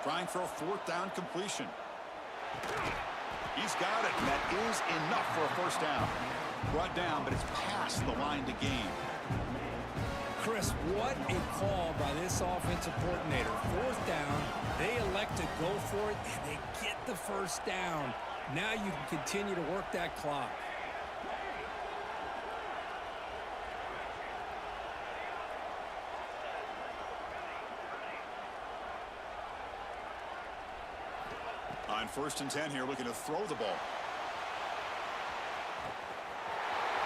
Trying for a 4th down completion. He's got it, and that is enough for a first down. Brought down, but it's past the line to gain. Chris, what a call by this offensive coordinator. 4th down, they elect to go for it, and they get the first down. Now you can continue to work that clock. On 1st and 10 here, looking to throw the ball.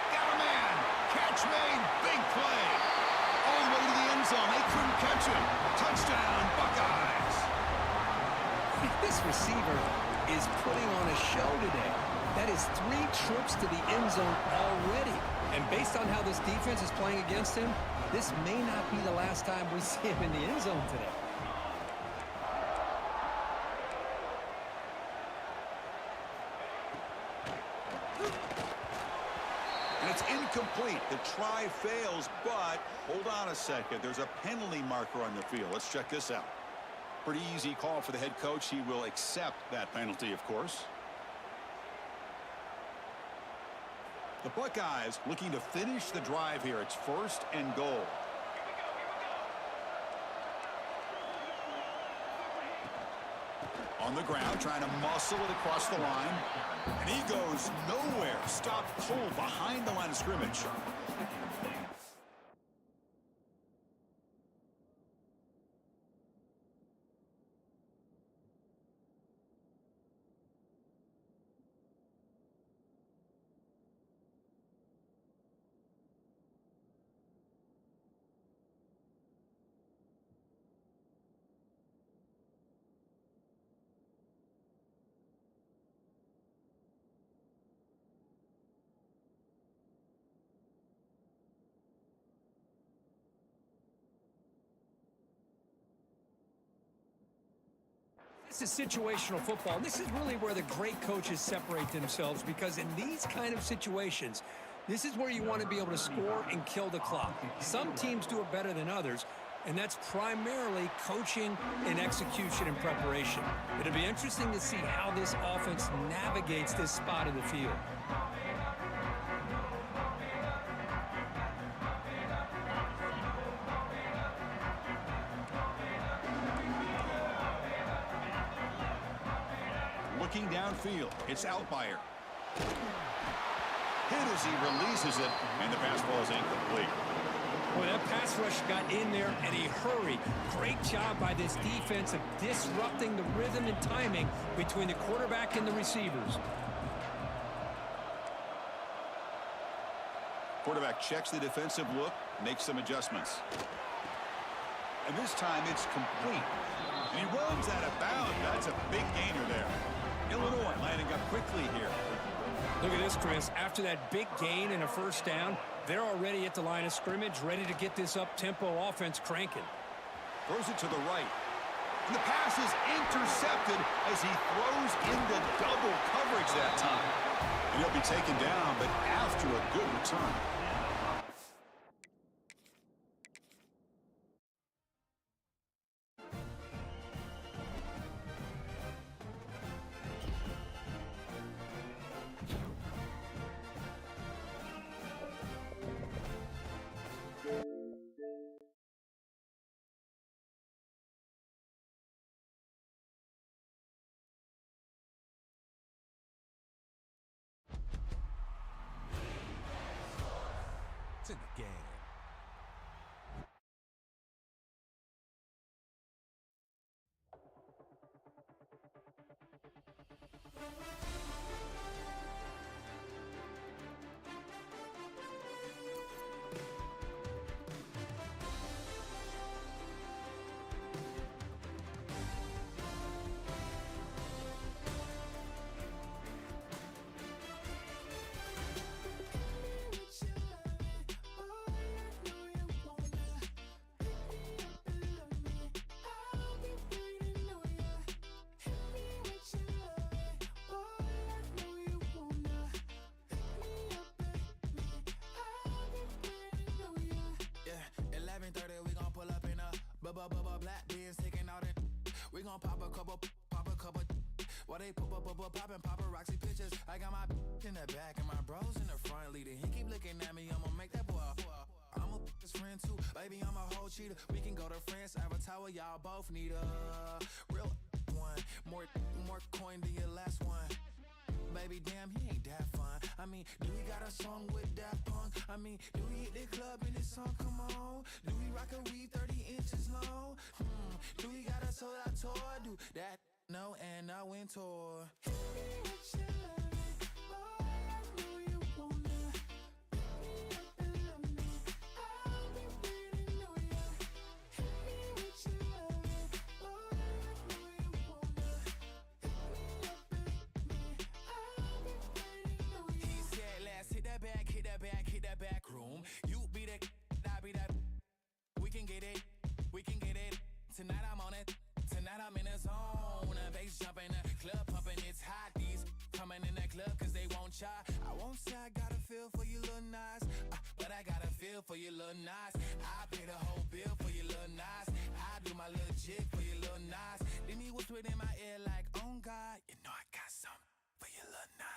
Got a man. Catch made. Big play. All the way to the end zone. They couldn't catch him. Touchdown, Buckeyes. This receiver is putting on a show today. That is 3 trips to the end zone already. And based on how this defense is playing against him, this may not be the last time we see him in the end zone today. It's incomplete. The try fails, but hold on a second. There's a penalty marker on the field. Let's check this out. Pretty easy call for the head coach. He will accept that penalty, of course. The Buckeyes looking to finish the drive here. It's 1st and goal. On the ground, trying to muscle it across the line. And he goes nowhere. Stopped cold behind the line of scrimmage. This is situational football. This is really where the great coaches separate themselves, because in these kind of situations, this is where you want to be able to score and kill the clock. Some teams do it better than others, and that's primarily coaching and execution and preparation. It'll be interesting to see how this offense navigates this spot of the field. Looking downfield, it's Altmaier. Hit as he releases it, and the pass ball is incomplete. Boy, that pass rush got in there in a hurry. Great job by this defense of disrupting the rhythm and timing between the quarterback and the receivers. Quarterback checks the defensive look, makes some adjustments. And this time it's complete. And he runs out of bounds. That's a big gainer there. Illinois lining up quickly here. Look at this, Chris. After that big gain and a first down, they're already at the line of scrimmage, ready to get this up-tempo offense cranking. Throws it to the right. And the pass is intercepted as he throws into double coverage that time. And he'll be taken down, but after a good return. In the game. Black beans taking out it. We gon' pop a couple. While they poppin' paparazzi pictures. I got my in the back and my bros in the front leading. He keep looking at me, I'ma make that boy. I'm a his friend too, baby. I'm a whole cheater. We can go to France, Avatar, y'all both need a real one. More coin than your last one. Baby, damn, he ain't that fun. I mean, do he got a song with Daft Punk? I mean, do he hit the club in his song? Come on. Do he rock a weave 30 inches long? Do he got a sold out tour? Do that? No, and I went tour. You be that, I be that. We can get it. Tonight I'm on it. Tonight I'm in a zone. A bass jumping, a club pumping. It's hot. These coming in that club cause they won't try. I won't say I got a feel for you little nice, but I got a feel for you little nice. I pay the whole bill for you little nice. I do my little jig for you little nice. Then he whispered in my ear like, oh God, you know I got something for you little nice.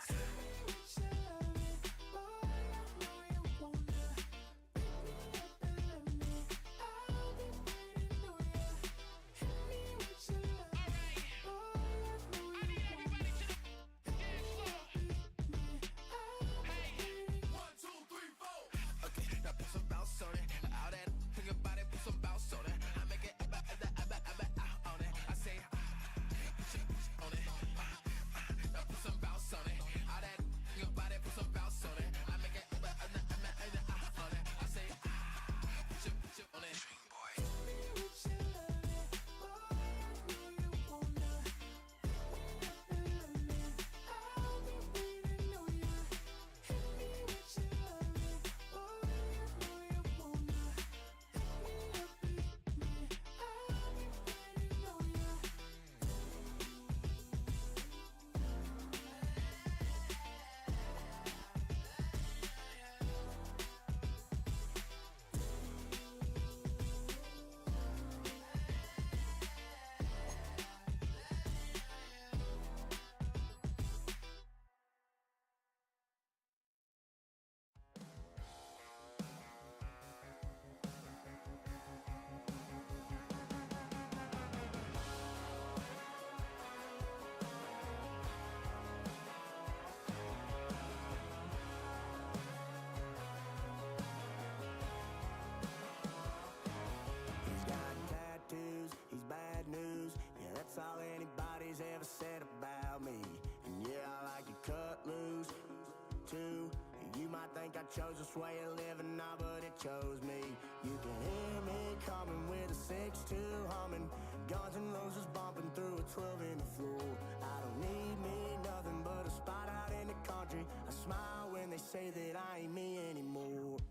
chose this way of living now, but it chose me. You can hear me coming with a 6-2 humming, Guns N' Roses bumping through a 12 in the floor. I don't need me nothing but a spot out in the country. I smile when they say that I ain't me anymore.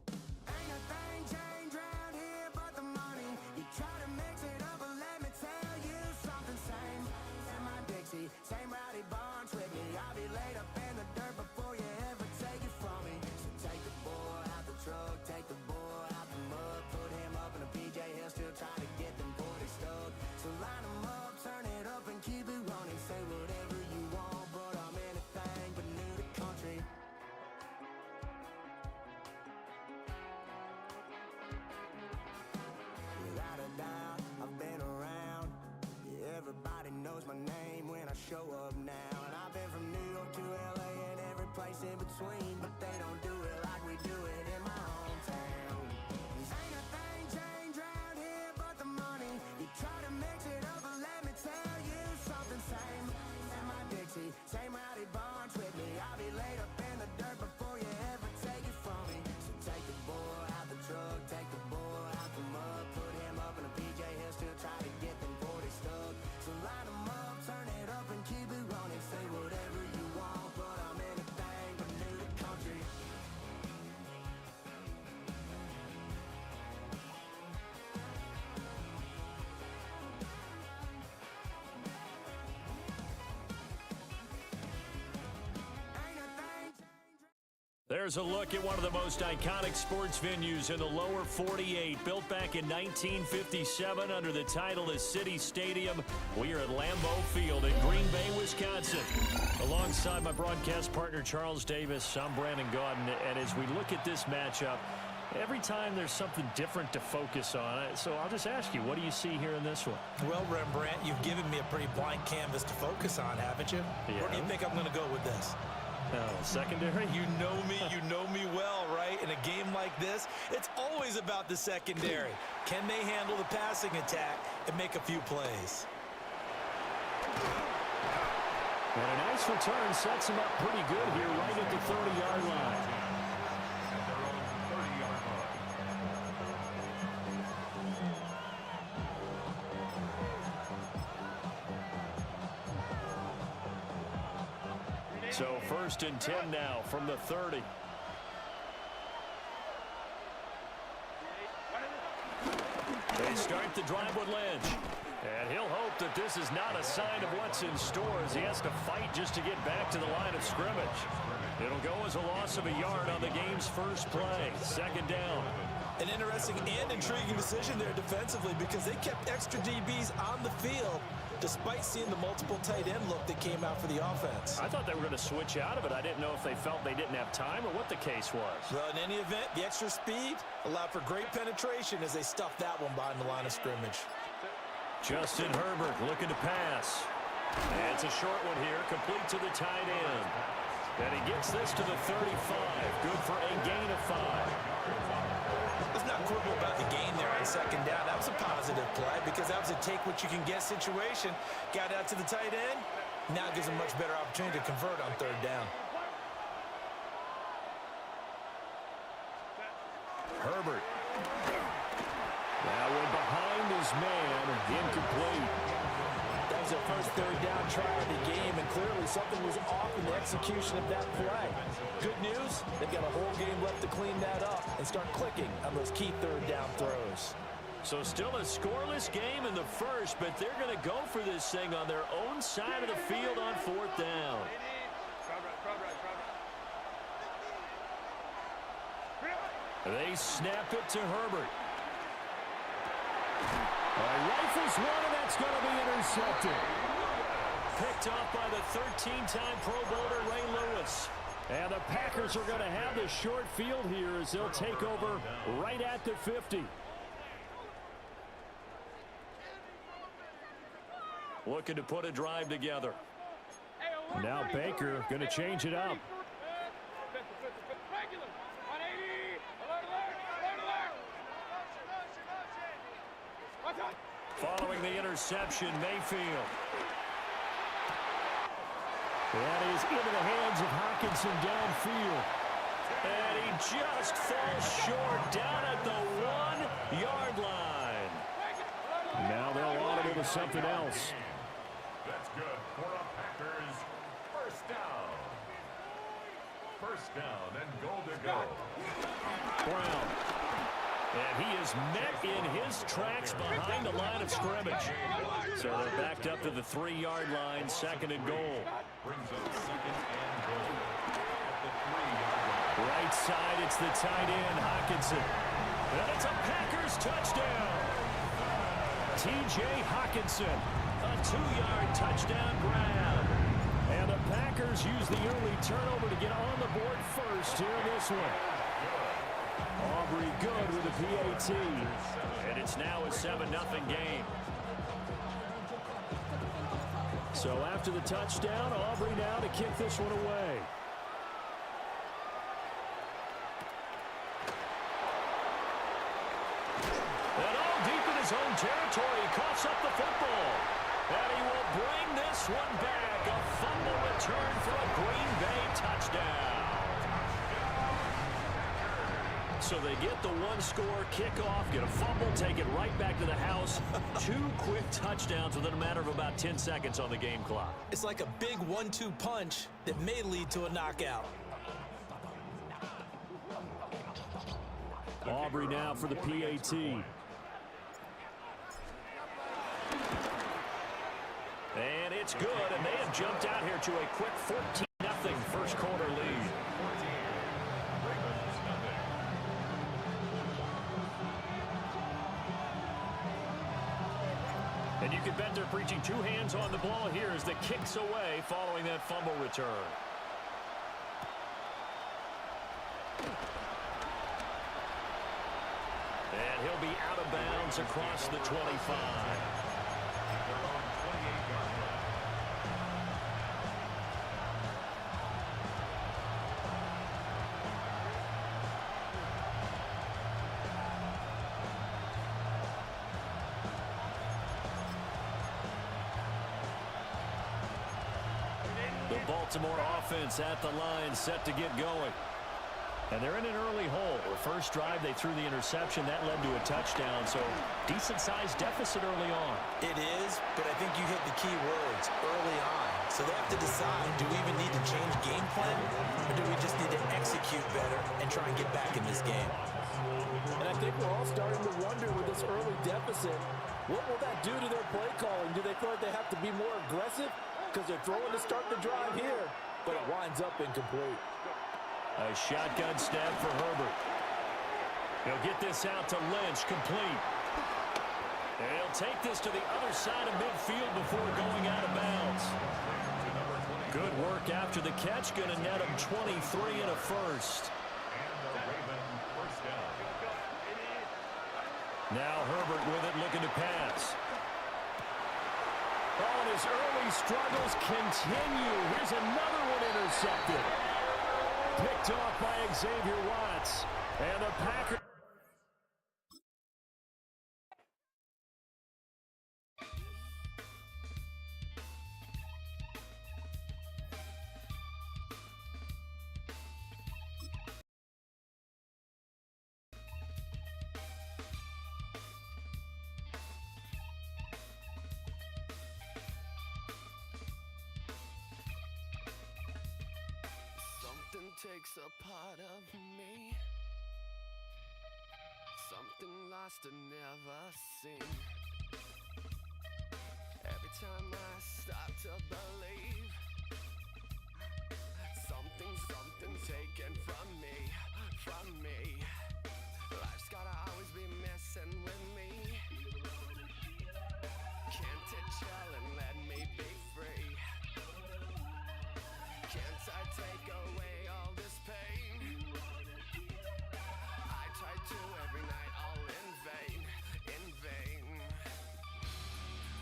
Ain't a thing changed round here but the money. You try to mix it up, but let me tell you something. Same in my Dixie, same rowdy bunch with me. I'll be laid up in the dirt before you ever take it from me. So take the boy out the truck, take the boy out the mud, put him up in a PJ, he'll still try to get them 40 stuck. So line him up, turn it up and keep it running. Say whatever you want, but I'm anything but new to country. Without a doubt, I've been around. Yeah, everybody knows my name when I show up now. And I've been from New York to LA and every place in between, but they don't do it like we do it in my hometown. Ain't a thing changed round here but the money. You try to mix it up, but let me tell you something. Same in my Dixie, same rowdy bunch with me. I'll be laid up in the dirt before you ever take it from me. So take the boy out the truck, take the boy out the mud, put him up in a PJ, he'll still try to get them 40 stuck. So line him up, turn it up and keep it running. Say whatever you want, but I'm anything but new to country. There's a look at one of the most iconic sports venues in the lower 48. Built back in 1957 under the title of City Stadium. We are at Lambeau Field in Green Bay, Wisconsin. Alongside my broadcast partner, Charles Davis, I'm Brandon Gaudin. And as we look at this matchup, every time there's something different to focus on. So I'll just ask you, what do you see here in this one? Well, Rembrandt, you've given me a pretty blank canvas to focus on, haven't you? Yeah. Where do you think I'm going to go with this? Secondary? You know me well, right? In a game like this, it's always about the secondary. Can they handle the passing attack and make a few plays? And a nice return sets him up pretty good here right at the 30-yard line. At their own 30-yard line. So 1st and 10 now from the 30. They start the drive with Lynch. And he'll hope that this is not a sign of what's in store as he has to fight just to get back to the line of scrimmage. It'll go as a loss of a yard on the game's first play. 2nd down. An interesting and intriguing decision there defensively because they kept extra DBs on the field despite seeing the multiple tight end look that came out for the offense. I thought they were going to switch out of it. I didn't know if they felt they didn't have time or what the case was. Well, in any event, the extra speed allowed for great penetration as they stuffed that one behind the line of scrimmage. Justin Herbert looking to pass. And it's a short one here, complete to the tight end. And he gets this to the 35. Good for a gain of 5. Let's not quibble about the gain there on 2nd down. That was a positive play because that was a take-what-you-can-get situation. Got out to the tight end. Now gives him much better opportunity to convert on 3rd down. Herbert. That went behind his man. Incomplete. That was their first 3rd down try of the game, and clearly something was off in the execution of that play. Good news, they've got a whole game left to clean that up and start clicking on those key 3rd down throws. So still a scoreless game in the first, but they're going to go for this thing on their own side of the field on 4th down. They snap it to Herbert. Rifles one, and that's going to be intercepted. Picked off by the 13-time Pro Bowler Ray Lewis. And the Packers are going to have the short field here as they'll take over right at the 50. Looking to put a drive together. Now Baker going to change it up. Following the interception, Mayfield. That is into the hands of Hockenson downfield. And he just falls short down at the 1-yard line. Now they'll audible to something else. That's good for a Packers first down. First down and goal to go. Brown. And he is met in his tracks behind the line of scrimmage. So they're backed up to the 3-yard line, second and goal. Brings up second and goal at the 3-yard line. Right side, it's the tight end, Hockenson. And it's a Packers touchdown. T.J. Hockenson, a 2-yard touchdown grab. And the Packers use the early turnover to get on the board first here in this one. Aubrey good with a PAT. And it's now a 7-0 game. So after the touchdown, Aubrey now to kick this one away. And all deep in his own territory, he coughs up the football. And he will bring this one back. A fumble return for a Green Bay touchdown. So they get the one-score kickoff, get a fumble, take it right back to the house. 2 quick touchdowns within a matter of about 10 seconds on the game clock. It's like a big 1-2 punch that may lead to a knockout. Aubrey now for the PAT. And it's good, and they have jumped out here to a quick 14-0 first quarter lead. And you can bet they're preaching 2 hands on the ball here as the kick's away following that fumble return. And he'll be out of bounds across the 25. Baltimore offense at the line, set to get going. And they're in an early hole. The first drive, they threw the interception. That led to a touchdown, so decent-sized deficit early on. It is, but I think you hit the key words, early on. So they have to decide, do we even need to change game plan, or do we just need to execute better and try and get back in this game? And I think we're all starting to wonder with this early deficit, what will that do to their play calling? Do they feel like they have to be more aggressive? Because they're throwing to start the drive here, but it winds up incomplete. A shotgun snap for Herbert. He'll get this out to Lynch, complete. And he'll take this to the other side of midfield before going out of bounds. Good work after the catch, going to net him 23 and a first. Now Herbert with it, looking to pass. Oh, and his early struggles continue. Here's another one intercepted. Picked off by Xavier Watts. And the Packers. Takes a part of me, something lost and never seen. Every time I start to believe, something taken from me. Life's gotta always be messing with me. Can't it chill and let me be free? Can't I take away all this pain? I try to every night, all in vain.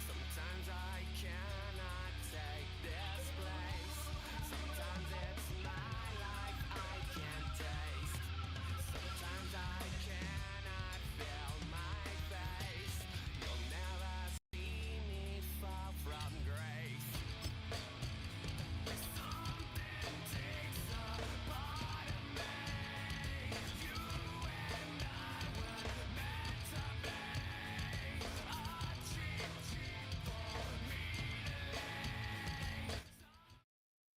Sometimes I cannot take this place. Sometimes it's my life I can't taste.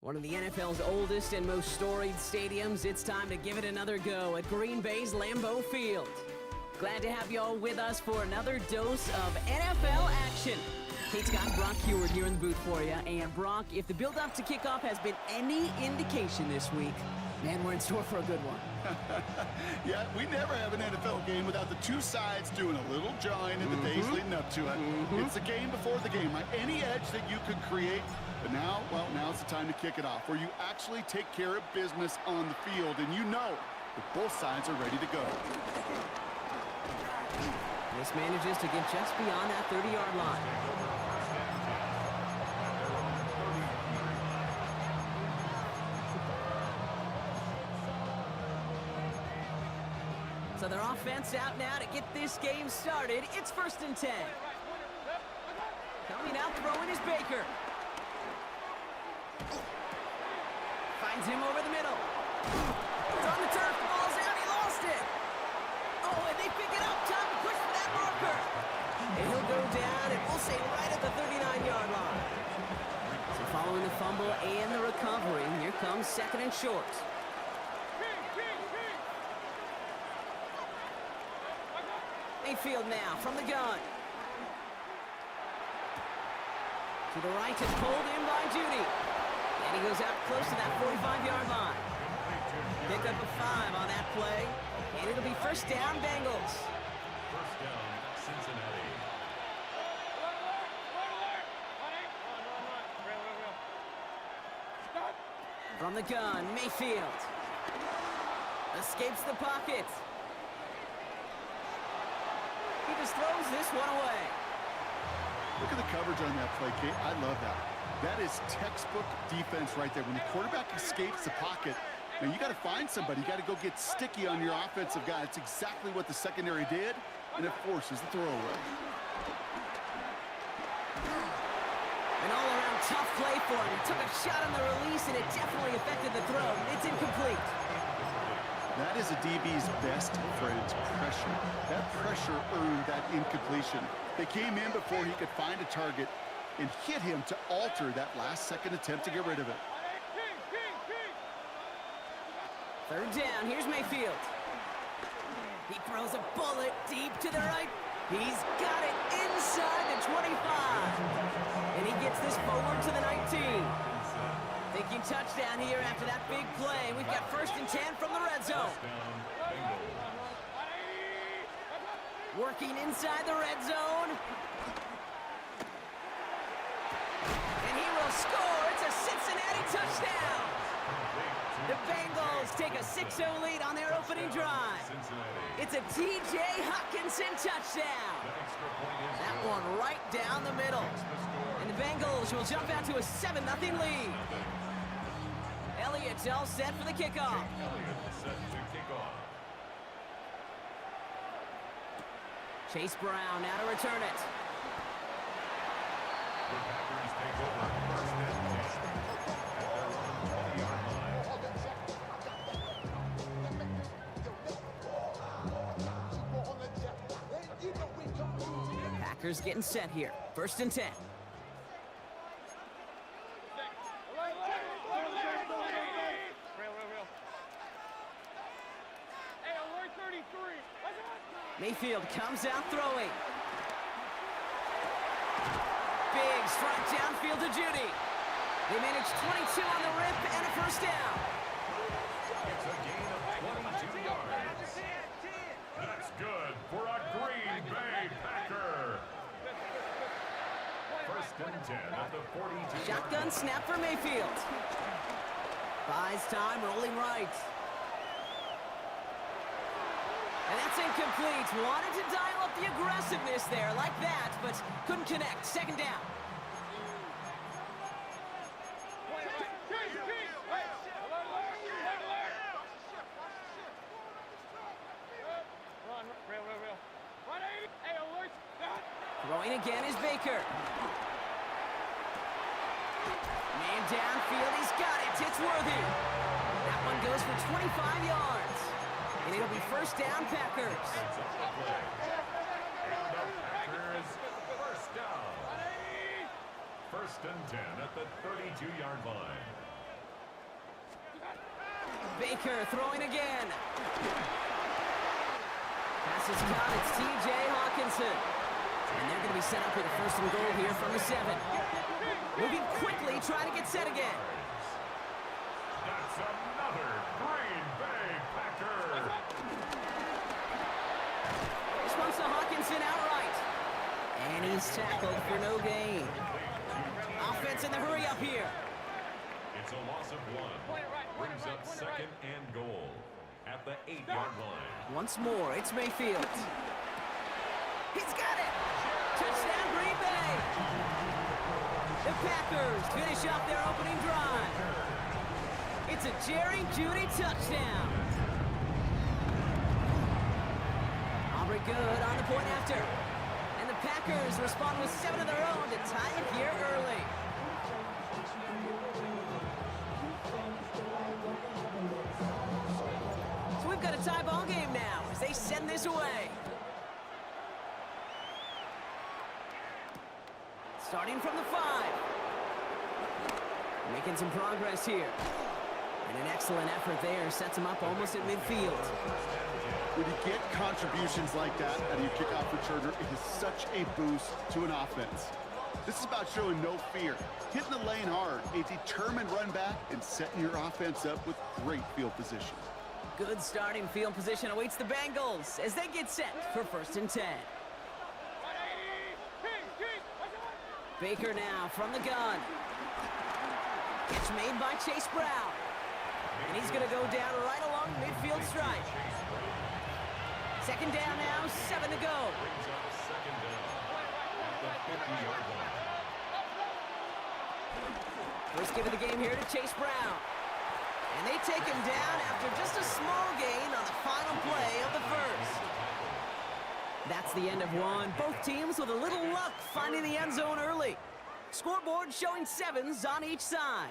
One of the NFL's oldest and most storied stadiums, it's time to give it another go at Green Bay's Lambeau Field. Glad to have you all with us for another dose of NFL action. Kate Scott and Brock Heward here in the booth for you. And Brock, if the build-up to kickoff has been any indication this week, man, we're in store for a good one. Yeah, we never have an NFL game without the two sides doing a little jawing in the days leading up to it. It's the game before the game, right? Any edge that you could create. But now, well, now's the time to kick it off, where you actually take care of business on the field, and you know that both sides are ready to go. This manages to get just beyond that 30-yard line. So their offense out now to get this game started. It's 1st and 10. Coming out throwing is Baker. Finds him over the middle. It's on the turf. The ball's out. He lost it. Oh, and they pick it up. Time to push for that marker. And he'll go down, and we'll say right at the 39-yard line. So following the fumble and the recovery, here comes 2nd and short. Mayfield now from the gun. To the right, it's pulled in by Judy. And he goes out close to that 45-yard line. Pick up a 5 on that play. And it'll be 1st down, Bengals. 1st down, Cincinnati. From the gun, Mayfield. Escapes the pocket. He just throws this one away. Look at the coverage on that play, Kate. I love that. That is textbook defense right there. When the quarterback escapes the pocket, now you got to find somebody. You got to go get sticky on your offensive guy. It's exactly what the secondary did, and it forces the throwaway. An all-around tough play for him. He took a shot on the release, and it definitely affected the throw. It's incomplete. That is a DB's best friend, pressure. That pressure earned that incompletion. They came in before he could find a target and hit him to alter that last-second attempt to get rid of it. 3rd down, here's Mayfield. He throws a bullet deep to the right. He's got it inside the 25. And he gets this forward to the 19. Thinking touchdown here after that big play. We've got 1st and 10 from the red zone. Working inside the red zone. And he will score. It's a Cincinnati touchdown. The Bengals take a 6-0 lead on their opening drive. It's a T.J. Hockenson touchdown. That one right down the middle. And the Bengals will jump out to a 7-0 lead. Elliott's all set for the kickoff. Chase Brown now to return it. The Packers take over 1st and 10 at their own 20-yard line. Packers getting set here. 1st and 10. Mayfield comes out throwing. Big strike downfield to Judy. They manage 22 on the rip and a 1st down. It's a gain of 22 yards. That's good for a Green Bay Packer. 1st and 10 at the 42. Shotgun snap for Mayfield. Buys time, rolling right. And that's incomplete. Wanted to dial up the aggressiveness there like that, but couldn't connect. 2nd down. Throwing again is Baker. Man downfield, he's got it. It's Worthy. That one goes for 25 yards. And it'll be 1st down, Packers. Packers 1st down. 1st and 10 at the 32-yard line. Baker throwing again. Pass is caught. It's T.J. Hawkinson. And they're going to be set up with a 1st and goal here from the 7. Moving quickly, trying to get set again. That's another Green Bay Packer. This one's to Hawkinson outright. And he's tackled for no gain. Offense in the hurry up here. It's a loss of 1. Brings up 2nd and goal at the 8-yard line. Once more, it's Mayfield. He's got it! Touchdown, Green Bay! The Packers finish off their opening drive. It's a Jerry Jeudy touchdown. Aubrey good on the point after. And the Packers respond with 7 of their own to tie it here early. So we've got a tie ball game now as they send this away. Starting from the 5. Making some progress here. And an excellent effort there sets him up almost at midfield. When you get contributions like that out of your kickoff returner, it is such a boost to an offense. This is about showing no fear, hitting the lane hard, a determined run back, and setting your offense up with great field position. Good starting field position awaits the Bengals as they get set for 1st and 10. Baker now from the gun. Catch made by Chase Brown. And he's going to go down right along midfield stripe. 2nd down now, 7 to go. First give of the game here to Chase Brown. And they take him down after just a small gain on the final play of the 1st. That's the end of 1. Both teams with a little luck finding the end zone early. Scoreboard showing 7s on each side.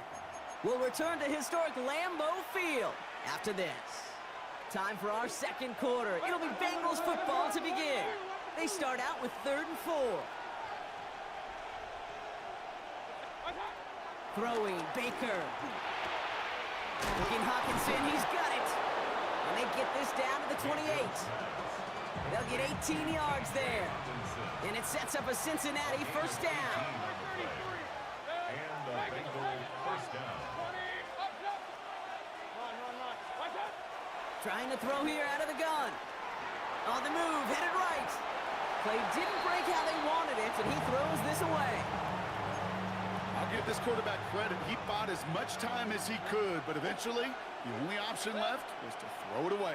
We'll return to historic Lambeau Field after this. Time for our 2nd quarter. It'll be Bengals football to begin. They start out with 3rd and 4. Throwing, Baker. Looking Hawkinson, he's got it. And they get this down to the 28. They'll get 18 yards there. And it sets up a Cincinnati 1st down. And the Bengals 1st down. Trying to throw here out of the gun. On the move, headed right. Play didn't break how they wanted it, and he throws this away. I'll give this quarterback credit. He bought as much time as he could, but eventually, the only option left was to throw it away.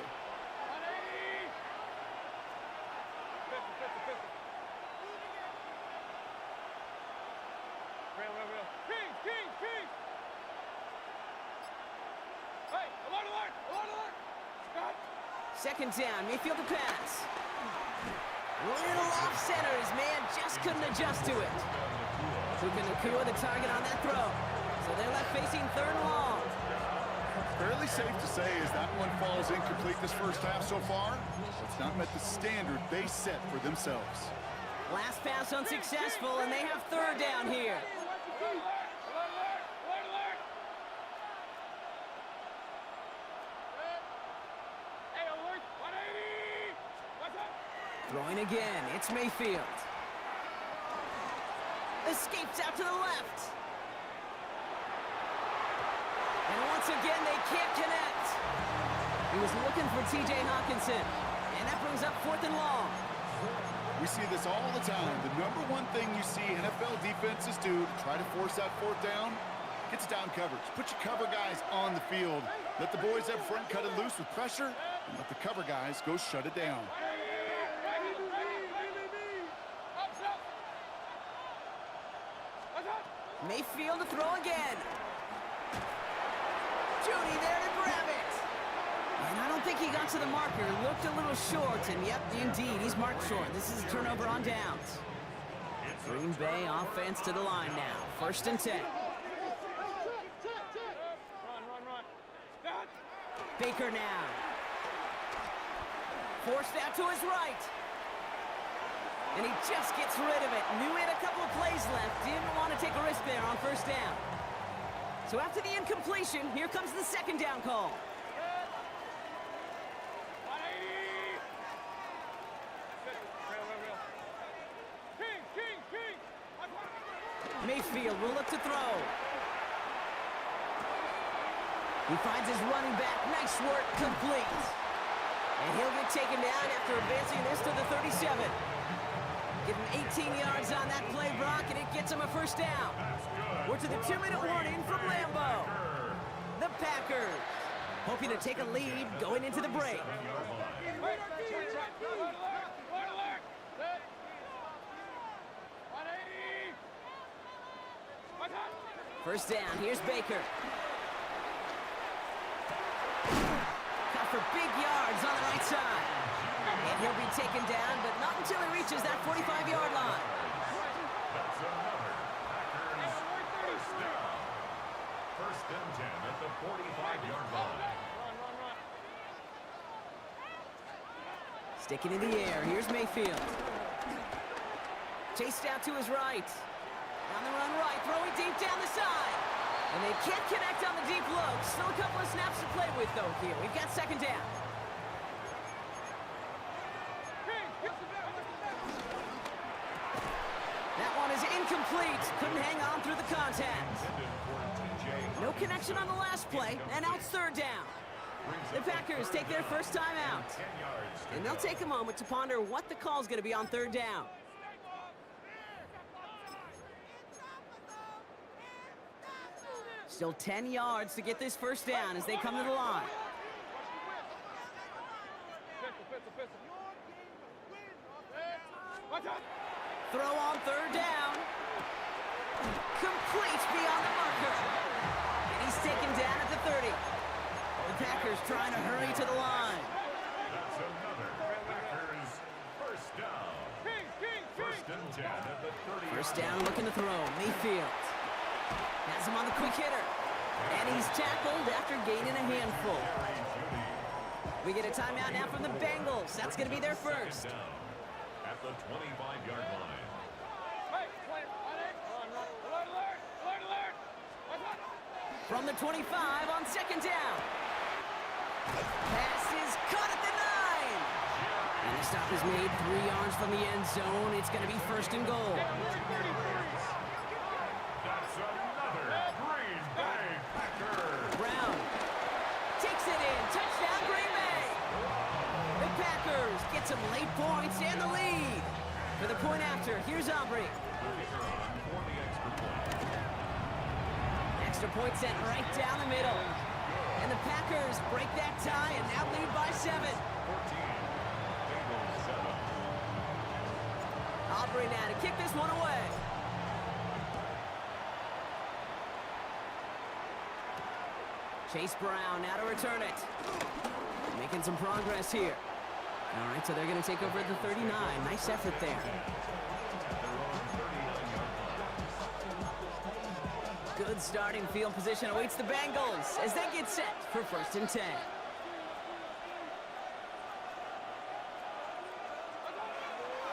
Second down, Mayfield to pass. Little off center, his man just couldn't adjust to it. Puka Nacua the target on that throw. So they're left facing 3rd and long. Fairly safe to say as that one falls incomplete this 1st half so far. It's not met the standard they set for themselves. Last pass unsuccessful, and they have 3rd down here. Throwing again, it's Mayfield. Escapes out to the left. And once again, they can't connect. He was looking for T.J. Hawkinson, and that brings up 4th and long. We see this all the time. The number one thing you see NFL defenses do to try to force that 4th down, gets down coverage. Put your cover guys on the field. Let the boys up front cut it loose with pressure, and let the cover guys go shut it down. Mayfield to throw again. Jeudy there to grab it. And I don't think he got to the marker. Looked a little short, and yep, indeed, he's marked short. This is a turnover on downs. Green Bay offense to the line now. 1st and 10. Baker now. Forced out to his right. And he just gets rid of it. Knew he had a couple of plays left. Didn't want to take a risk there on 1st down. So after the incompletion, here comes the 2nd down call. Mayfield will look to throw. He finds his running back. Nice work, complete. And he'll get taken down after advancing this to the 37. Give him 18 yards on that play, Brock, and it gets him a first down. We're to the 2-minute warning from Lambeau. The Packers hoping to take a lead going into the break. First down, here's Baker. Cut for big yards on the right side. And he'll be taken down, but not until he reaches that 45-yard line. That's another Packers first down. First and 10 at the 45-yard line. Sticking in the air, here's Mayfield. Chased out to his right. On the run right, throwing deep down the side. And they can't connect on the deep look. Still a couple of snaps to play with, though, here. We've got second down. That one is incomplete. Couldn't hang on through the contact. No connection on the last play, and now it's third down. The Packers take their first time out. And they'll take a moment to ponder what the call is going to be on third down. Still 10 yards to get this first down as they come to the line. Throw on third down. Complete beyond the marker. And he's taken down at the 30. The Packers trying to hurry to the line. That's another Packers first down. First and 10 at the 30. First down, looking to throw. Mayfield has him on the quick hitter. And he's tackled after gaining a handful. We get a timeout now from the Bengals. That's going to be their first. At the 25-yard line. From the 25 on second down. Pass is caught at the 9. And the stop is made 3 yards from the end zone. It's going to be first and goal. That's another Green Bay Packers. Brown takes it in. Touchdown, Green Bay. The Packers get some late points and the lead. For the point after, here's Aubrey. Extra point sent right down the middle. And the Packers break that tie and now lead by 7. Aubrey now to kick this one away. Chase Brown now to return it. Making some progress here. All right, so they're going to take over at the 39. Nice effort there. Good starting field position awaits the Bengals as they get set for first and 10.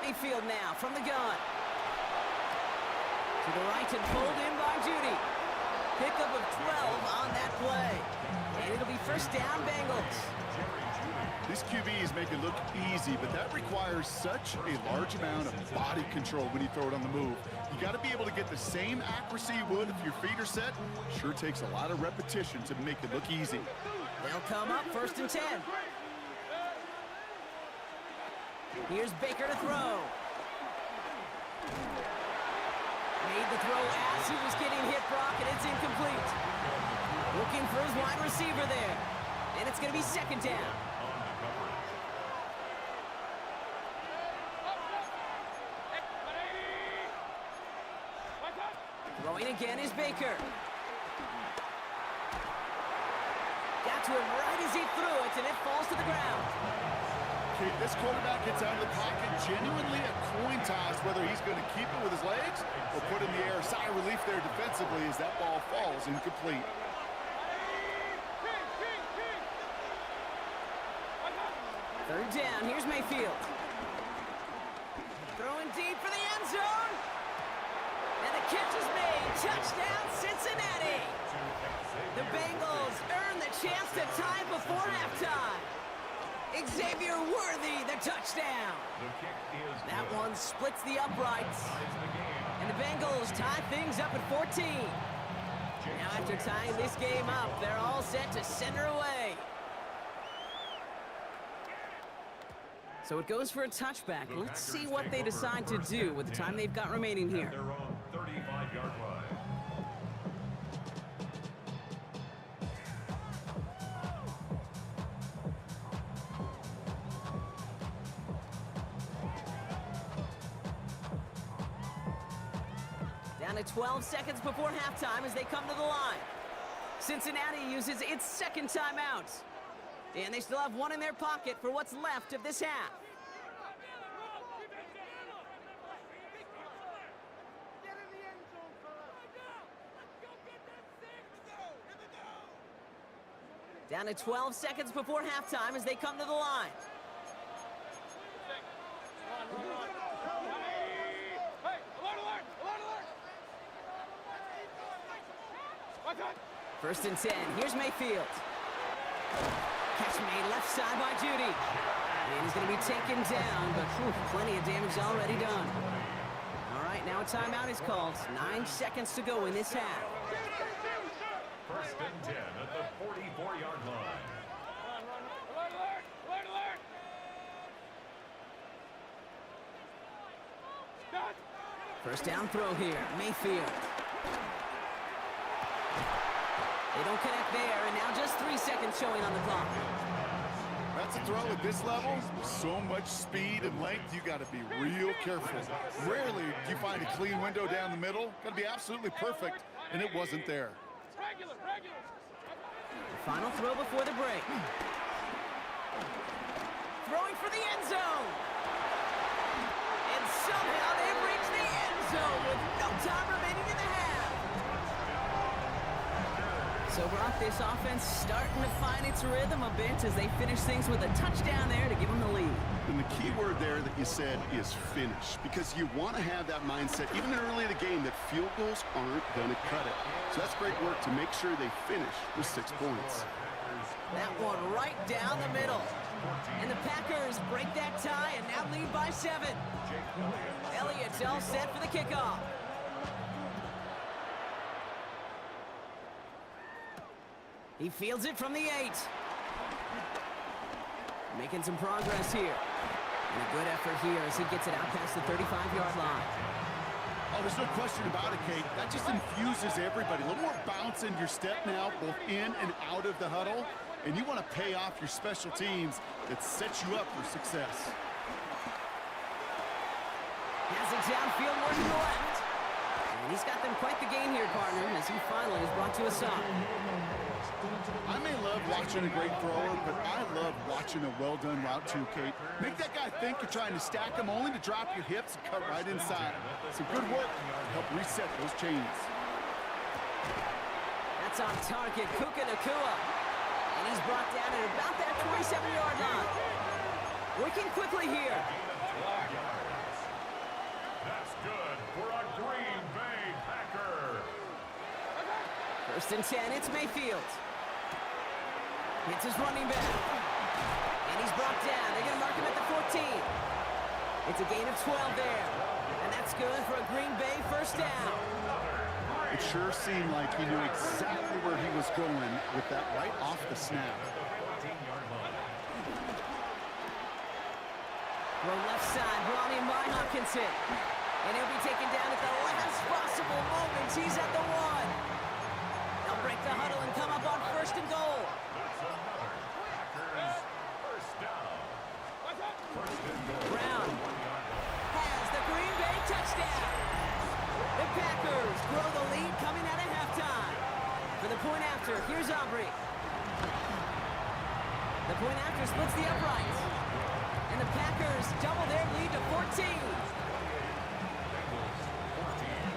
Mayfield now from the gun. To the right and pulled in by Judy. Pickup of 12 on that play. And it'll be first down, Bengals. These QBs make it look easy, but that requires such a large amount of body control when you throw it on the move. You got to be able to get the same accuracy you would if your feet are set. Sure takes a lot of repetition to make it look easy. They'll come up first and 10. Here's Baker to throw. Made the throw as he was getting hit, Brock, and it's incomplete. Looking for his wide receiver there. And it's going to be second down. Throwing again is Baker. Got to him right as he threw it, and it falls to the ground. Okay, this quarterback gets out of the pocket genuinely a coin toss whether he's going to keep it with his legs or put in the air. Sigh of relief there defensively as that ball falls incomplete. Third down, here's Mayfield. Throwing deep for the end zone. And the catch is made. Touchdown, Cincinnati. The Bengals earn the chance to tie before halftime. Xavier Worthy, the touchdown. That one splits the uprights. And the Bengals tie things up at 14. Now after tying this game up, they're all set to send her away. So it goes for a touchback. Let's see what they decide to do with the time they've got remaining here. Their own 35-yard line. Down to 12 seconds before halftime as they come to the line. Cincinnati uses its second timeout. And they still have one in their pocket for what's left of this half. Down to 12 seconds before halftime as they come to the line. First and 10. Here's Mayfield. Catch made left side by Judy. And he's going to be taken down, but plenty of damage already done. All right, now a timeout is called. 9 seconds to go in this half. First and 10 at the 44-yard line. First down throw here, Mayfield. They don't connect there, and now just 3 seconds showing on the clock. That's a throw at this level. So much speed and length, you got to be real careful. Rarely do you find a clean window down the middle. Got to be absolutely perfect, and it wasn't there. The final throw before the break. Throwing for the end zone. And somehow they've reached the end zone with no time remaining in the half. So Brock, this offense starting to find its rhythm a bit as they finish things with a touchdown there to give them the lead. And the key word there that you said is finish, because you want to have that mindset, even early in the game, that field goals aren't going to cut it. So that's great work to make sure they finish with 6 points. That one right down the middle. And the Packers break that tie and now lead by 7. Elliott's all set for the kickoff. He fields it from the 8. Making some progress here. And a good effort here as he gets it out past the 35-yard line. Oh, there's no question about it, Kate. That just infuses everybody. A little more bounce in your step now, both in and out of the huddle. And you want to pay off your special teams that sets you up for success. Has it downfield, more to the left. And he's got them quite the gain here, partner, as he finally is brought to a stop. I may love watching a great thrower, but I love watching a well-done route too, Kate. Make that guy think you're trying to stack him, only to drop your hips and cut right inside. Some good work to help reset those chains. That's on target, Puka Nacua. And he's brought down at about that 27-yard line. Working quickly here. That's good for a Green Bay Packer. First and 10, it's Mayfield. It's his running back. And he's brought down. They're going to mark him at the 14. It's a gain of 12 there. And that's good for a Green Bay first down. It sure seemed like he knew exactly where he was going with that right off the snap. Throw left side, brought in by Hopkinson. And he'll be taken down at the last possible moment. He's at the 1. They'll break the huddle and come up on first and goal. Brown has the Green Bay touchdown. The Packers grow the lead coming out of halftime. For the point after, here's Aubrey. The point after splits the uprights. And the Packers double their lead to 14.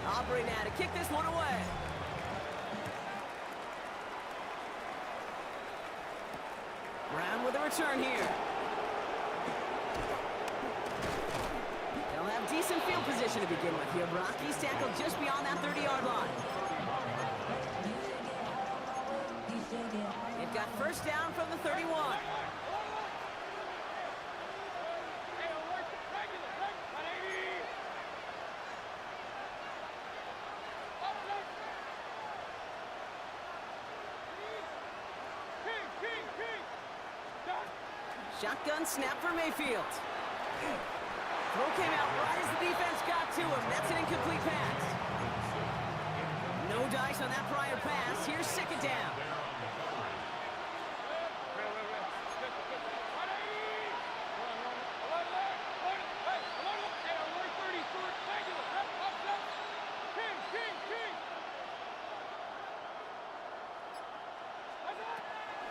Aubrey now to kick this one away. Brown with a return here. They'll have decent field position to begin with here. Brock, he's tackled just beyond that 30-yard line. They've got first down from the 31. Shotgun snap for Mayfield. Throw came out right as the defense got to him. That's an incomplete pass. No dice on that prior pass. Here's second down.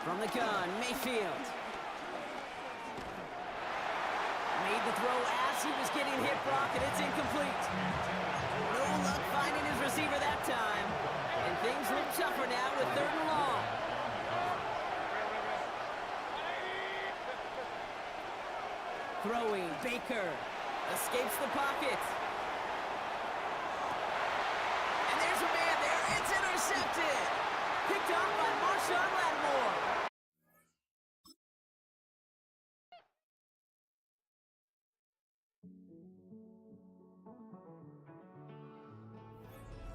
From the gun, Mayfield. Made the throw as he was getting hit, Brock, and it's incomplete. No luck finding his receiver that time. And things look tougher now with 3rd and long. Throwing, Baker. Escapes the pocket. And there's a man there. It's intercepted. Picked off by Marshawn Lattimore.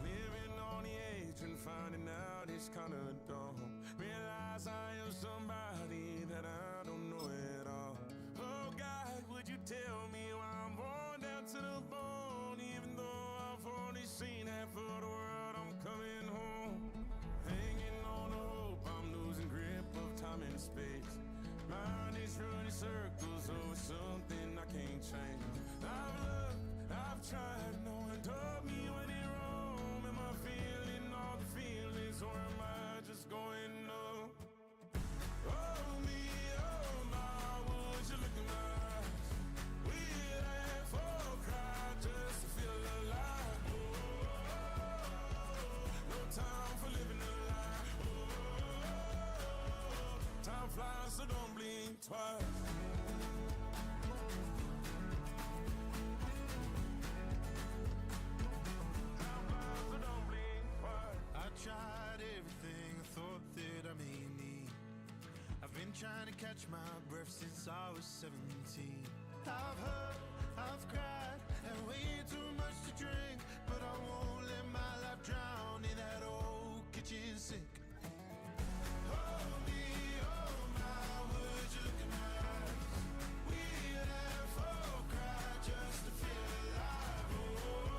Living on the edge and finding out it's kinda dumb. Realize I am somebody that I don't know at all. Oh God, would you tell me why I'm born down to the bone? Even though I've only seen half of the world, I'm coming home. Hanging on the hope, I'm losing grip of time and space. Mind is running circles over something I can't change. I've looked, I've tried, no one told me when it wrong. Am I feeling all the feelings, or am I just going numb? Oh me, oh my, would you look in my eyes? We laugh or cry just to feel alive. No time for living a lie. Time flies, so don't blink twice. I tried everything I thought that I may need. I've been trying to catch my breath since I was 17. I've hurt, I've cried, and way too much to drink, but I won't let my life drown in that old kitchen sink. Oh me, oh my, would you look in my eyes? We laugh or cry just to feel alive. Oh,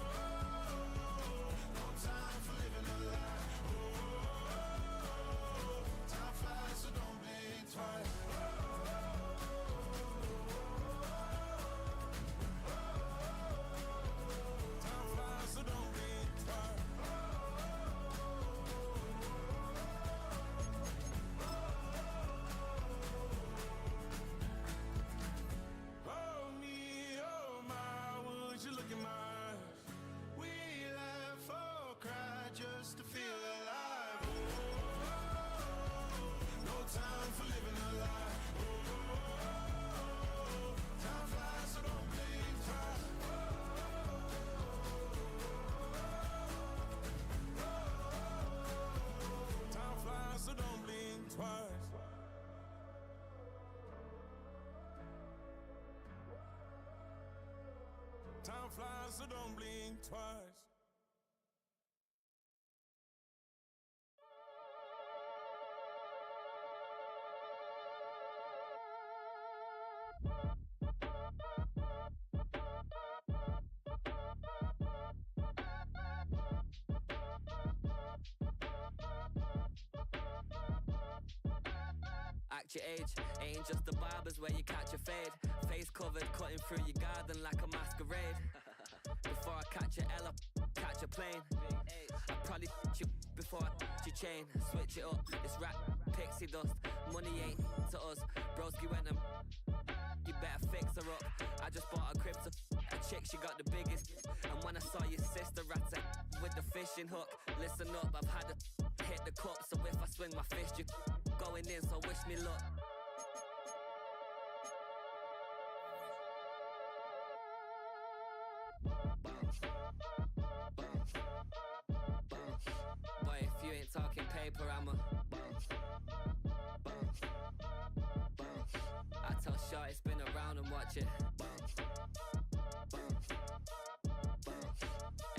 no time for living a lie. Oh, time flies, so don't blink twice. Time flies, so don't blink twice. Oh me, oh my, would you look in my eyes? We laugh or cry just to feel alive. Oh, no time for living a lie. Oh, time flies, so don't blink twice. Time flies, so don't blink twice. Time flies, so don't blink twice. Act your age, ain't just the barbers where you catch a fade. Face covered, cutting through your garden like a masquerade. Before I catch a L, I catch a plane. I probably you before I your chain. Switch it up, it's rap, pixie dust. Money ain't to us. Broski went and you better fix her up. I just bought a crib to a chick, she got the biggest. And when I saw your sister at with the fishing hook, listen up, I've had to hit the cup. So if I swing my fist, you going in, so wish me luck. Boy, if you ain't talking paper, I'm a I tell Shorty spin around and watch it.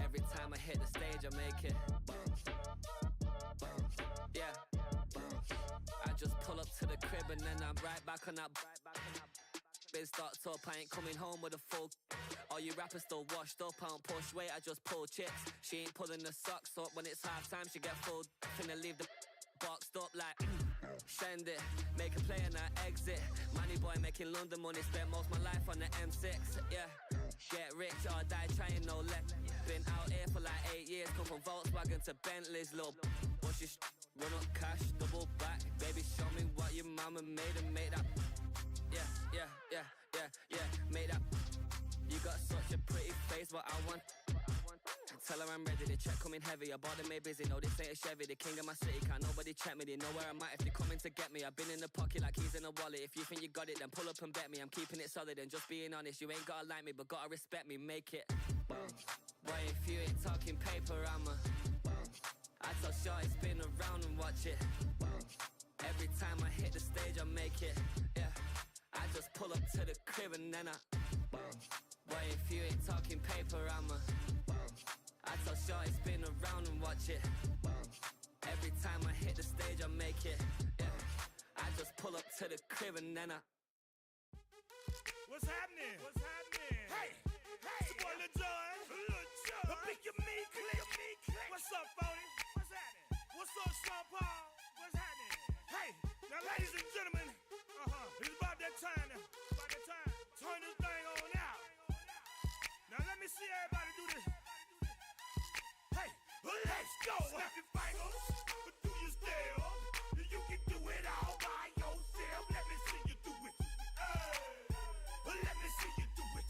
Every time I hit the stage, I make it. Yeah, I just pull up to the crib and then I'm right back on that. Been stocked up, I ain't coming home with a full. All you rappers still washed up, I don't push weight, I just pull chips. She ain't pulling the socks up when it's half time, she get full. Finna leave the boxed up like send it, make a play and I exit. Money boy making London money, spent most of my life on the M6. Yeah, get rich or die trying, no let. Been out here for like 8 years, come from Volkswagen to Bentley's, little. Watch your run up cash, double back. Baby, show me what your mama made and make that. Yeah, made that. You got such a pretty face, but I want. Tell her I'm ready, the check coming heavy. I bought them made busy, no, this ain't a Chevy. The king of my city, can't nobody check me. They know where I'm at if they coming to get me. I've been in the pocket like he's in a wallet. If you think you got it, then pull up and bet me. I'm keeping it solid and just being honest. You ain't gotta like me, but gotta respect me, make it. Boy, if you ain't talking paper, I tell shorty spin around and watch it. Every time I hit the stage, I make it. Yeah, I just pull up to the crib and then boy, if you ain't talking paper, I tell shorty spin around and watch it. Every time I hit the stage, I make it. Yeah, I just pull up to the crib and then What's happening? What's happening? Hey, it's your boy Lil Jon. The pick your me click. What's up, Phony? What's happening? What's up, Sean Paul? What's happening? Hey, now ladies and gentlemen, it's about that time now. About that time. Turn this thing on out. Now let me see everybody do this. Hey, let's go. Snap your fingers, but do you still? You can do it all by yourself. Let me see you do it. Let me see you do it.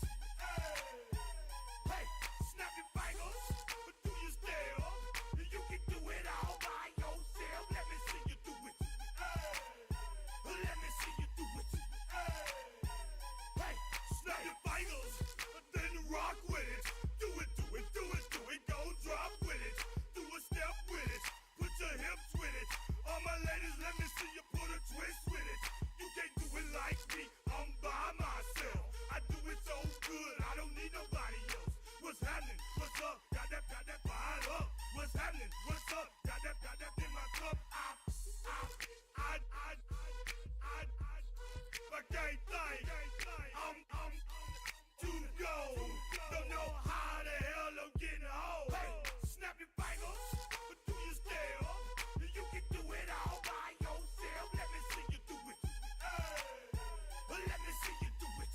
Hey, snap your fingers, but do you still? You can do it all by yourself. Let me see you do it. Let me see you do it. Hey, snap your fingers, then rock with it. Do it, do it, do it, do it. Go drop with it. Do a step with it. Put your hips with it. All my ladies, let me see you put a twist with it. You can't do it like me. I'm by myself. I do it so good. I don't need nobody else. What's happening? What's up? Got that fired up. What's happening? What's up? Got that in my cup. I can't think. I'm too go. Don't know how the hell I'm getting home. Hey, snap your fingers, but do you still? You can do it all by yourself. Let me see you do it. Let me see you do it.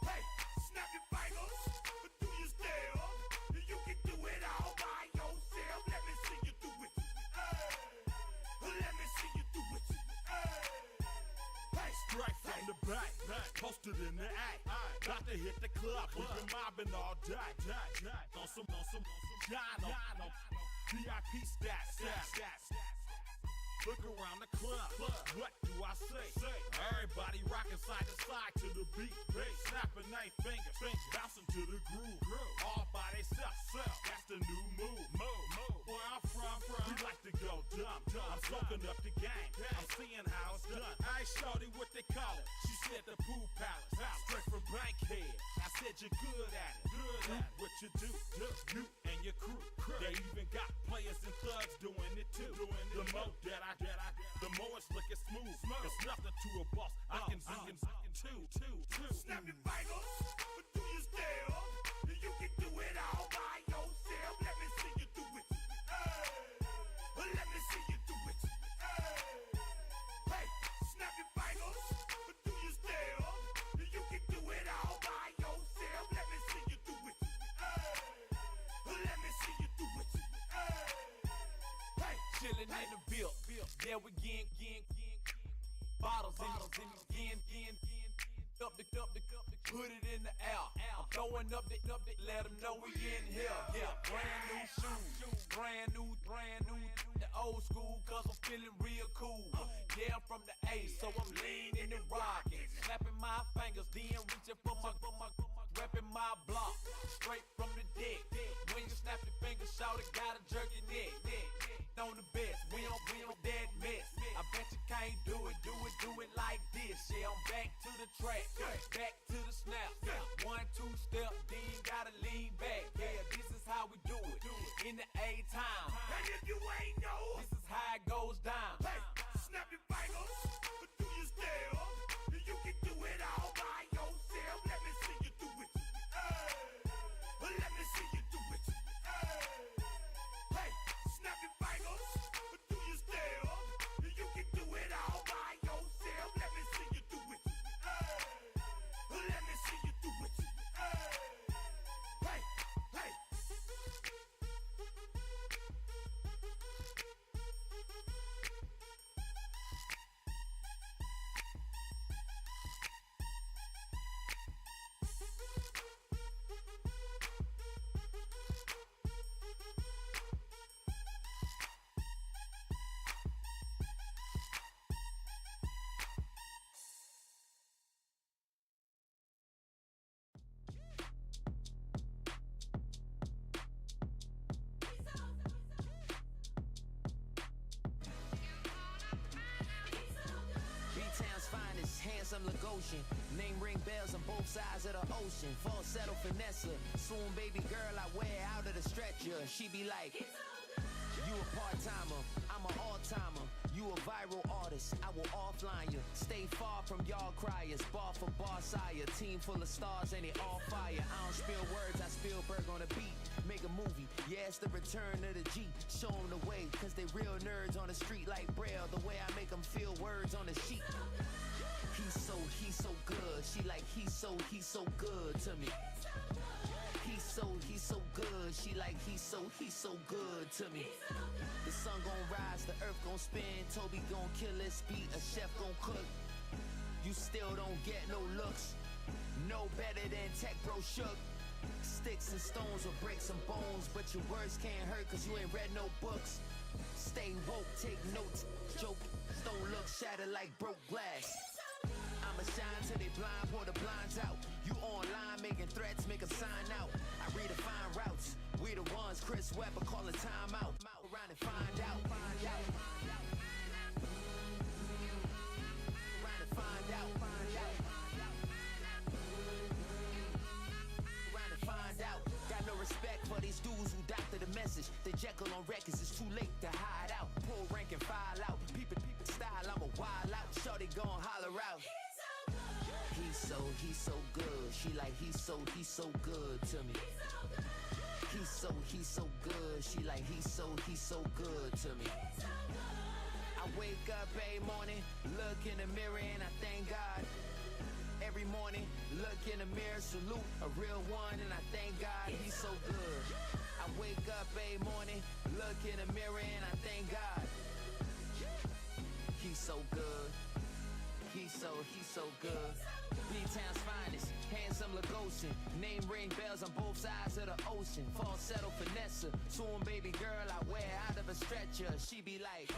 Hey, snap your fingers, but do you still? You can do it all by yourself. Let me see you do it. Let me see you do it. Hey, straight from the back, posted in the act. About to hit the club, we've been mobbing all day. On some Jono, VIP stats. Look around the club, what do I say? Everybody rocking side to side to the beat. Snapping their fingers, bouncing to the groove. All by themselves, that's the new move. Where I'm from, we like to go dumb. I'm soaking up the game, I'm seeing how it's done. I ain't shorty what they call it. She said the pool palace, straight from Bankhead. I said you're good at it. What you do, you and your crew. They even got players and thugs doing it too. The more the more it's looking smooth. It's nothing to a boss. I can two. Snap your fingers, but do you still? You can do it all by yourself. Let me see you do it. Let me see you do it. Hey, snap your fingers, but do you still? You can do it all by yourself. Let me see you do it. Let me see you do it. Hey, chillin' in the build. Yeah, we again. Bottles in again. Up the put it in the air. I'm throwing up the, let them know we in here. Yeah, brand new shoes, brand new. The old school, cause I'm feeling real cool. Yeah, I'm from the A, so I'm leaning and rocking. Snapping my fingers, then reaching for my repping my block. Straight from the dick. When you snap your fingers, shout it, gotta jerk your neck. On the best, we don't dead mess. I bet you can't do it like this. Yeah, I'm back to the track, back to the snap. 1, 2 step, then gotta lean back. Yeah, this is how we do it in the A time. And if you ain't know, this is how it goes down. Hey, snap Handsome Lagosian, name ring bells on both sides of the ocean. Falsetto finesse, swoon baby girl I wear out of the stretcher. She be like, you a part-timer, I'm an all-timer. You a viral artist, I will offline you. Stay far from y'all criers, bar for bar sire. Team full of stars and it all fire. I don't spill words, I Spielberg on a beat. Make a movie, yeah, it's the return of the G. Show them the way, cause they real nerds on the street like Braille. The way I make them feel words on the sheet. He's so good. She like, he's so good to me. He's so good. She like, he's so good to me. The sun gon' rise, the earth gon' spin. Toby gon' kill this beat, a chef gon' cook. You still don't get no looks. No better than Tech Bro Shook. Sticks and stones will break some bones, but your words can't hurt cause you ain't read no books. Stay woke, take notes, joke. Don't look shattered like broke glass. I'ma shine till they blind, pour the blinds out. You online making threats, make a sign out. I redefine routes. We the ones Chris Webber calling time out. Around and find out. Around and find out. Around and find out. Got no respect for these dudes who doctor the message. The Jekyll on records, it's too late to hide out. Pull rank and file out. Peep style, I'm a wild out. Shorty gon' holler out. He's so good. She like, he's so good to me. He's so good. She like, he's so good to me. I wake up every morning, look in the mirror and I thank God. Every morning, look in the mirror, salute a real one and I thank God he's so good. I wake up every morning, look in the mirror and I thank God. He's so good. He's so good. B-Town's finest, handsome Lagosian. Name ring bells on both sides of the ocean. Falsetto finesse, swoon baby girl I wear out of a stretcher. She be like,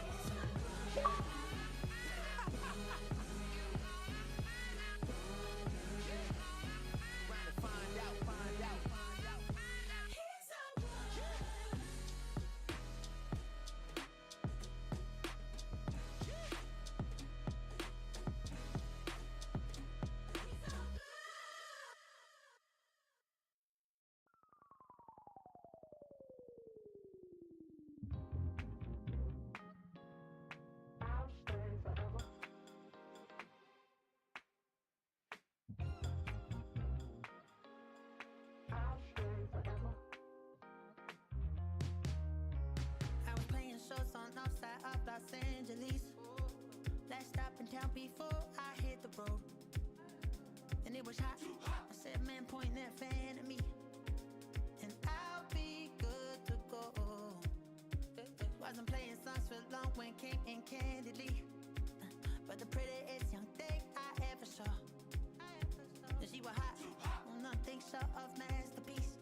outside of Los Angeles. Last stop in town before I hit the road. And it was hot. I said, man, point that fan at me, and I'll be good to go. Wasn't playing songs for long when came in candidly, but the prettiest young thing I ever saw. And she was hot, well, nothing short of masterpiece.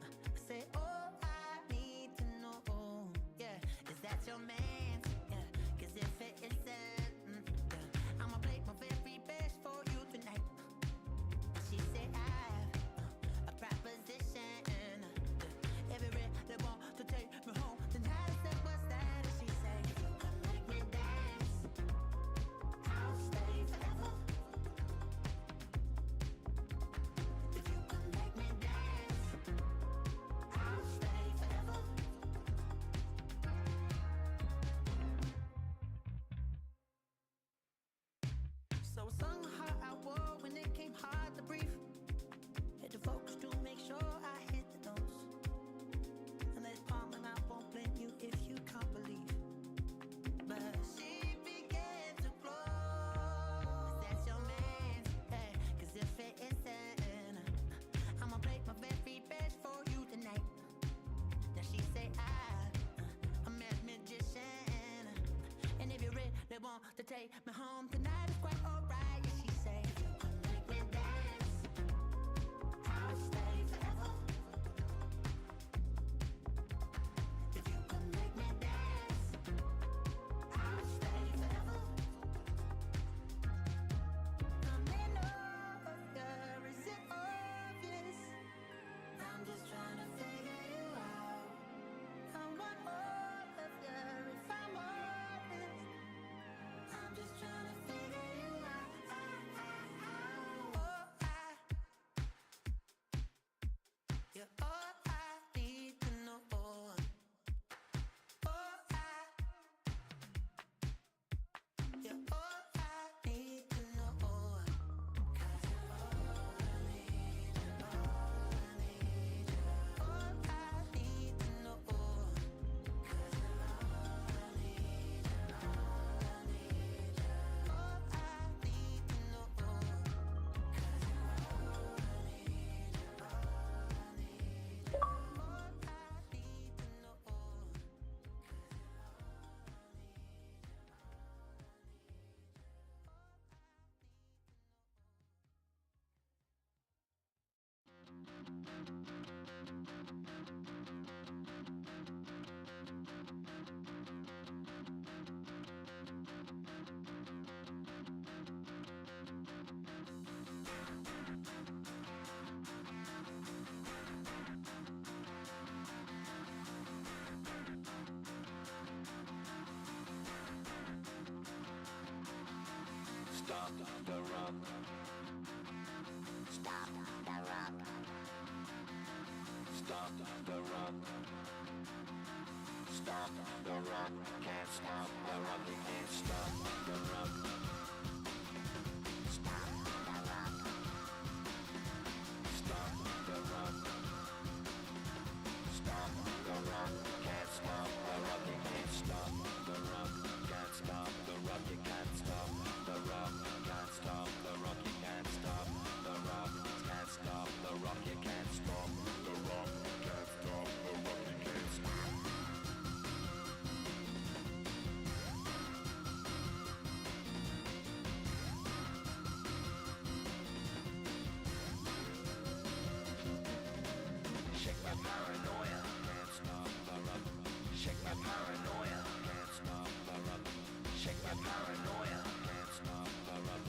I said, oh, I need to know, yeah, is that your man? Yeah, 'cause if it isn't, yeah, I'ma play my very best for you tonight. She said, I've a proposition. Every really want to take me home tonight. I said, what's that? And she said, if you can make me dance, I'll stay forever. If you can make me dance, I'll stay forever. So I sung the heart I wore when it came hard to breathe. Had to focus to make sure I hit the notes. And this palm and I won't blame you if you can't believe. But she began to glow. That's your man, hey, 'cause if it isn't, I'ma play my very best for you tonight. Now she say I'm a magician, and if you really want to take me home tonight, it's quite alright. Yeah, she say, if you can make me dance, I'll stay forever. If you can make me dance, I'll stay forever. I'm in love, yeah, is it obvious? I'm just trying to figure you out. I want all of you if I'm honest. I'm just trying to figure you Stop the rock. Stop the rock. Stop the rock. Stop the rock. Can't stop the rock. You can't stop the rock. Stop the rock. Stop the rock. Stop the rock. Can't stop the rock. You can't stop the rock. Can't stop the rock. You can't stop the rock. Can't stop the rock. You can't stop the rock. Can't stop the rock. You can't stop the rock. Can't stop the rock. You can't stop. Shake my paranoia. Can't stop the rock. Shake my paranoia. Can't stop the rock. Shake my paranoia. Can't stop the rock.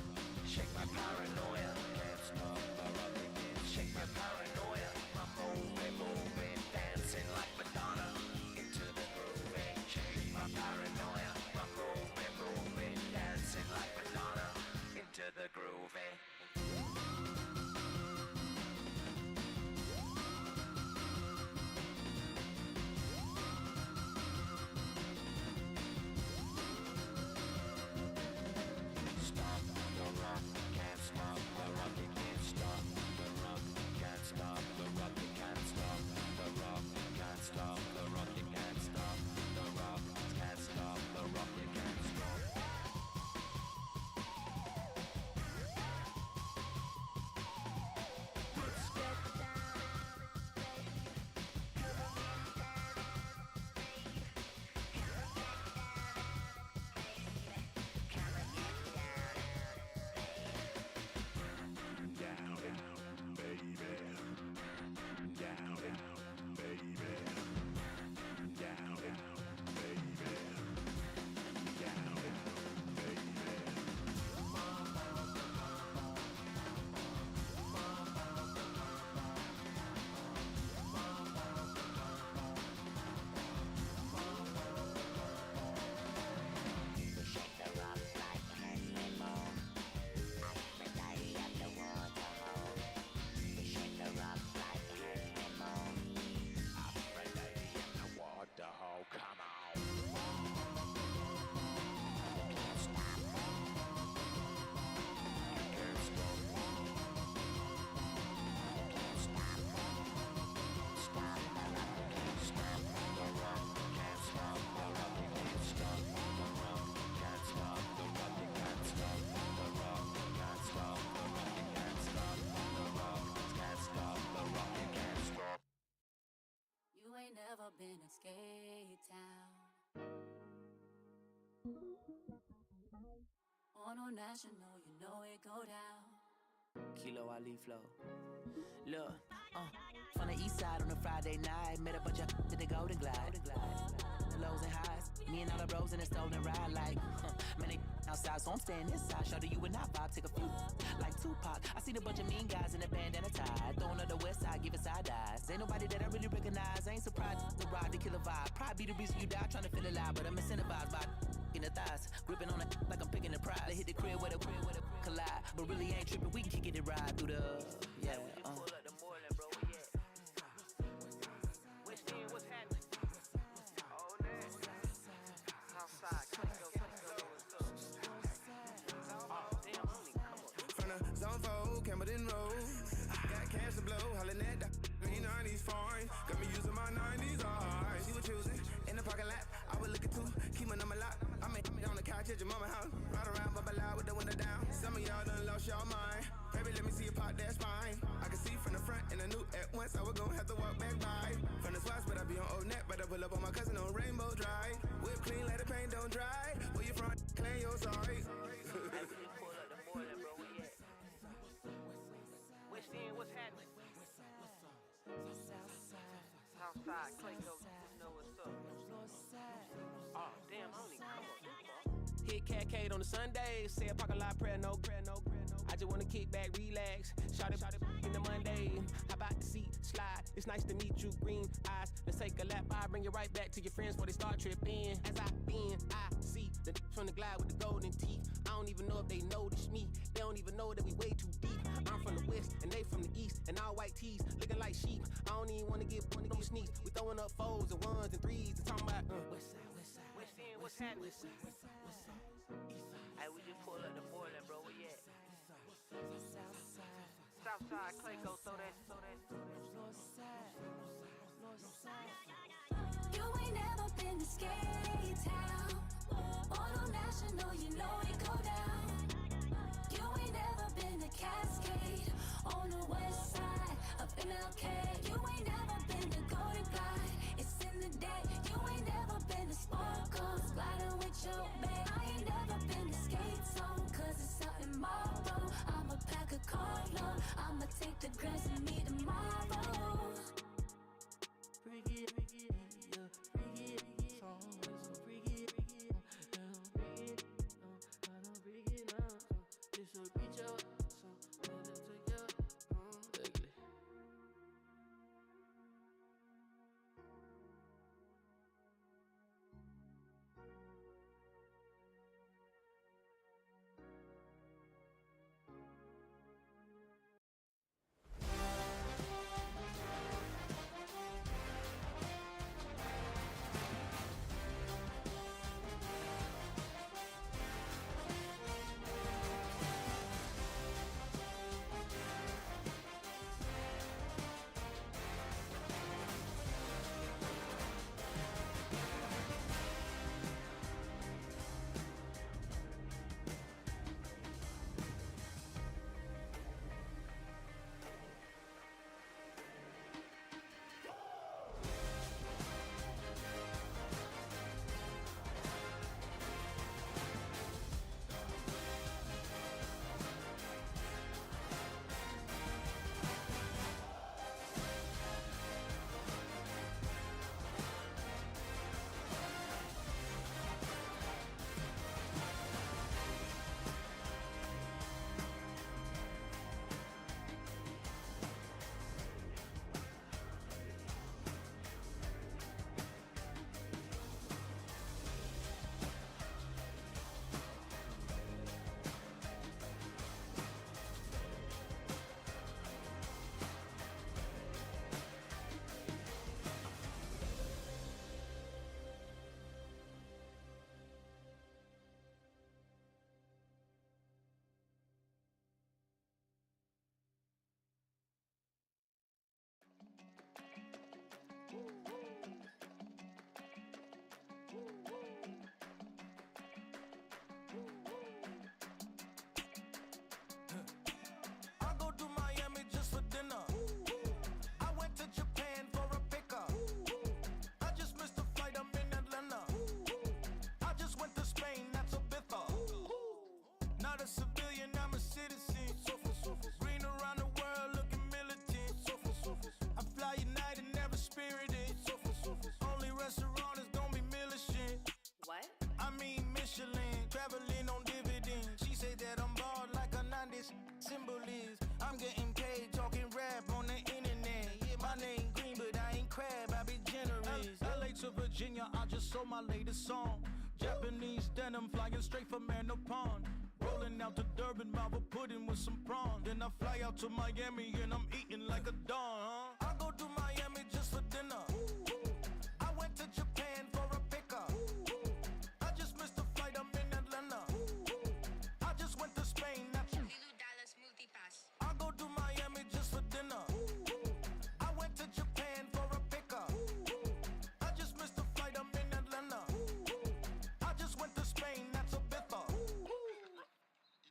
Shake my paranoia. Can't stop the rock. Shake my paranoia. I'm moving, dancing like Madonna into the groove. Shake my paranoia. I'm moving, dancing like Madonna into the groove. Stop the rock, can't stop the rock, you can't stop the rock, can't stop the rock, you can't stop the rock, can't stop the rock, you can't stop the rock, can't stop the rock, you can't stop. Let's get down, baby. Down, baby. Down, baby. Down, shake the rock like Henry Moore. Every day at the waterhole. Shake the rock like Henry Moore. Every day at the waterhole. Come on. You can't stop. You can't stop. You can't stop. Stop the rock. You can't stop the rock. Can't stop the rock. You can't stop the rock. Can't stop the rock. You can't stop the rock. Can't stop the rock. You can't stop the rock. Can't stop the rock. You can't stop. You ain't never been in Skate Town. On National, you know it go down. Kilo Ali Flow. Look, from the east side on a Friday night, met a bunch of to the Golden Glide. The lows and highs, me and all the bros in a stolen ride, like, man, they outside, so I'm staying this side. Shout to you and I vibe, take a few, like Tupac. I seen a bunch of mean guys in a bandana tie, throwing up the west side, giving side eyes. Ain't nobody that I really recognize, I ain't surprised to ride the killer vibe. Probably be the reason you die, trying to feel alive, but I'm incentivized by in the thighs, gripping on it like I'm picking the prize. They hit the crib where the collide, but really ain't tripping. We can kick it and ride through the From the zone 4, Campbellton Road. Got cash to blow, hollering at the green 90s foreign. Got me using my 90s eyes. She was choosing in the parking lot. I was looking too, keep my number locked. I'm on the couch at your mama house. Ride around, bubble loud with the window down. Some of y'all done lost y'all mind. Baby, let me see you pop that spine. I can see from the front and I knew at once I was gonna have to walk back by. From the spots, but I be on Old Net. Better pull up on my cousin on Rainbow Drive. Whip clean, let the paint don't dry. Where you from? Claim your sorry. What's happening? Big cat Kate on the Sundays. Say a parking lot prayer, no. I just wanna kick back, relax. Shout it in the Monday. How about the seat slide? It's nice to meet you, green eyes. Let's take a lap. I bring you right back to your friends before they start tripping. As I bend, I see the from the glide with the golden teeth. I don't even know if they notice me. They don't even know that we way too deep. I'm from the west and they from the east, and all white tees looking like sheep. I don't even wanna get one of those sneaks. We throwing up fours and ones and threes and talking about west side. What's happening? West side. Hey, we just pulled up the Portland, bro. Where you at? Southside, Clayco, so that. You ain't never been to Skate-Town. Auto National, you know it go down. You ain't never been to Cascade on the west side of MLK. You ain't never been to Golden Glide. It's in the day. You ain't never been to Sparkles, gliding with your babe. I ain't never been to Skate Zone, cause it's out in Marlboro. I'ma pack a car load. I'ma take the grass and meet tomorrow. Bring it, song is so bring it, this will reach out, so let it take out, ugly. Virginia, I just sold my latest song. Japanese denim flying straight from Manopon. Rolling out to Durban, Malva pudding with some prawns. Then I fly out to Miami and I'm eating like a don, huh? I go to Miami just for dinner. I went to Japan for a pickup. I just missed the flight, I'm in Atlanta. I just went to Spain, that's I go to Miami just for dinner. I went to Japan for a pickup. I just missed the flight, I'm in Atlanta. I just went to Spain, that's a bither.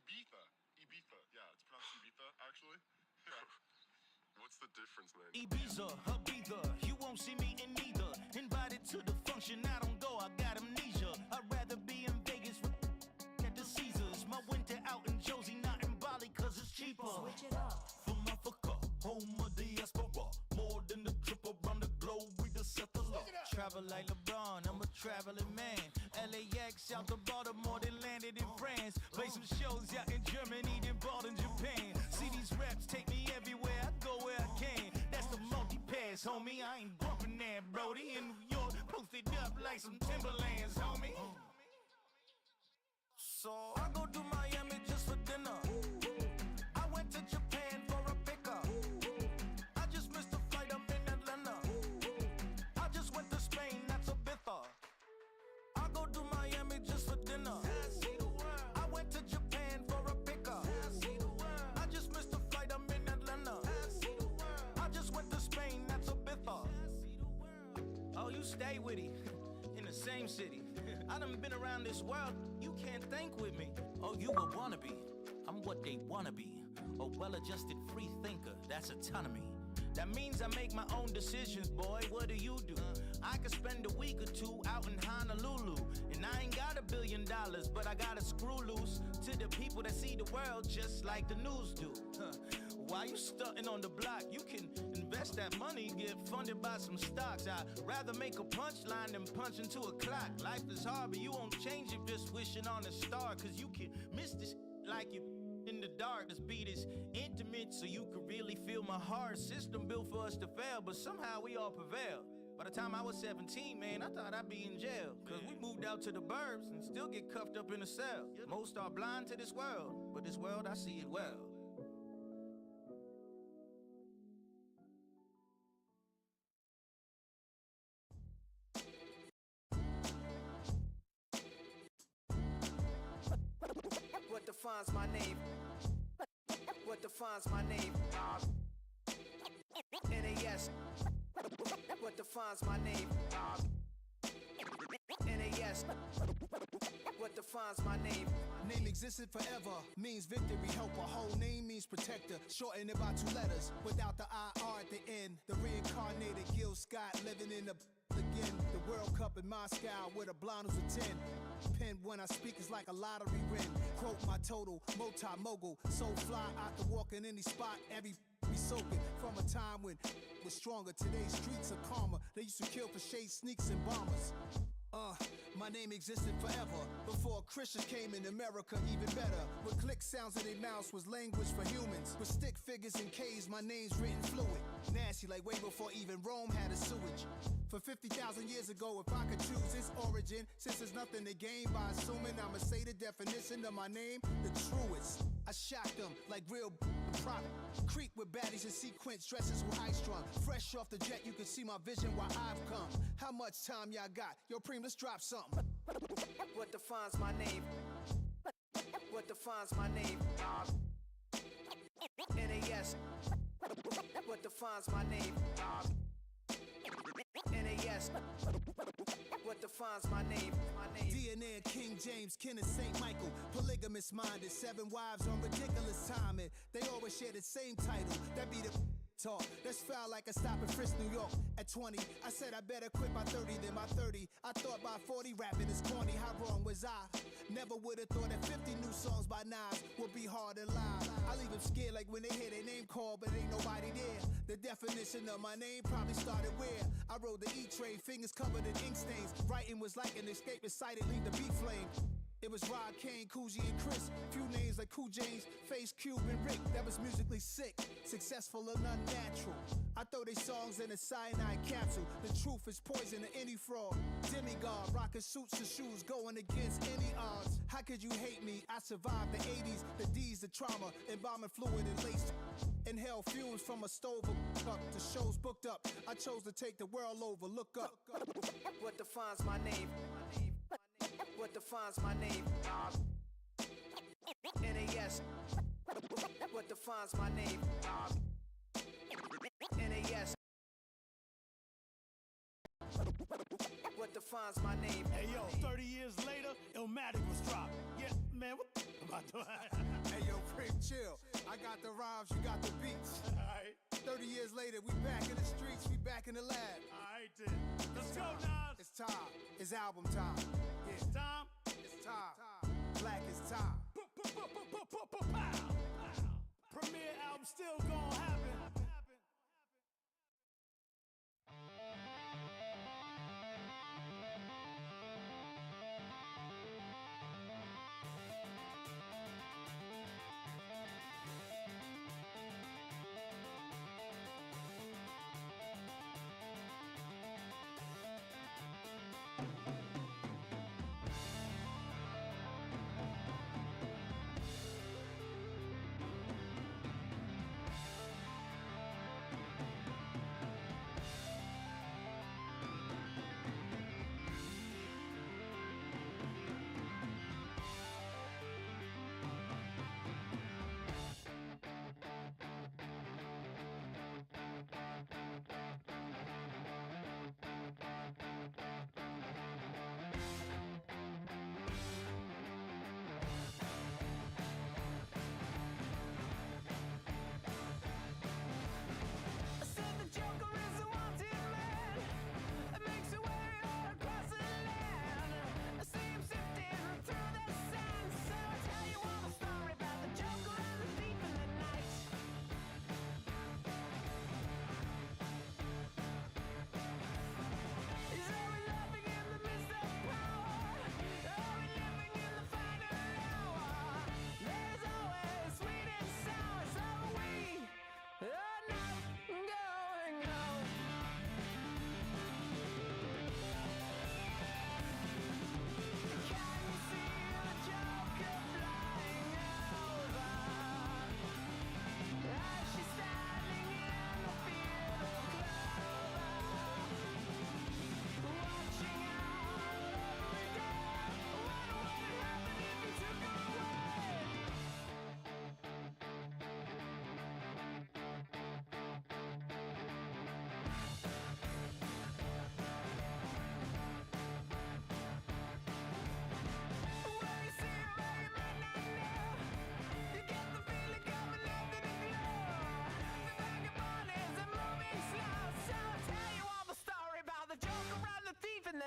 Ibiza. Yeah, it's pronounced Ibiza, actually. What's the difference, man? Ibiza, Ibiza, you won't see me in neither. Invited to the function, I don't go, I got amnesia. I'd rather be in Vegas with at the Caesars. My winter out in Josie, not in Bali, cause it's cheaper. Switch it up. From Africa, home of diaspora. More than the trip around the globe, we just set the law. Travel like LeBron, I'm a traveling man. LAX out to Baltimore, then landed in France. Play some shows out in Germany, then bought in Japan. See these reps take me everywhere, I go where I can. That's the multi-pass, homie. I ain't bumping that, Brody. In New York, posted up like some Timberlands, homie. So I go to Miami just for dinner. I went to Japan for a pickup. I just missed a flight, I'm in Atlanta. I just went to Spain, that's a bither. I go to Miami just for dinner. I went to Japan for a pickup. I just missed a flight, I'm in Atlanta. I just went to Spain, that's a bither. Oh, you stay with it. In the same city. I done been around this world, you can't think with me. Oh, you a wannabe, I'm what they wanna be. A well-adjusted free thinker, that's autonomy. That means I make my own decisions, boy, what do you do? I could spend a week or two out in Honolulu. And I ain't got $1 billion, but I got a screw loose to the people that see the world just like the news do. While you stunting on the block, you can invest that money, get funded by some stocks. I'd rather make a punchline than punch into a clock. Life is hard, but you won't change it just wishing on a star. Cause you can miss this like you in the dark. This beat is intimate, so you can really feel my heart. System built for us to fail, but somehow we all prevail. By the time I was 17, man, I thought I'd be in jail. Cause we moved out to the burbs and still get cuffed up in a cell. Most are blind to this world, but this world, I see it well. What defines my name? What defines my name? NAS. What defines my name? NAS. What defines my name? Name existed forever, means victory, helper. Whole name means protector, shorten it by 2 letters, without the IR at the end. The reincarnated Gil Scott, living in the again. The World Cup in Moscow, with a blonde who's a 10. Pen when I speak is like a lottery win. Quote my total, multi-mogul, so fly I can walk in any spot, every be soaking. From a time when was stronger, today's streets are calmer. They used to kill for shade sneaks and bombers. My name existed forever. Before Christians came in America, even better. With click sounds in their mouths was language for humans. With stick figures and K's, my name's written fluid. Nasty like way before even Rome had a sewage. For 50,000 years ago, if I could choose its origin, since there's nothing to gain by assuming, I'ma say the definition of my name, the truest. I shocked them like real prop. Creep with baddies in sequence, dresses with high strung. Fresh off the jet, you can see my vision where I've come. How much time y'all got? Yo, Preem, let's drop something. What defines my name? What defines my name? NAS. What defines my name? NAS. What defines my name? DNA of King James, kin of St. Michael. Polygamous minded, 7 wives on ridiculous timing. They always share the same title. That be the talk. That's foul like a stop in Frisk, New York. At 20, I said I better quit by 30 than by 30. I thought by 40 rapping is corny. How wrong was I? Never would have thought that 50 new songs by Nas would be hard and live. I leave them scared like when they hear their name called, but ain't nobody there. The definition of my name probably started where I rode the E-train, fingers covered in ink stains. Writing was like an escape inside it, leave the beat flame. It was Rod Kane, Coogee, and Chris. Few names like Cool James, Face Cube, and Rick. That was musically sick, successful and unnatural. I throw they songs in a cyanide capsule. The truth is poison to any fraud. Demigod, rocking suits and shoes, going against any odds. How could you hate me? I survived the 80s, the D's, the trauma, embalming fluid and laced. Inhale fumes from a stove up. The show's booked up. I chose to take the world over. Look up. What defines my name? What defines my name? NAS. What defines my name? NAS. What defines my name? Hey yo, 30 years later, Illmatic was dropped. Yeah, man, what the am I doing? Hey yo, Prim, chill. I got the rhymes, you got the beats. Alright. 30 years later, we back in the streets, we back in the lab. Alright then. Let's go, Nas. It's time. It's album time. Yeah. It's time. It's time. Black is time. Premiere album still gonna happen.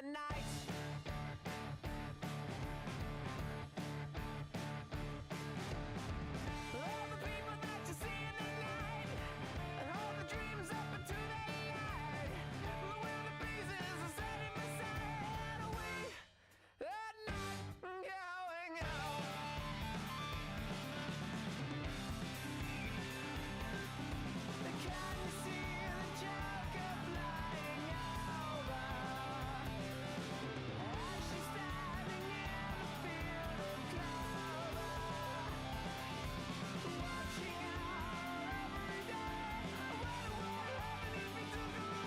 the night. All the people that you see in the night, and all the dreams up into the light. When the breezes are setting beside, we are not going out. Can you see the Joker flying over? As she's standing in the field of clover, watching our every day. What would happen if we took her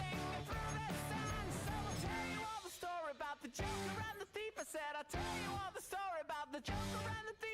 I'll tell you all the story about the Joker and the thief, I said. I'll tell you all about the Joker and the thief.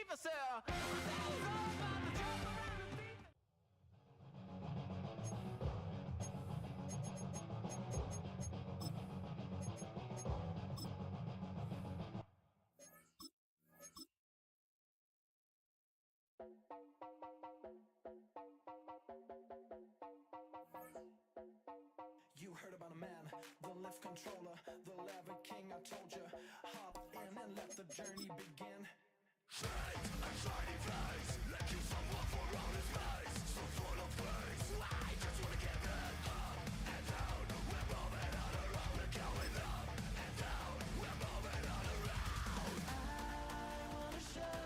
You heard about a man, the lift controller, the lever king, I told you. Hop in and let the journey begin. Straight and shiny face, let you someone for all his face. So full of praise, I just wanna get that up and down. We're moving on around, we're going up and down. We're moving on around. I wanna show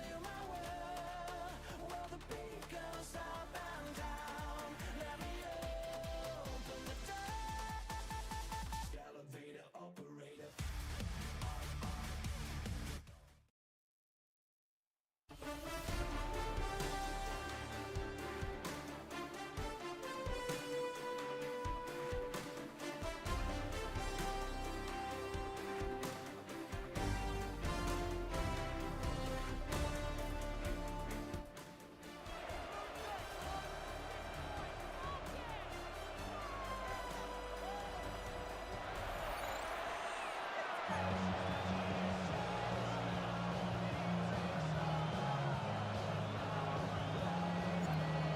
you my world, where the beat goes up and down. Let me open the door. Elevator operator.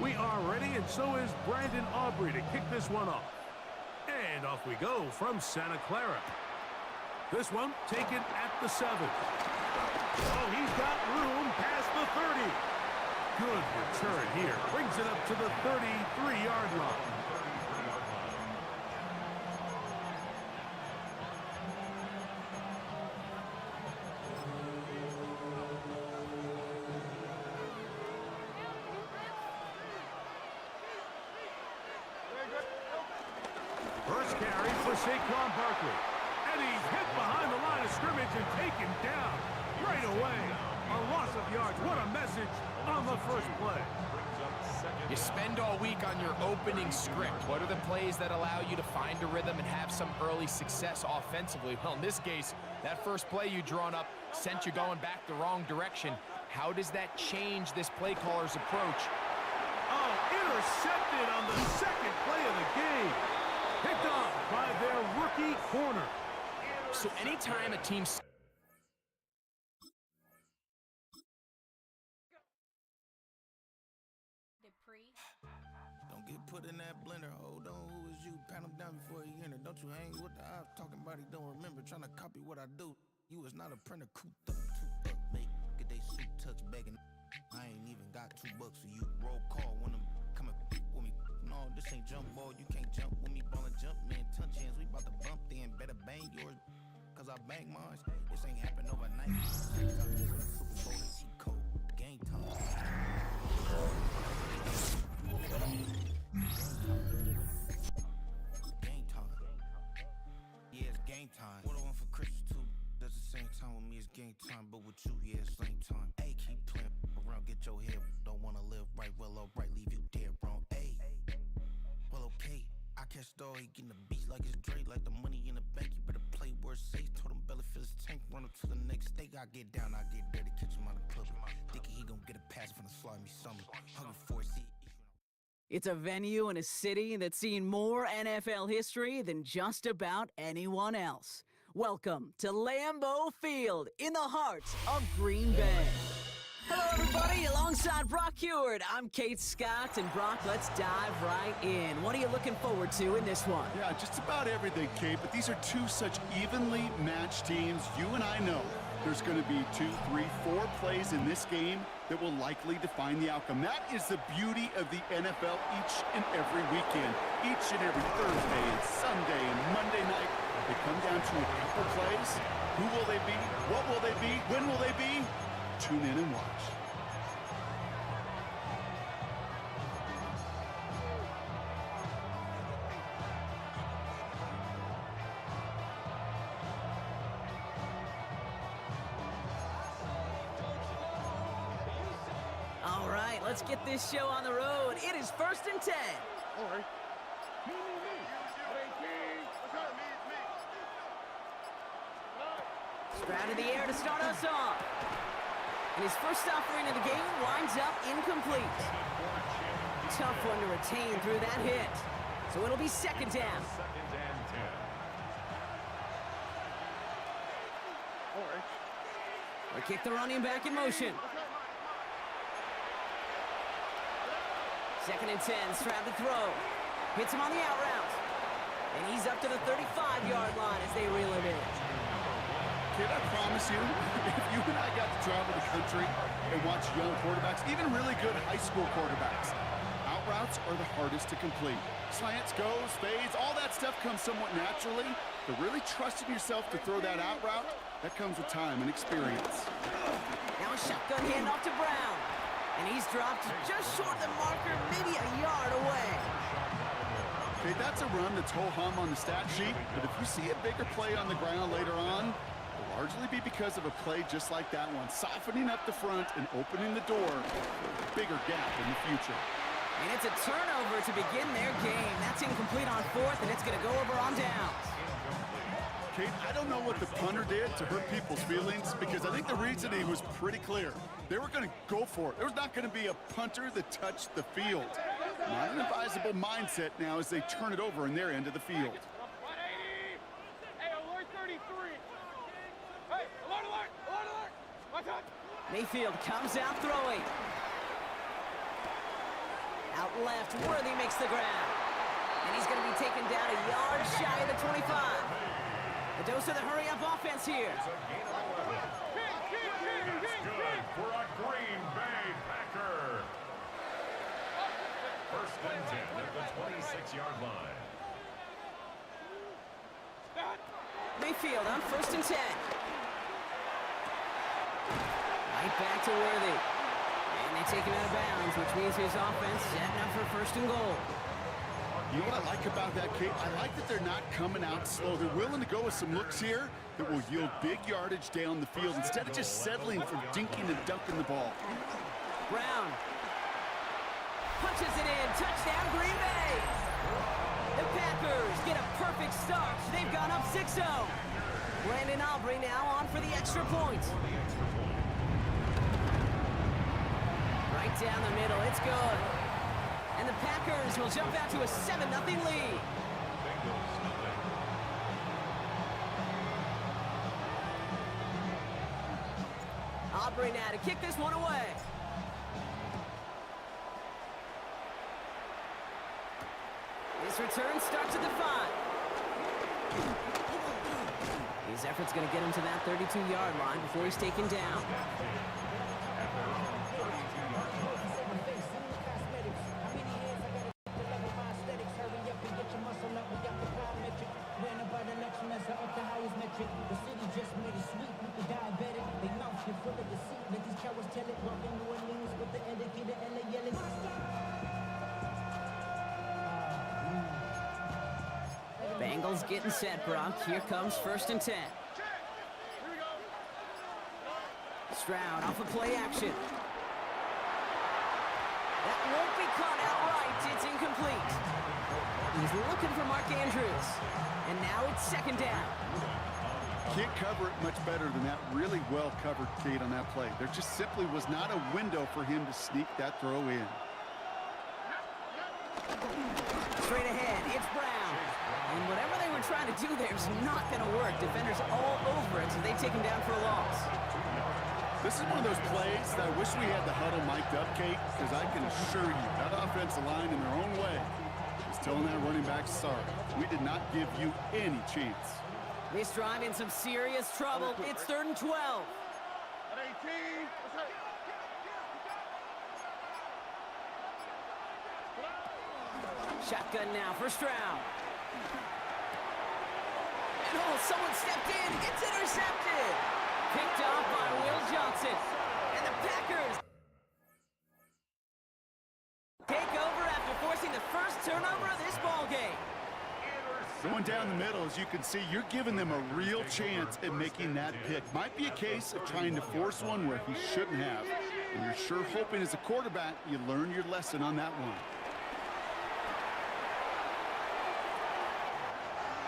We are ready, and so is Brandon Aubrey to kick this one off. And off we go from Santa Clara. This one taken at the 7. Oh, he's got room past the 30. Good return here. Brings it up to the 33-yard line. First carry for Saquon Barkley. And he's hit behind the line of scrimmage and taken down right away. A loss of yards. What a message on the first play. You spend all week on your opening script. What are the plays that allow you to find a rhythm and have some early success offensively? Well, in this case, that first play you drawn up sent you going back the wrong direction. How does that change this play caller's approach? Oh, intercepted on the second play of the game. Picked off by their rookie corner. So anytime a team... Dupree. Everybody don't remember trying to copy what I do. You was not a printer, cooped up, make get they suit touch begging. I ain't even got $2 for you. Roll call when I'm coming with me. No, this ain't jump ball. You can't jump with me. Ballin' jump, man. Touch hands. We bout to bump then. Better bang yours, cause I bang mine. This ain't happen overnight. Game time. Game time. Yeah, it's game time. What I want for Christmas too. At the same time with me, it's game time. But with you, yeah, it's lame time. Hey, keep playing around, get your head. Don't wanna live right, well, alright, leave you dead wrong. Hey, well, okay. I catch the dog, he getting the beats like it's Dre, like the money in the bank. You better play where it's safe. Told him Bella fill his tank, run up to the next state. I get down, I get dirty, catch him on the club. Thinking he gon' get a pass from the slimy summer. Hungry for a seat. It's a venue and a city that's seen more NFL history than just about anyone else. Welcome to Lambeau Field in the heart of Green Bay. Hello, everybody. Alongside Brock Hewitt, I'm Kate Scott. And Brock, let's dive right in. What are you looking forward to in this one? Yeah, just about everything, Kate. But these are two such evenly matched teams. You and I know there's going to be 2, 3, 4 plays in this game that will likely define the outcome. That is the beauty of the NFL each and every weekend. Each and every Thursday and Sunday and Monday night, they come down to a couple plays. Who will they be? What will they be? When will they be? Tune in and watch. All right, let's get this show on the road. It is 1st and 10. All right. Stroud in the air to start us off. And his first offering of the game winds up incomplete. Tough one to retain through that hit. So it'll be 2nd down. They kick the running back in motion. 2nd and 10, Stroud to throw. Hits him on the out route. And he's up to the 35-yard line as they reel him in. Kid, I promise you, if you and I got to travel the country and watch young quarterbacks, even really good high school quarterbacks, out routes are the hardest to complete. Slants, goes, fades, all that stuff comes somewhat naturally, but really trusting yourself to throw that out route, that comes with time and experience. Now a shotgun handoff to Brown. And he's dropped just short of the marker, maybe a yard away. Okay, that's a run that's ho-hum on the stat sheet, but if you see a bigger play on the ground later on, it'll largely be because of a play just like that one, softening up the front and opening the door for a bigger gap in the future. And it's a turnover to begin their game. That's incomplete on 4th, and it's going to go over on downs. Kate, I don't know what the punter did to hurt people's feelings because I think the reasoning was pretty clear. They were going to go for it. There was not going to be a punter that touched the field. Not an advisable mindset now as they turn it over in their end of the field. Hey, alert 33. Hey, alert. Watch out. Mayfield comes out throwing. Out left, Worthy makes the ground. And he's going to be taken down a yard shy of the 25. A dose of the hurry-up offense here. Good for a Green Bay Packer. 1st and 10 at the 26-yard line. Mayfield on 1st and 10. Right back to Worthy. And they take him out of bounds, which means his offense setting up for 1st and goal. You know what I like about that, Kate? I like that they're not coming out slow. They're willing to go with some looks here that will yield big yardage down the field instead of just settling for dinking and dunking the ball. Brown punches it in. Touchdown, Green Bay. The Packers get a perfect start. They've gone up 6-0. Brandon Aubrey now on for the extra point. Right down the middle. It's good. And the Packers will jump out to a 7-0 lead. Aubrey now to kick this one away. This return starts at the 5. His effort's going to get him to that 32-yard line before he's taken down. Bengals getting set, Brock. Here comes 1st and 10. Stroud off of play action. That won't be caught outright. It's incomplete. He's looking for Mark Andrews. And now it's 2nd down. Can't cover it much better than that. Really well covered, Kate, on that play. There just simply was not a window for him to sneak that throw in. Straight ahead, it's Brown. And whatever they were trying to do there is not going to work. Defenders all over it, so they take him down for a loss. This is one of those plays that I wish we had the huddle mic'd up, Kate, because I can assure you that offensive line in their own way is telling that running back, sorry, we did not give you any chance. This drive in some serious trouble. It's 3rd and 12. At 18. Shotgun now for Stroud. And someone stepped in. It's intercepted. Picked off by Will Johnson. And the Packers take over after forcing the first turnover of this ballgame. Going down the middle, as you can see, you're giving them a real chance at making that pick. Might be a case of trying to force one where he shouldn't have. And you're sure hoping as a quarterback you learn your lesson on that one.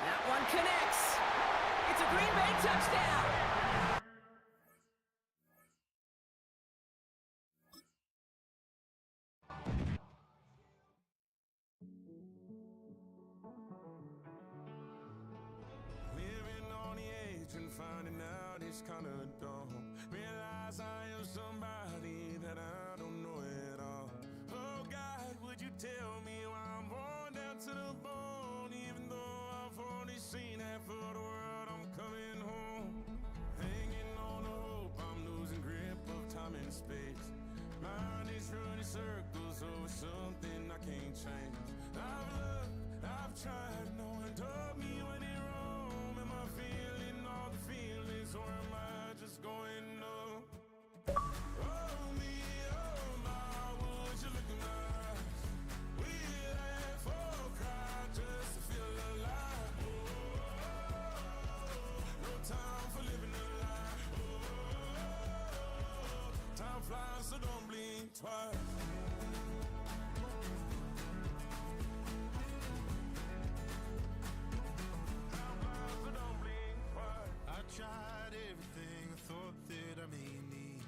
That one connects. It's a Green Bay touchdown. Finding out it's kinda dumb. Realize I am somebody that I don't know at all. Oh God, would you tell me why I'm worn down to the bone? Even though I've only seen half of the world, I'm coming home. Hanging on to hope, I'm losing grip of time and space. Mind is running circles over something I can't change. I've loved, I've tried, no one told me when it wrong. Am I feeling all the feelings, or am I just going numb? Oh me, oh my, would you look in my eyes? We laugh or cry just to feel alive. No time for living a lie. Time flies, so don't blink twice. Tried everything I thought that I may need.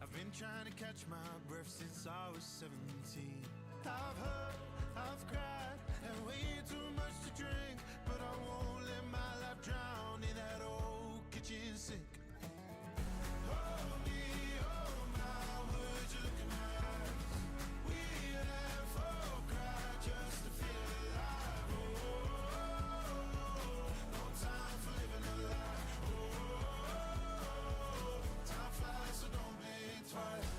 I've been trying to catch my breath since I was 17. I've hurt, I've cried, and way too much to drink, but I won't let my life drown in that old kitchen sink. Oh me, oh my, would you look in my eyes? We laugh or cry just to feel alive. Oh, no time for living a lie. So don't blink twice.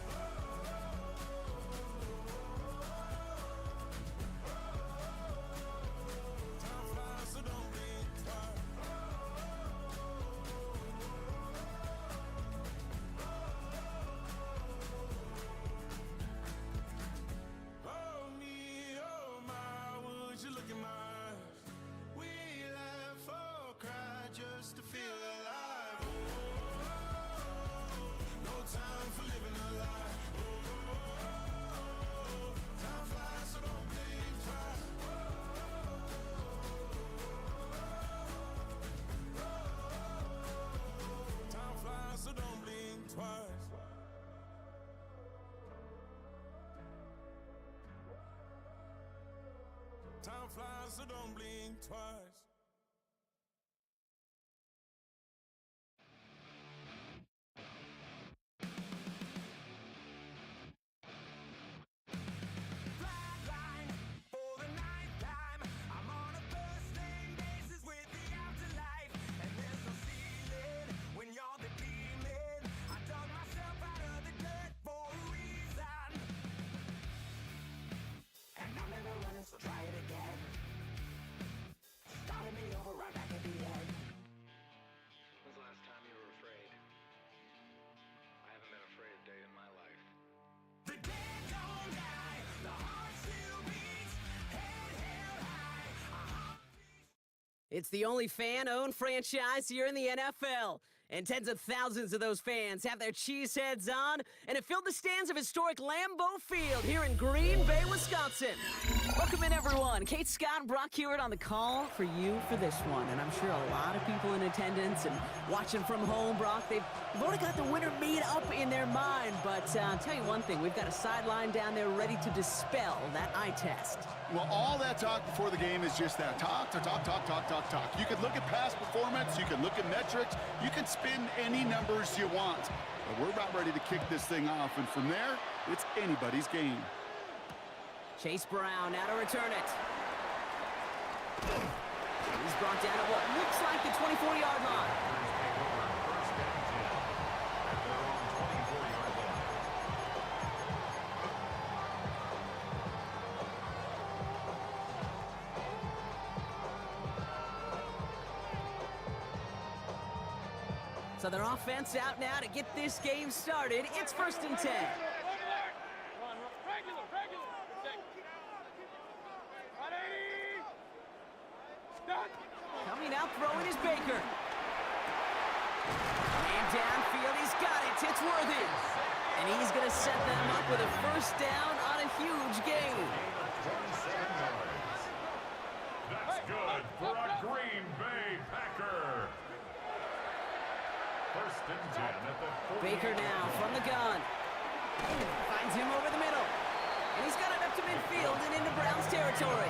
Time flies, so don't blink twice. Oh me, oh my, would you look in my eyes? We laugh or cry just to feel alive. No time for living a lie. Time flies, so don't blink twice. Time flies, so don't blink twice. Time flies, so don't blink twice. It's the only fan-owned franchise here in the NFL. And tens of thousands of those fans have their cheeseheads on, and it filled the stands of historic Lambeau Field here in Green Bay, Wisconsin. Welcome in, everyone. Kate Scott and Brock Hewitt on the call for you for this one. And I'm sure a lot of people in attendance and watching from home, Brock, they've already got the winner made up in their mind. But I'll tell you one thing, we've got a sideline down there ready to dispel that eye test. Well, all that talk before the game is just that. Talk. You can look at past performance, you can look at metrics, you can spin any numbers you want. But we're about ready to kick this thing off, and from there, it's anybody's game. Chase Brown now to return it. He's brought down at what looks like the 24-yard line. So their offense out now to get this game started. It's 1st and 10. Coming out throwing is Baker. And downfield, he's got it. It's Worthy. And he's going to set them up with a 1st down on a huge gain. That's good for a Green Bay Packer. 1st and 10 at the 40. Baker now from the gun. Finds him over the middle. And he's got it up to midfield and into Browns territory.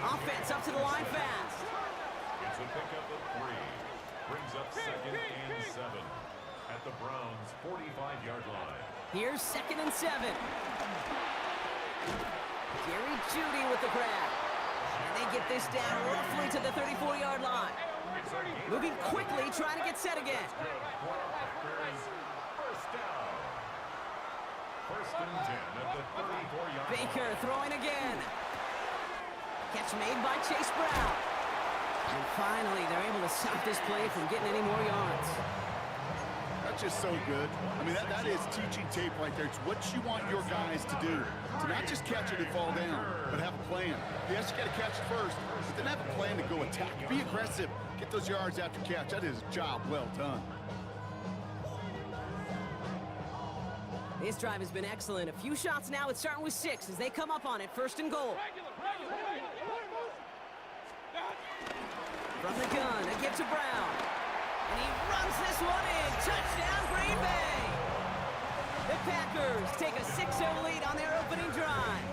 Offense up to the line fast. It's a pickup of 3. Brings up 2nd and 7 at the Browns' 45-yard line. Here's 2nd and 7. Jerry Jeudy with the grab. And they get this down roughly to the 34-yard line. Moving quickly, trying to get set again. 1st down. 1st and 10 at the 34-yard line. Baker throwing again. Catch made by Chase Brown. And finally, they're able to stop this play from getting any more yards. That's just so good. I mean, that is teaching tape right there. It's what you want your guys to do. To not just catch it and fall down, but have a plan. Yes, you got to catch it first, but then have a plan to go attack. Be aggressive. Get those yards after catch. That is a job well done. This drive has been excellent. A few shots now. It's starting with 6 as they come up on it. 1st and goal. From the gun, a give to Brown. And he runs this one in. Touchdown, Green Bay. The Packers take a 6-0 lead on their opening drive.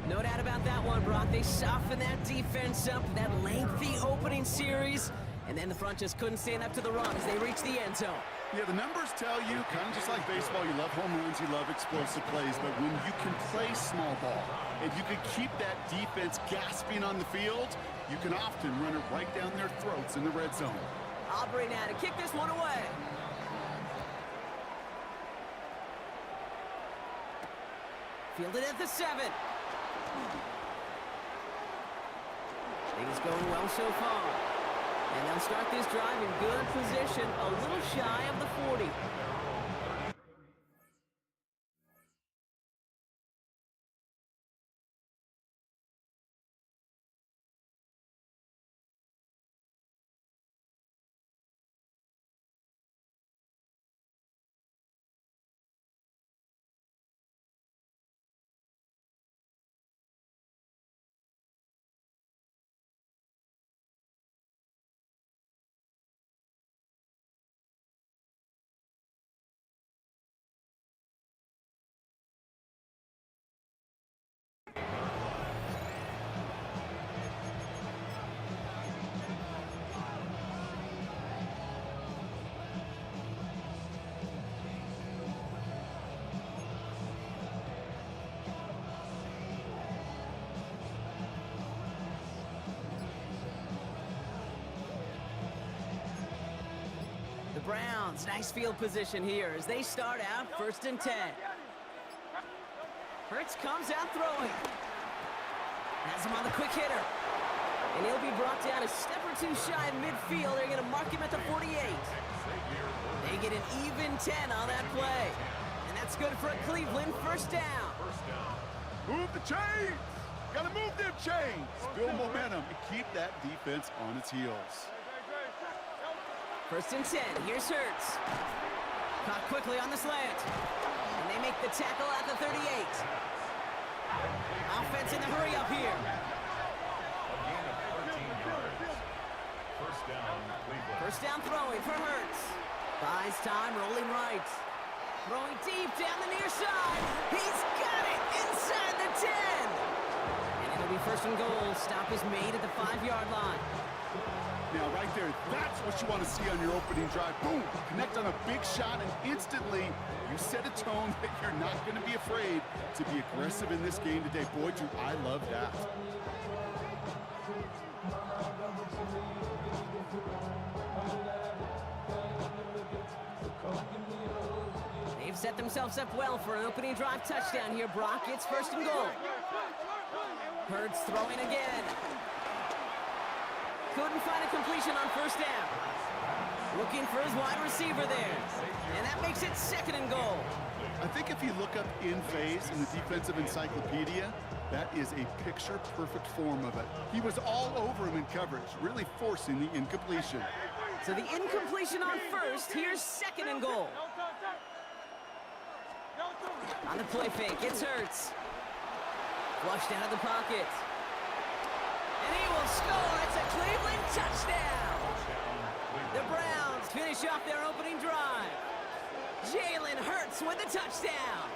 No doubt about that one, Brock. They softened that defense up, that lengthy opening series. And then the front just couldn't stand up to the run as they reached the end zone. Yeah, the numbers tell you, kind of just like baseball, you love home runs, you love explosive plays, but when you can play small ball, and you can keep that defense gasping on the field, you can often run it right down their throats in the red zone. Aubrey now to kick this one away. Fielded at the 7. Things going well so far. And they'll start this drive in good position, a little shy of the 40. Browns, nice field position here as they start out 1st and 10. Hurts comes out throwing. Has him on the quick hitter. And he'll be brought down a step or 2 shy of midfield. They're going to mark him at the 48. They get an even 10 on that play. And that's good for a Cleveland 1st down. Move the chains! Got to move them chains. Build momentum and keep that defense on its heels. 1st and 10. Here's Hurts. Caught quickly on the slant. And they make the tackle at the 38. Offense in the hurry up here. A gain of 13 yards. First down, Cleveland. First down throwing for Hurts. Buys time, rolling right. Throwing deep down the near side. He's got it inside the 10. And it'll be 1st and goal. Stop is made at the 5-yard line. Now, right there, that's what you want to see on your opening drive. Boom, connect on a big shot, and instantly you set a tone that you're not going to be afraid to be aggressive in this game today. Boy, do I love that. They've set themselves up well for an opening drive touchdown here, Brock. It's 1st and goal. Hurts throwing again. Couldn't find a completion on 1st down. Looking for his wide receiver there. And that makes it 2nd and goal. I think if you look up in phase in the defensive encyclopedia, that is a picture-perfect form of it. He was all over him in coverage, really forcing the incompletion. So the incompletion on 1st, here's 2nd and goal. On the play fake, it's Hurts. Flushed out of the pocket. And he will score. It's a Cleveland touchdown. The Browns finish off their opening drive. Jalen Hurts with the touchdown.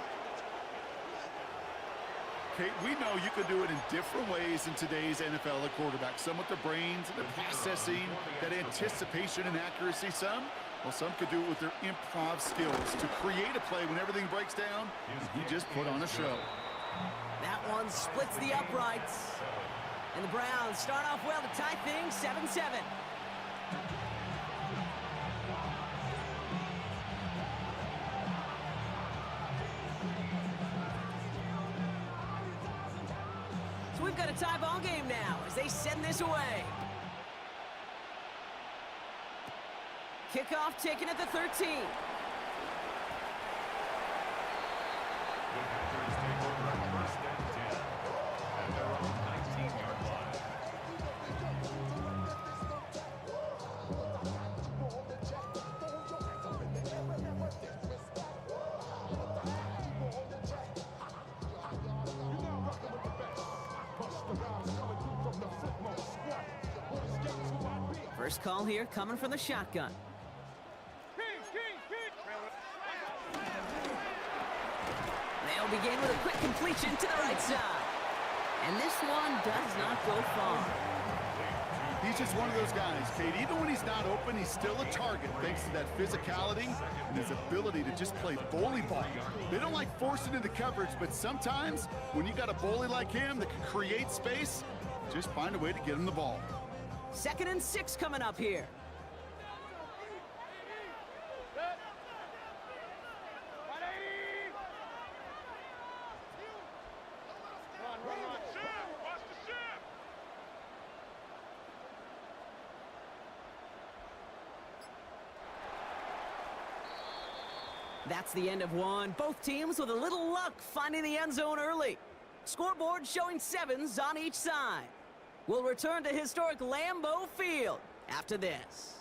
Kate, we know you can do it in different ways in today's NFL at quarterback. Some with their brains, the processing, that anticipation and accuracy. Some could do it with their improv skills to create a play when everything breaks down. He just put on a show. That one splits the uprights. And the Browns start off well to tie things 7-7. So we've got a tie ball game now as they send this away. Kickoff taken at the 13. First call here coming from the shotgun. They'll begin with a quick completion to the right side. And this one does not go far. He's just one of those guys, Kate. Even when he's not open, he's still a target thanks to that physicality and his ability to just play bully ball. They don't like forcing into coverage, but sometimes when you got a bully like him that can create space, just find a way to get him the ball. 2nd and 6 coming up here. That's the end of one. Both teams with a little luck finding the end zone early. Scoreboard showing 7s on each side. We'll return to historic Lambeau Field after this.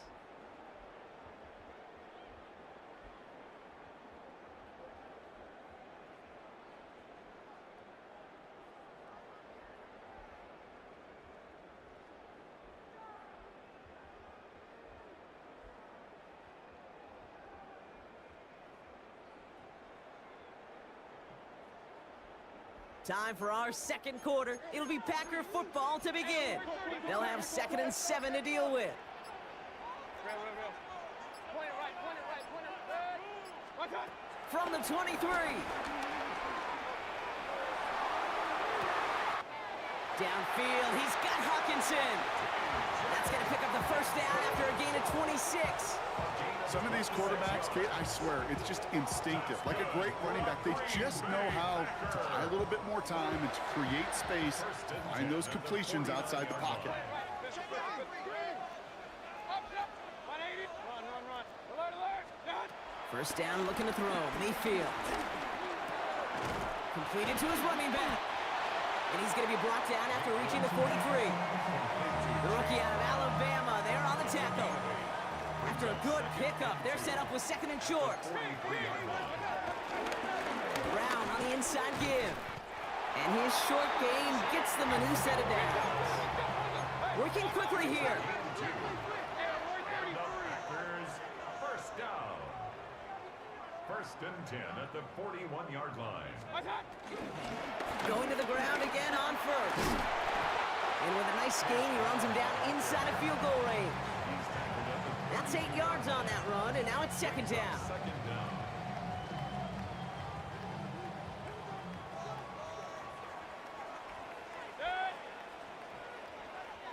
Time for our second quarter. It'll be Packer football to begin. They'll have 2nd and 7 to deal with. From the 23. Downfield, he's got Hawkinson. That's going to pick up the first down after a gain of 26. Some of these quarterbacks, Kate, I swear, it's just instinctive. Like a great running back, they just know how to buy a little bit more time and to create space, find those completions outside the pocket. First down, looking to throw. Mayfield. Completed to his running back. And he's going to be brought down after reaching the 43. The rookie out of Alabama there on the tackle. After a good pickup, they're set up with 2nd and short. Brown on the inside give. And his short gain gets them a new set of downs. Working quickly here. First down. 1st and 10 at the 41-yard line. Going to the ground again on first. And with a nice gain, he runs him down inside of field goal range. That's 8 yards on that run, and now it's 2nd down.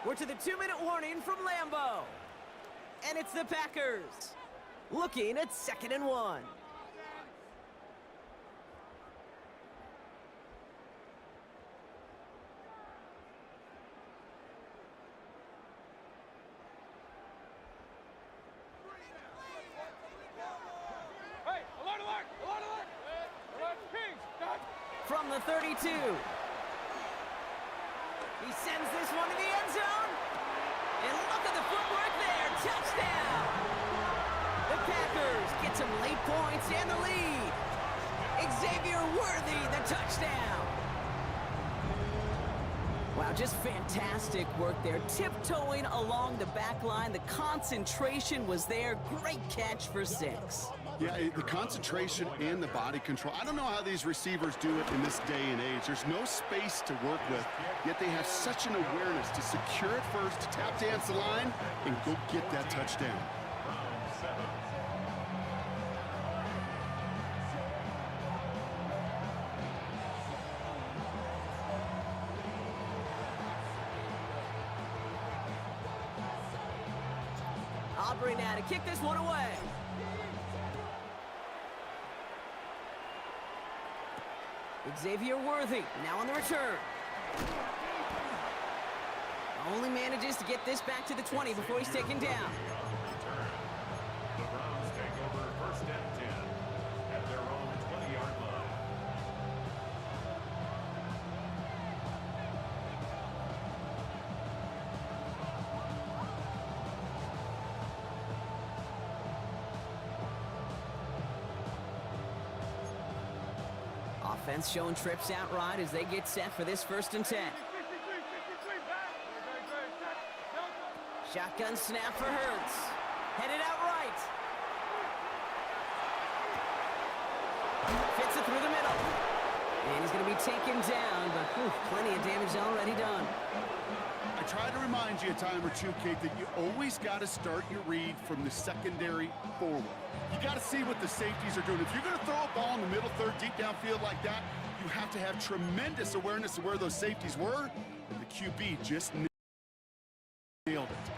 We're to the 2-minute warning from Lambeau. And it's the Packers looking at 2nd and 1. From the 32. He sends this one to the end zone. And look at the footwork there. Touchdown. The Packers get some late points and the lead. Xavier Worthy, the touchdown. Wow, just fantastic work there. Tiptoeing along the back line. The concentration was there. Great catch for 6. Yeah, the concentration and the body control. I don't know how these receivers do it in this day and age. There's no space to work with, yet they have such an awareness to secure it first, to tap dance the line, and go get that touchdown. Aubrey now to kick this one away. Xavier Worthy now on the return. Only manages to get this back to the 20 before he's taken down. The Browns take over 1st and 10 at their own 20-yard line. Offense showing trips out right as they get set for this 1st and 10. Shotgun snap for Hurts. Headed out right. Fits it through the middle. And he's going to be taken down, but plenty of damage already done. I try to remind you a time or two, Kate, that you always got to start your read from the secondary forward. You got to see what the safeties are doing. If you're going to throw a ball in the middle third, deep downfield like that, you have to have tremendous awareness of where those safeties were, and the QB just nailed it.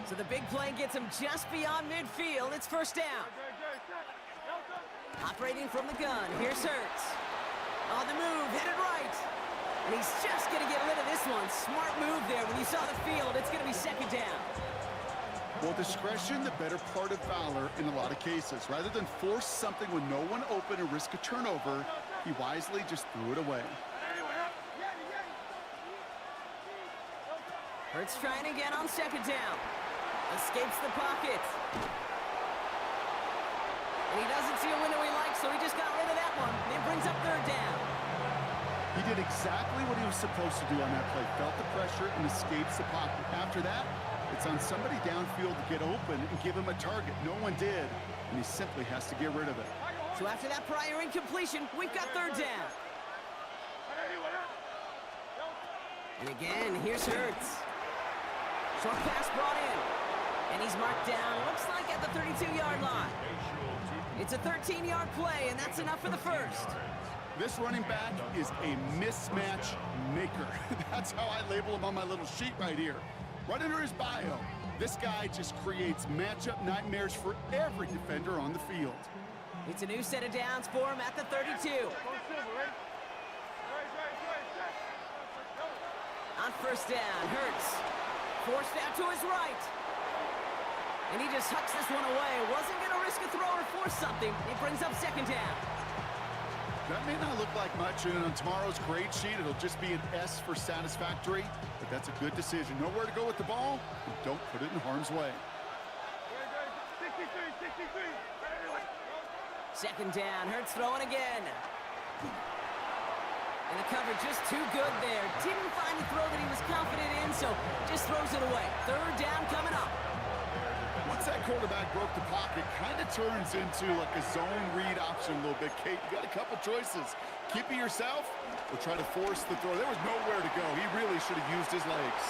So the big play gets him just beyond midfield. It's 1st down. Operating from the gun, here's Hurts. On the move, headed right. And he's just going to get rid of this one. Smart move there. When you saw the field, it's going to be 2nd down. Well, discretion, the better part of valor in a lot of cases. Rather than force something with no one open and risk a turnover, he wisely just threw it away. Hurts trying again on 2nd down. Escapes the pocket. And he doesn't see a window he likes, so he just got rid of that one. It brings up 3rd down. He did exactly what he was supposed to do on that play. Felt the pressure and escapes the pocket. After that, it's on somebody downfield to get open and give him a target. No one did, and he simply has to get rid of it. So after that prior incompletion, we've got 3rd down. And again, here's Hurts. Short pass brought in. And he's marked down, looks like at the 32-yard line. It's a 13-yard play, and that's enough for the 1st. This running back is a mismatch maker. That's how I label him on my little sheet right here. Right under his bio, this guy just creates matchup nightmares for every defender on the field. It's a new set of downs for him at the 32. On 1st down, Hurts forced out to his right. And he just hucks this one away. Wasn't going to risk a throw or force something. It brings up 2nd down. That may not look like much, and on tomorrow's grade sheet, it'll just be an S for satisfactory, but that's a good decision. Know where to go with the ball, and don't put it in harm's way. 63. Second down, Hurts throwing again. And the cover just too good there. Didn't find the throw that he was confident in, so just throws it away. Third down coming up. Once that quarterback broke the pocket, kind of turns into like a zone read option a little bit. Kate, you got a couple choices. Keep it yourself or try to force the throw. There was nowhere to go. He really should have used his legs.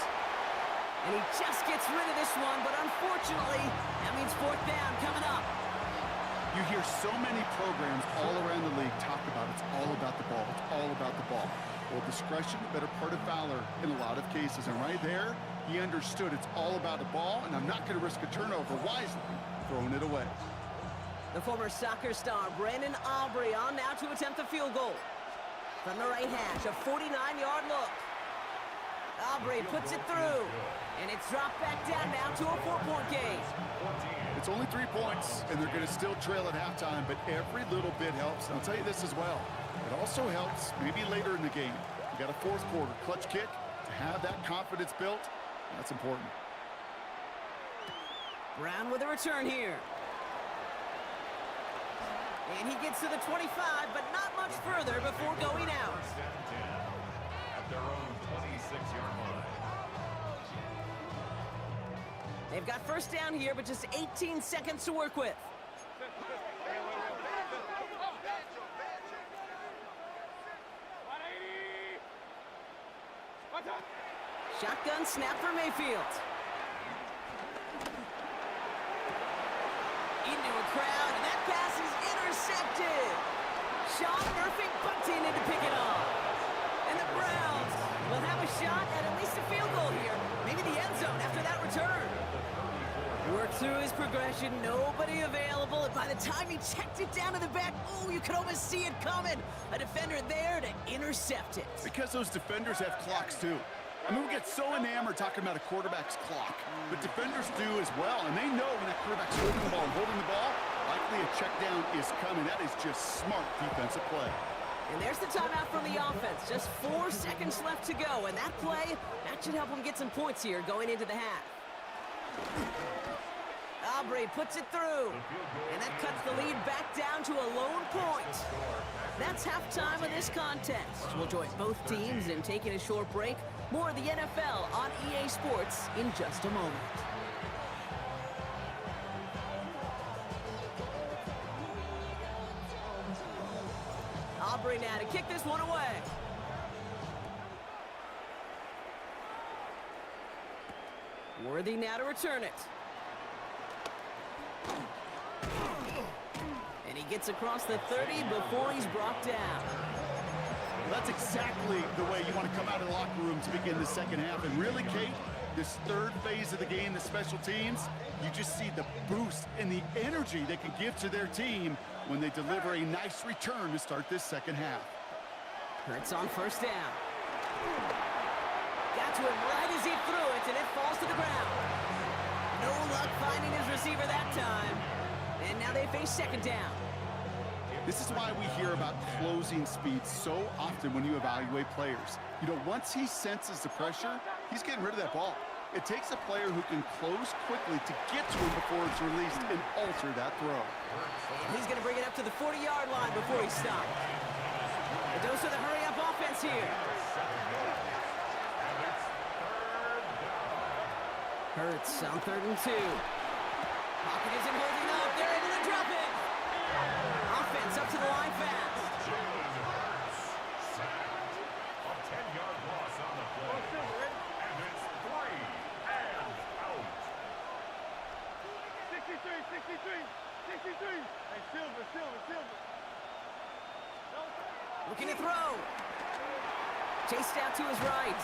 And he just gets rid of this one, but unfortunately, that means fourth down coming up. You hear so many programs all around the league talk about it's all about the ball. It's all about the ball. Well, discretion, the better part of valor in a lot of cases. And right there, he understood it's all about the ball, and I'm not going to risk a turnover wisely, throwing it away. The former soccer star, Brandon Aubrey, on now to attempt the field goal. From the right hash, a 49-yard look. Aubrey puts it through, and it's dropped back down now to a 4-point game. It's only 3 points, and they're going to still trail at halftime, but every little bit helps. And I'll tell you this as well. It also helps maybe later in the game. You got a fourth quarter clutch kick to have that confidence built. That's important. Brown with a return here. And he gets to the 25, but not much further before going out. At their own 26-yard line. They've got first down here, but just 18 seconds to work with. Shotgun snap for Mayfield. Into a crowd, and that pass is intercepted. Sean Murphy bunting in to pick it off. And the Browns will have a shot at least a field goal here. Maybe the end zone after that return. Worked through his progression, nobody available, and by the time he checked it down to the back, oh, you could almost see it coming. A defender there to intercept it. Because those defenders have clocks too. I mean, we get so enamored talking about a quarterback's clock, but defenders do as well, and they know when that quarterback's holding the ball and holding the ball, likely a check down is coming. That is just smart defensive play. And there's the timeout from the offense. Just 4 seconds left to go, and that play, that should help them get some points here going into the half. Aubrey puts it through, and that cuts the lead back down to a lone point. That's halftime of this contest. We'll join both teams in taking a short break. More of the NFL on EA Sports in just a moment. Aubrey now to kick this one away. Worthy now to return it. And he gets across the 30 before he's brought down. That's exactly the way you want to come out of the locker room to begin the second half. And really, Kate, this third phase of the game, the special teams, you just see the boost and the energy they can give to their team when they deliver a nice return to start this second half. Hurts on first down. Got to him right as he threw it, and it falls to the ground. No luck finding his receiver that time. And now they face second down. This is why we hear about closing speed so often when you evaluate players. You know, once he senses the pressure, he's getting rid of that ball. It takes a player who can close quickly to get to him before it's released and alter that throw. And he's going to bring it up to the 40-yard line before he stops. A dose of the hurry-up offense here. Hurts on 3rd and 2. Pocket isn't holding up. They're able to drop it. Offense up to the line fast. A 10-yard loss on the play. And it's 3 and out. 63. Hey, Silver. Looking to throw. Chased out to his right.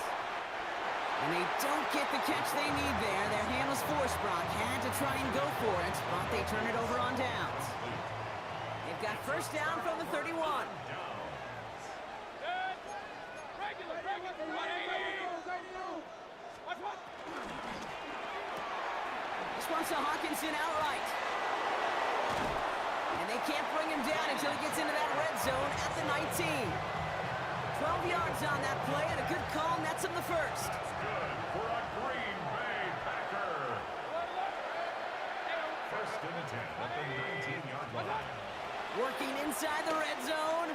And they don't get the catch they need there. Their hand was forced. Brock had to try and go for it, but they turn it over on downs. They've got first down from the 31. This one's to Hawkinson outright. And And they can't bring him down until he gets into that red zone at the 19. 12 yards on that play, and a good call nets him the first. Good for a Green Bay Packer. First and 10 at the 19-yard line. Working inside the red zone.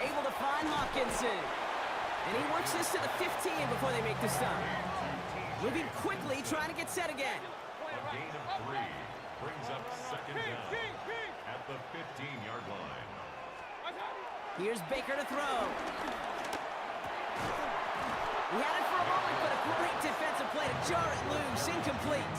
Able to find Hawkinson. And he works this to the 15 before they make the stop. Moving quickly, trying to get set again. A gain of 3 brings up second down at the 15-yard line. Here's Baker to throw. He had it for a moment, but a great defensive play to jar it loose. Incomplete.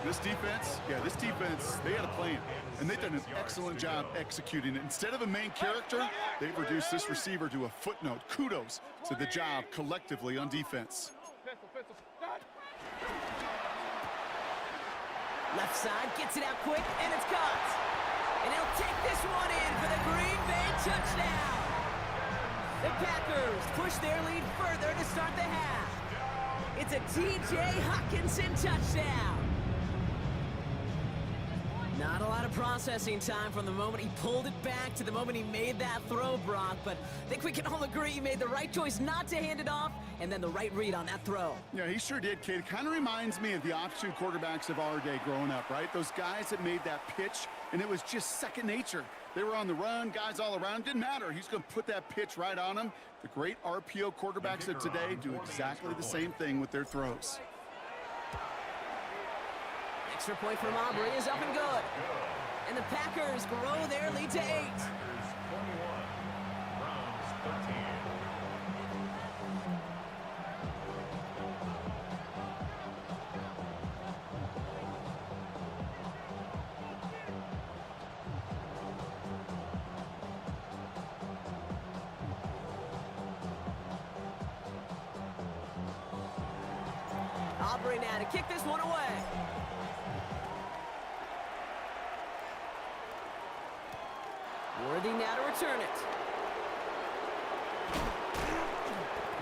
This defense, they had a plan, and they've done an excellent job executing it. Instead of a main character, they've reduced this receiver to a footnote. Kudos to the job collectively on defense. Left side, gets it out quick, and it's caught. And he'll take this one in for the Green Bay touchdown. The Packers push their lead further to start the half. It's a T.J. Hockenson touchdown. Not a lot of processing time from the moment he pulled it back to the moment he made that throw, Brock, but I think we can all agree he made the right choice not to hand it off, and then the right read on that throw. Yeah, he sure did, kid. It kind of reminds me of the option quarterbacks of our day growing up, right? Those guys that made that pitch, and it was just second nature. They were on the run, guys all around. Didn't matter. He's going to put that pitch right on them. The great RPO quarterbacks of today do exactly the same thing with their throws. Extra point from Aubrey is up and good. And the Packers grow their lead to 8. Packers 21, Browns 13. Aubrey now to kick this one away. Worthy now to return it.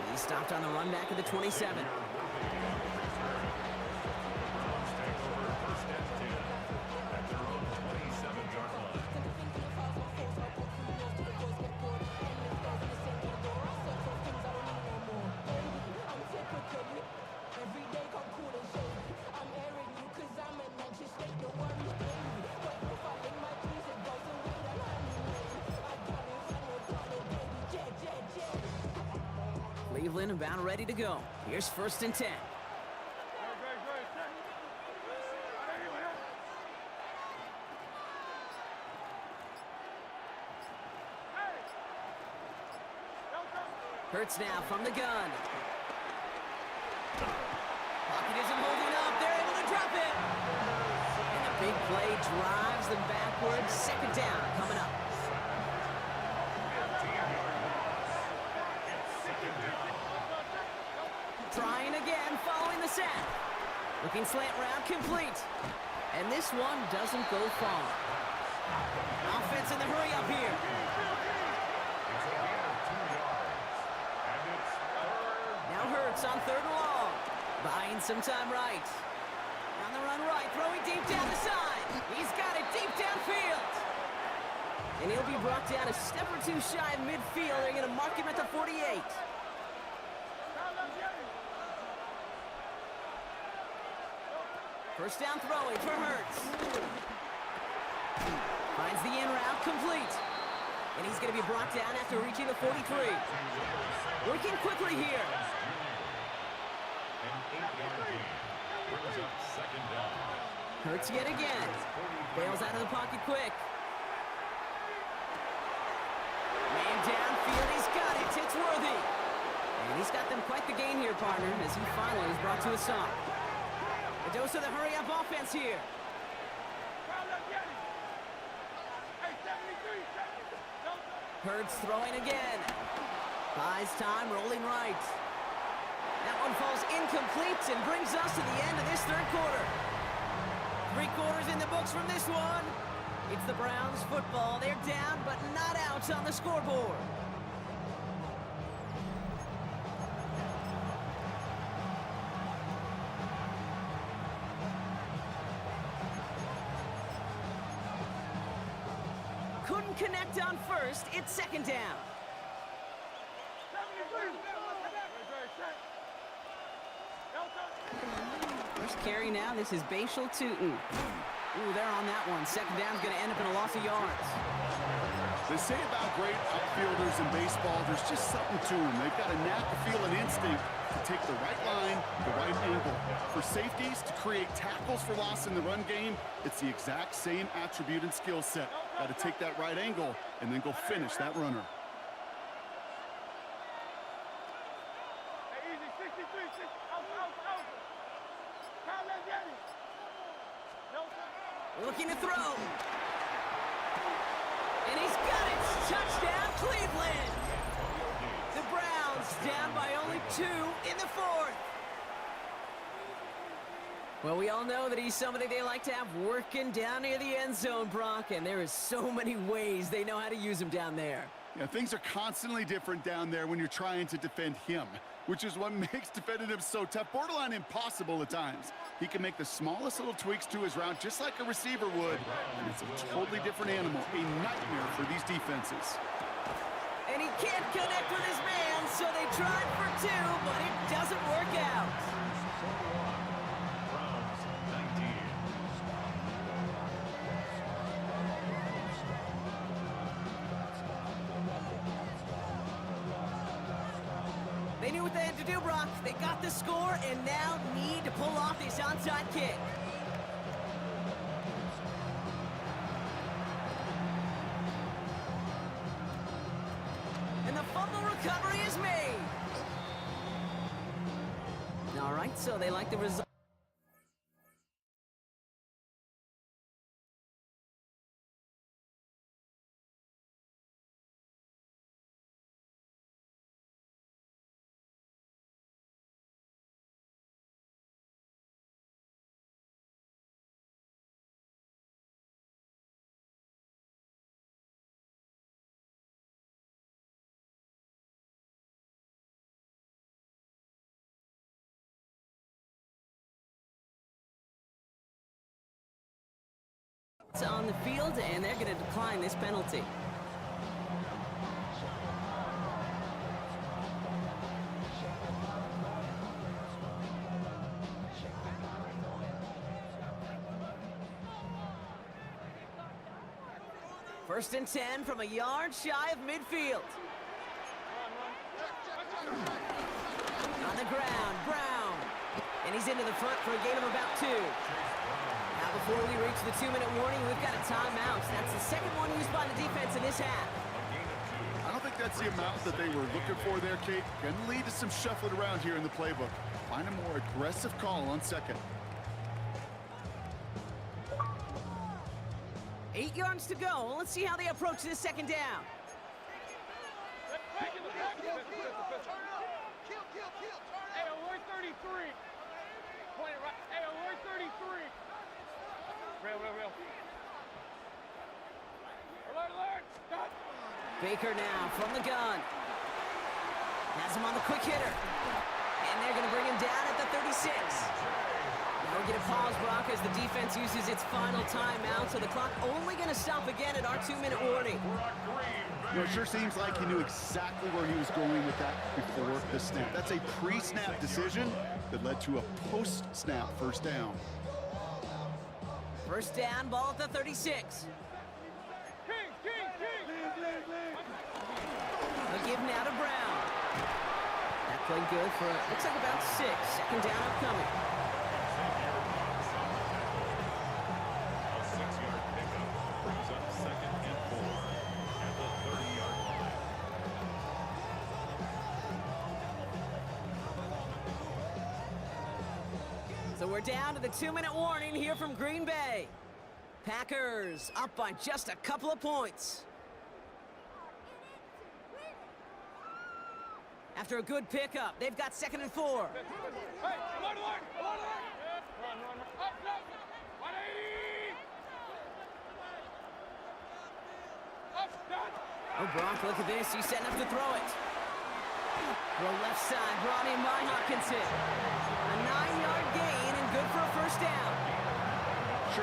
He stopped on the run back at the 27. Cleveland about ready to go. Here's first and 10. Hurts now from the gun. Pocket isn't holding up. They're able to drop it. And the big play drives them backwards. Second down coming up. Trying again, following the sack. Looking slant route, complete. And this one doesn't go far. Offense in the hurry up here. Now Hurts on third and long. Buying some time right. On the run right, throwing deep down the side. He's got it deep downfield. And he'll be brought down a step or two shy of midfield. They're going to mark him at the 48. First down throwing for Hurts. Finds the in route, complete. And he's going to be brought down after reaching the 43. Working quickly here. Hurts yet again. Bails out of the pocket quick. Man downfield, he's got it. It's Worthy. And he's got them quite the gain here, partner, as he finally is brought to a stop. A dose of the hurry-up offense here. Hurts throwing again. Buys time, rolling right. That one falls incomplete and brings us to the end of this third quarter. 3 quarters in the books from this one. It's the Browns football. They're down, but not out on the scoreboard. don't connect on first. It's second down. First carry now. This is Bashal Tootin. Ooh, they're on that one. Second down's going to end up in a loss of yards. They say about great outfielders in baseball, there's just something to them. They've got a knack, a feel, and instinct to take the right line, the right angle. For safeties, to create tackles for loss in the run game, it's the exact same attribute and skill set. Got to take that right angle and then go finish that runner. Hey, easy, 63, 60, out. Kyle, let's get it. Looking to throw. And he's got it. Touchdown, Cleveland. The Browns down by only 2 in the 4th. Well, we all know that he's somebody they like to have working down near the end zone, Brock, and there is so many ways they know how to use him down there. Yeah, things are constantly different down there when you're trying to defend him, which is what makes defending him so tough, borderline impossible at times. He can make the smallest little tweaks to his route just like a receiver would, and it's a totally different animal, a nightmare for these defenses. And he can't connect with his man, so they tried for 2, but it doesn't work out. They knew what they had to do, Brock. They got the score and now need to pull off this onside kick. And the fumble recovery is made. All right, so they like the result. On the field, and they're going to decline this penalty. First and 10 from a yard shy of midfield. On the ground, Brown. And he's into the front for a gain of about 2. Before we reach the 2-minute warning, we've got a timeout. That's the second one used by the defense in this half. I don't think that's the amount that they were looking for there, Kate. Going to lead to some shuffling around here in the playbook. Find a more aggressive call on second. 8 yards to go. Let's see how they approach this second down. Hey, alert 33. Point it right. Hey, alert 33. Real. Alert. Stop. Baker now from the gun. Has him on the quick hitter. And they're going to bring him down at the 36. Now we get a pause, Brock, as the defense uses its final timeout. So the clock only going to stop again at our 2-minute warning. You know, it sure seems like he knew exactly where he was going with that before the snap. That's a pre-snap decision that led to a post-snap first down. First down, ball at the 36. A give now to Brown. That played good for, looks like about 6. Second down upcoming. A 6-yard pickup brings up 2nd and 4 at the 30-yard line. So we're down to the 2-minute warning here from Green Bay. Packers up by just a couple of points. After a good pickup, they've got 2nd and 4. Hey, alert. Run. Up. 180. Up, done. Oh, Brock, look at this. He's setting up to throw it. Well, left side brought in by Hopkinson. A 9-yard gain and good for a first down. Sure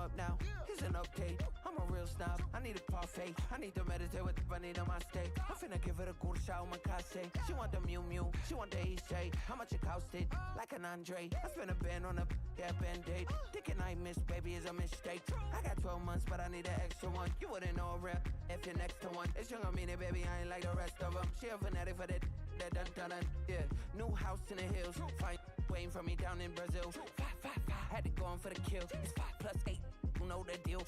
up now. Here's an update. I'm a real snob. I need a parfait. I need to meditate with the bunny on my steak. I'm finna give it a good shot with my case. She want the Mew Mew. She want the EJ. How much it costed? Like an Andre. I spent a band on a that band-aid. Thinking I missed, baby, is a mistake. I got 12 months, but I need an extra one. You wouldn't know a rep if you're next to one. It's young, I mean it, baby, I ain't like the rest of them. She a fanatic for that dun. Yeah, new house in the hills. Fine, waiting for me down in Brazil. 5, had to go on for the kill. It's 5 plus 8, you know the deal.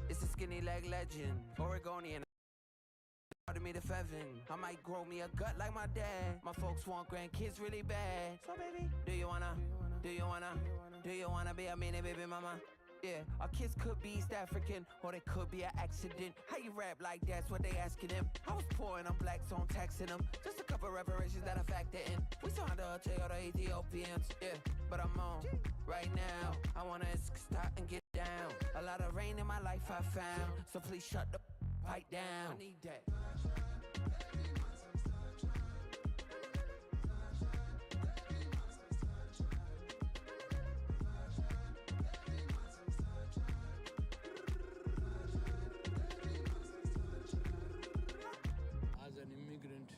It's a skinny leg legend, Oregonian. To me to Fevin. I might grow me a gut like my dad. My folks want grandkids really bad. So baby, do you wanna be a mini baby mama? Yeah, our kids could be East African, or they could be an accident. How you rap like that's what they asking him. I was poor and I'm black, so I'm taxing them. Just a couple reparations that I factor in. We saw the Toyota Ethiopians, yeah, but I'm on right now. I wanna stop and get down. A lot of rain in my life I found, so please shut the pipe down. I need that. As an immigrant,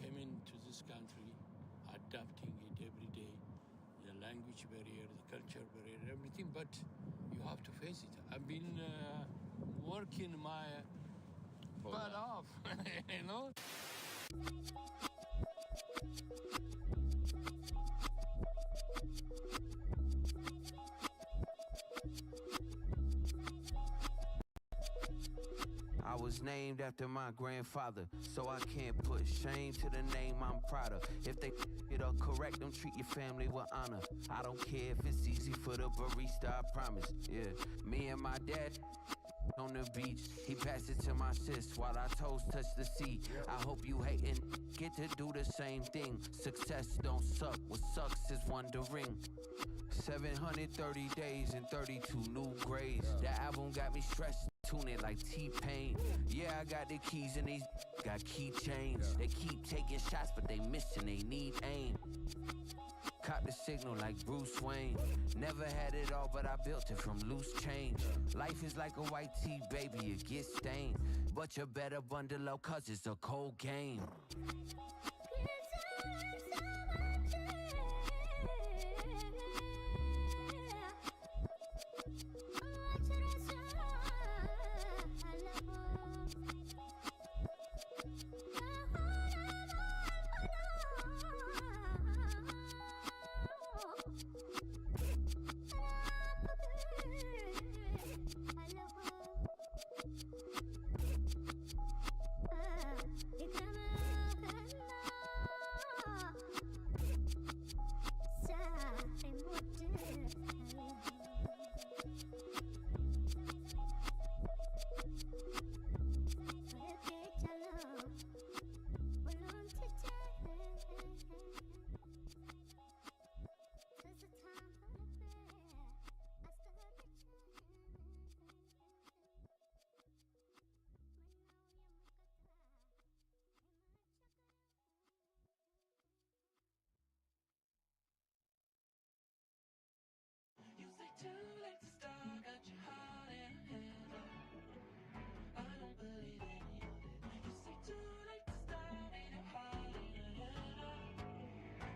came into this country, adapting it every day, the language barrier, the culture barrier, everything, but you have to face it. I've been working my butt off, you know? I was named after my grandfather, so I can't put shame to the name I'm proud of. If they it up correct, don't treat your family with honor. I don't care if it's easy for the barista, I promise. Yeah, me and my dad on the beach, he passed it to my sis while our toes touch the sea. I hope you hatin' get to do the same thing. Success don't suck, what sucks is wondering. 730 days and 32 new grades. That album got me stressed, tune it like T-Pain. Yeah, I got the keys and these got keychains. They keep taking shots, but they missing, they need aim. Caught the signal like Bruce Wayne. Never had it all, but I built it from loose change. Life is like a white tee, baby, it gets stained. But you better bundle up, cause it's a cold game. Too late to start, got your heart in a hand. I don't believe any of it. You say too late to start, ain't your heart in a hand.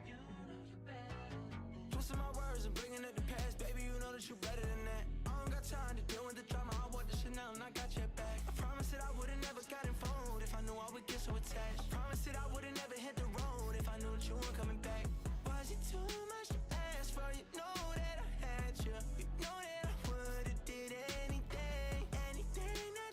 You know you're better than this. Twisting my words and bringing it to pass, baby, you know that you're better than that. I don't got time to deal with the drama, I want the Chanel and I got your back. I promise that I would've never gotten phoned if I knew I would get so attached. Promise that I would've never hit the road if I knew that you weren't coming back. Was it too much to ask for? You know that I had you. You know that I would've did anything that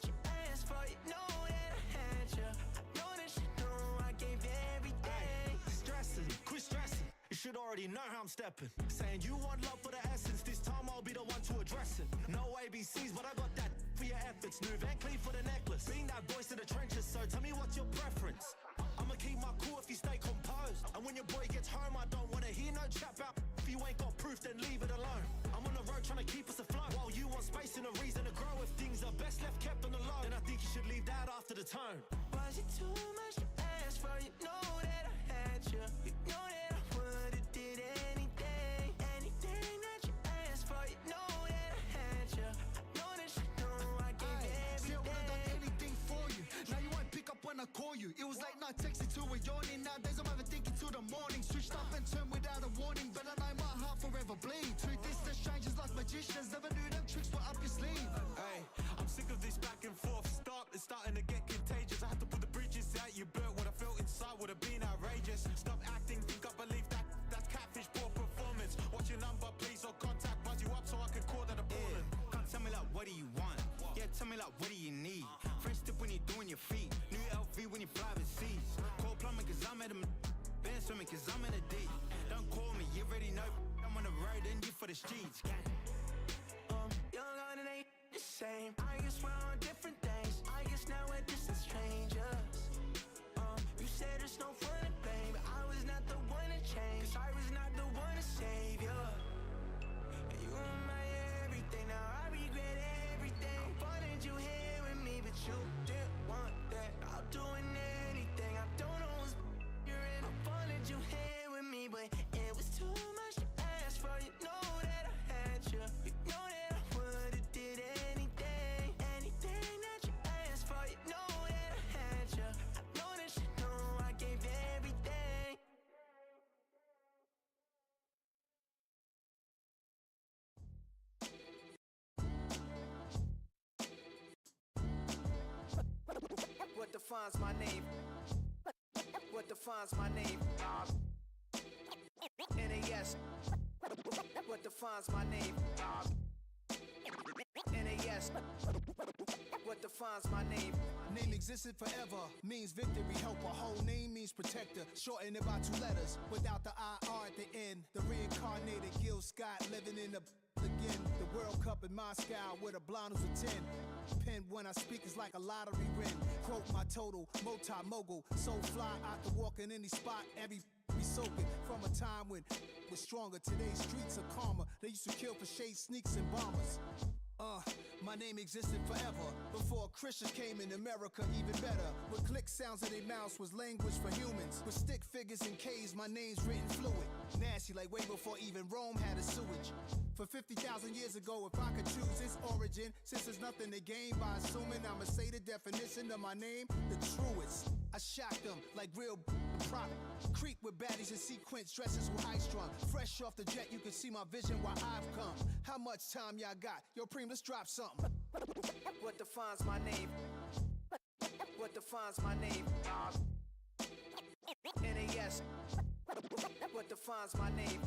you asked for. You know that I had you. I know that you know I gave everything. Stressing, quit stressing. You should already know how I'm stepping. Saying you want love for the essence, this time I'll be the one to address it. No ABCs, but I got that for your efforts. New Van Cleef for the necklace. Being that voice to the trenches, so tell me what's your preference. I'ma keep my cool if you stay composed. And when your boy gets home, I don't wanna hear no chat about if you ain't got proof, then leave it alone. I'm on the road trying to keep us isn't a reason to grow. If things are best left kept on the low, then I think you should leave that after the tone. Was it too much to ask for? You know that I had you. You know that I would've did anything, anything that you asked for. You know that I had you. I know that you know I gave everything. See, I would've done anything for you. Now you won't pick up when I call you. It was like not texting to a yawning. Nowadays I'm even thinking till the morning. Switched up and turned without a warning, but I know my heart forever bleed. Truth is, the strangers like magicians. Never knew them tricks were up your sleeve. Hey, I'm sick of this back and forth. It's starting to get contagious. I had to put the bridges out. You built what I felt inside would have been outrageous. Stop acting, think I believe that. That's catfish, poor performance. Watch your number, please, or contact. Buzz you up so I can call that a ballin'. Can't tell me like, what do you want? Yeah, tell me like, what do you need? French tip when you're doing your feet. New LV when you fly overseas. Call plumbing cause I'm at a band swimming cause I'm in a deep. Don't call me, you already know. I'm on the road and you for the streets. Young and it ain't the same. I guess we're on different things. I guess now we're distant strangers. You said there's no fun to blame, but I was not the one to change. 'Cause I was not the one to save you. And you were my everything. Now I regret everything. I wanted you here with me, but you didn't want that. I'm doing anything. I don't know who's you're in. I wanted you here with me, but it was too much to ask for. You know that I had you. You know that I would've did anything, anything that you asked for. You know that I had you. I know that you know I gave everything. What defines my name? What defines my name? NAS. What defines my name? NAS. What defines my name? Name existed forever, means victory, helper. Whole name means protector, shortened it by 2 letters, without the IR at the end. The reincarnated Gil Scott, living in the again. The World Cup in Moscow, with a blonde who's a 10. Pen when I speak is like a lottery win. Quote my total, multi-mogul, so fly I can walk in any spot, every be soaking from a time when was stronger. Today's streets are calmer. They used to kill for shade sneaks and bombers. My name existed forever before Christians came in America, even better. With click sounds in their mouths was language for humans. With stick figures and K's, my name's written fluid. Nasty like way before even Rome had a sewage. For 50,000 years ago, if I could choose its origin, since there's nothing to gain by assuming, I'ma say the definition of my name, the truest. I shocked them like real prop. Creep with baddies in sequence, dresses with high strung. Fresh off the jet, you can see my vision while I've come. How much time y'all got? Yo, Preem, let's drop something. What defines my name? What defines my name? NAS. What defines my name?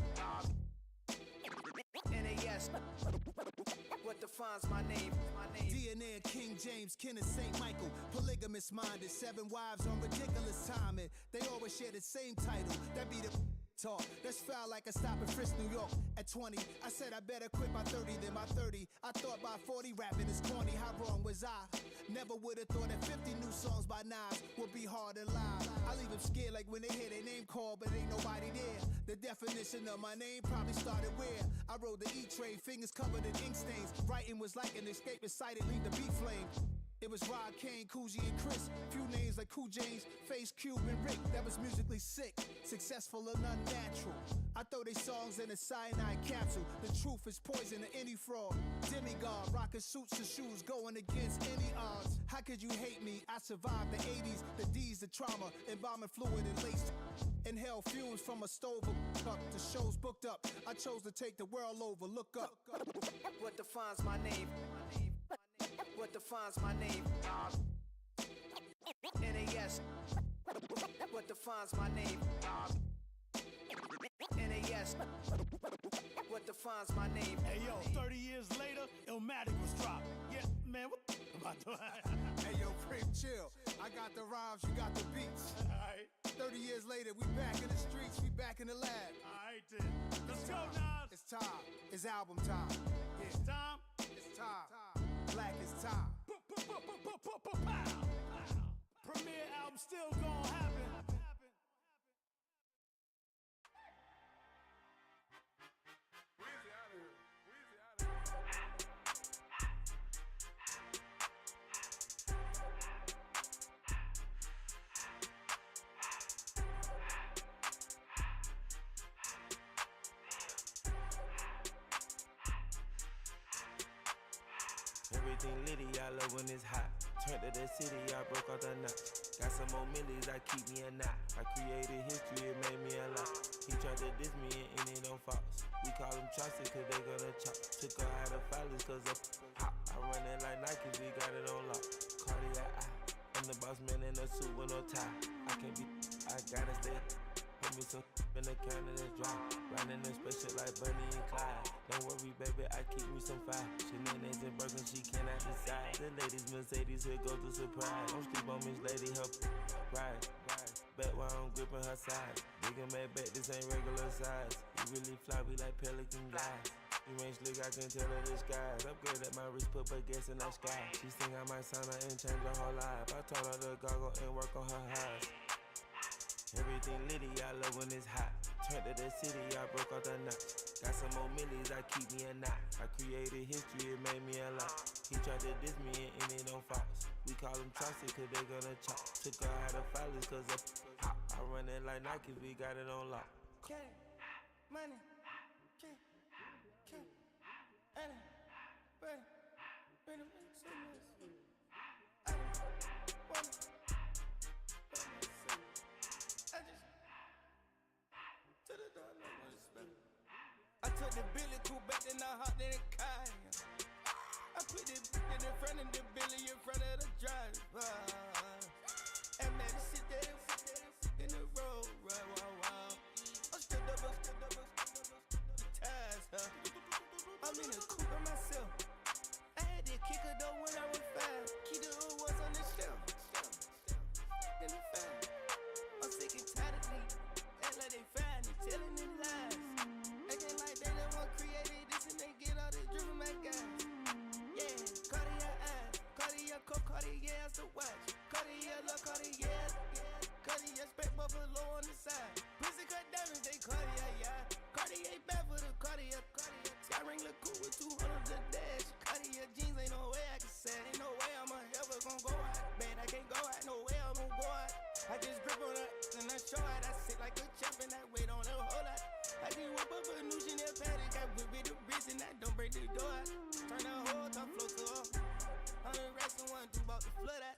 NAS. What defines my name? DNA of King James, kin of St. Michael. Polygamous minded, 7 wives on ridiculous timing. They always share the same title. That be the talk. That's foul like a stop in Frisk, New York. At 20, I said I better quit by 30 than by 30. I thought by 40 rapping is corny. How wrong was I? Never would have thought that 50 new songs by Nas would be hard and live. I leave them scared like when they hear their name called, but ain't nobody there. The definition of my name probably started where I rode the E-train, fingers covered in ink stains. Writing was like an escape inside it, leave the beat flame. It was Rod Kane, Coogee, and Chris. Few names like Cool James, Face Cube, and Rick. That was musically sick, successful and unnatural. I throw they songs in a cyanide capsule. The truth is poison to any fraud. Demigod, rocking suits and shoes, going against any odds. How could you hate me? I survived the 80s, the D's, the trauma, embalming fluid and laced. Inhale fumes from a stove up. The show's booked up. I chose to take the world over. Look up. What defines my name? What defines my name? NAS. What defines my name? NAS. What defines my name? Hey yo, 30 years later, Illmatic was dropped. Yeah, man, what am I doing? Hey yo, Preem, chill. I got the rhymes, you got the beats. Alright. 30 years later, we back in the streets, we back in the lab. Alright then. Let's go, Nas. It's time. It's album time. Yeah. It's time. It's time. Black is time. Premiere album still gonna happen. Everything litty, I love when it's hot. Turned to the city, I broke off the knot. Got some more millies, I keep me a knot. I created history, it made me a lot. He tried to diss me and it don't false. We call them Chaucer cause they gonna chop. Took her out of filers cause of pop. I run it like Nike, we got it on lock. Cardiac eye. I'm the boss man in a suit with no tie. I can't be, I gotta stay. Put me some in the counter that's dry. Riding in special like Bunny and Clyde. Don't worry, baby, I keep me some fire. Shenanigans and Birkin, she cannot decide. The ladies Mercedes, here goes the surprise. Don't sleep on Miss Lady, help ride. Bet while I'm gripping her side. Bigger man bet this ain't regular size. You really fly, we like pelican guys. You ain't slick, I can tell her the skies. Upgrade at my wrist, put baguettes in the sky. She think I might sign her and change her whole life. I told her to goggle and work on her eyes. Everything litty, I love when it's hot. Turned to the city, I broke off the knot. Got some more millies, I keep me a knot. I created history, it made me a lot. He tried to diss me and it don't false. We call them Chaucer cause they gonna chop. Took her out of filers cause of pop. I run it like Nike, we got it on lock. Get money, get money, bring it, I took the Billy Cool back, then I hopped in the car. I put the in the front of the Billy in front of the driver. And man, sit there in the road, right, wow. I'm still double, ties, huh? I'm in the coupe by myself. I had to kick her though when I was 5. Keep the hood was on the shelf. In the 5. I'm sick and tired of these. Act like they find it, telling them lies. Acting like they the one created this and they get all this driven my guys. Yeah, Cartier eyes, Cartier coat, Cartier the watch, Cartier look, Cartier, Cartier spec buffalo on the side. Pussy cut diamonds, they Cartier, yeah. Cartier bad for the Cartier. Sky ring look cool with 200 the dash. Cartier jeans, ain't no way I can say. Ain't no way I'm ever gon' go out. Man, I can't go out, no way I'm gon' go out. I just grip on her and I show out. I sit like a champ and I wait on her whole lot. I just whip up a new Chanel paddock. I whip with the wrist and I don't break the door out. Turn the whole top floor to her. 100 racks and one do about the flood out.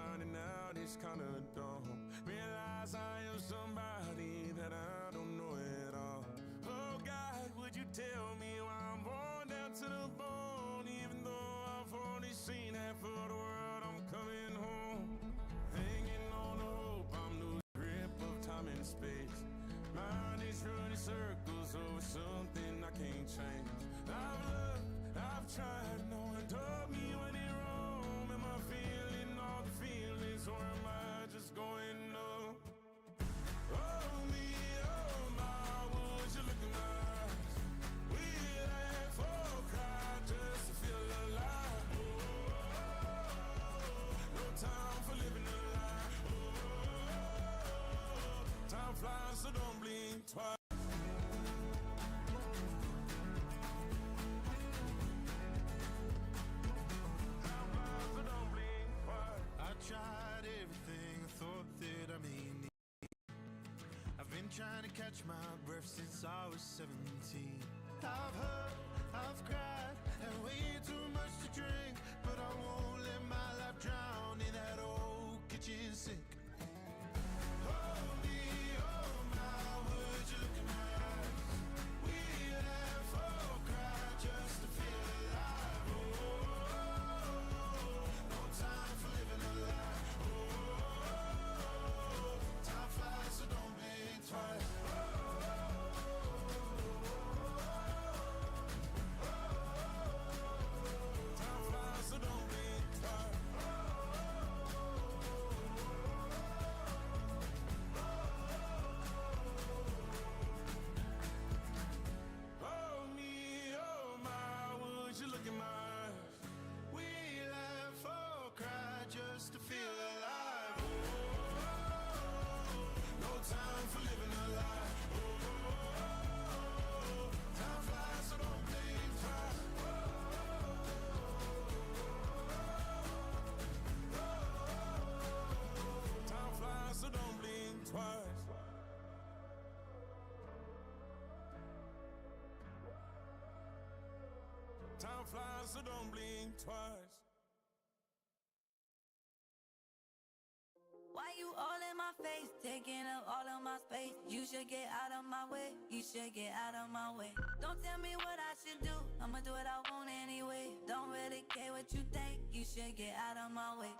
finding out it's kinda dumb. Realize I am somebody that I don't know at all. Oh God, would you tell me why I'm born down to the bone? Even though I've only seen half of the world, I'm coming home. Hanging on the hope, I'm losing grip of time and space. Mind is running circles over something I can't change. I've loved, I've tried, no one told me when it wrong. Am I feeling all the feelings, or am I just going numb? Oh me, oh my, would you look in my eyes? We laugh or cry just to feel alive. No time for living a lie. Time flies, so don't blink twice. Tried everything I thought that I may need. I've been trying to catch my breath since I was 17. I've hurt, I've cried, and way too much to drink, but I won't let my life drown in that old kitchen sink. Oh me, oh my, would you look in my eyes? We laugh or cry just to feel alive. Oh, no time for living a lie. So don't blink twice. Time flies, so don't blink twice. Oh me, oh my, would you look in my eyes? We laugh or cry just to feel alive. No time for living a lie. Time flies, so don't blink twice. Time flies, so don't blink twice. Time flies, so don't blink twice. Why you all in my face, taking up all of my space? You should get out of my way, you should get out of my way. Don't tell me what I should do, I'ma do what I want anyway. Don't really care what you think, you should get out of my way.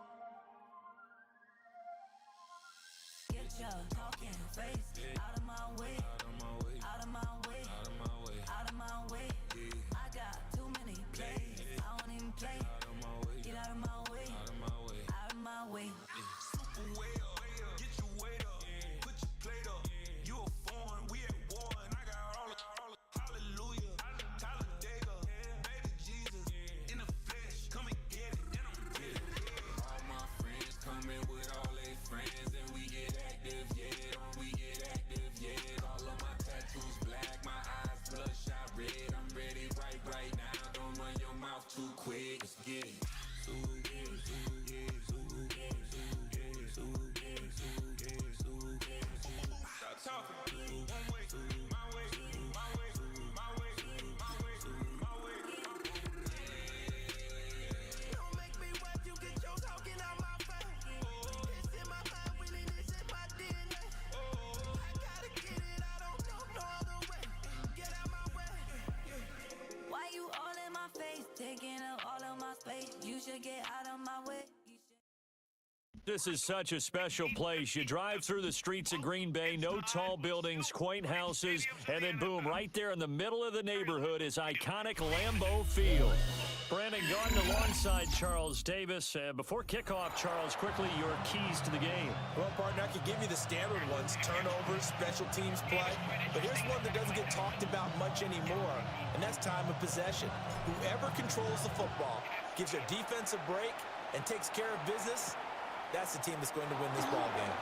Get your talking face out of my way, out of my way, out of my way, out of my way. I got too many plays, I don't even play. Get out of my way, out of my way, out of my way. Way up, get your weight up, put your plate up. You a foreign, we at war, and I got all the hallelujah, Talladega, baby Jesus, in the flesh, come and get it, and I'm get it. All my friends coming with all their friends, and we get active, yeah, we get active, yeah. All of my tattoos black, my eyes bloodshot red. I'm ready right now. Don't run your mouth too quick. Let's get it. Stop talking. One way, my way, my way, my way, my way, my way. Don't make me watch you get your talking out my face. It's in my mind, winning this in my DNA. I gotta get it, I don't know no other way. Get out my way. Why you all in my face, taking up all of my space? You should get out of my way. This is such a special place. You drive through the streets of Green Bay, no tall buildings, quaint houses, and then boom, right there in the middle of the neighborhood is iconic Lambeau Field. Brandon Gaudin alongside Charles Davis. Before kickoff, Charles, quickly your keys to the game. Well, partner, I could give you the standard ones, turnovers, special teams play, but here's one that doesn't get talked about much anymore, and that's time of possession. Whoever controls the football, gives their defense a break, and takes care of business, that's the team that's going to win this ball game.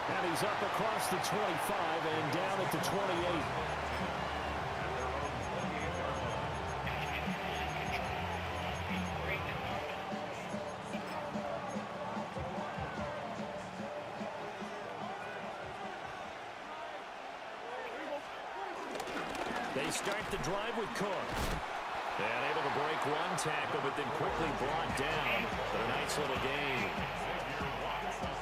And he's up across the 25 and down at the 28. They start the drive with Cook. And able to break one tackle, but then quickly brought down. But a nice little gain.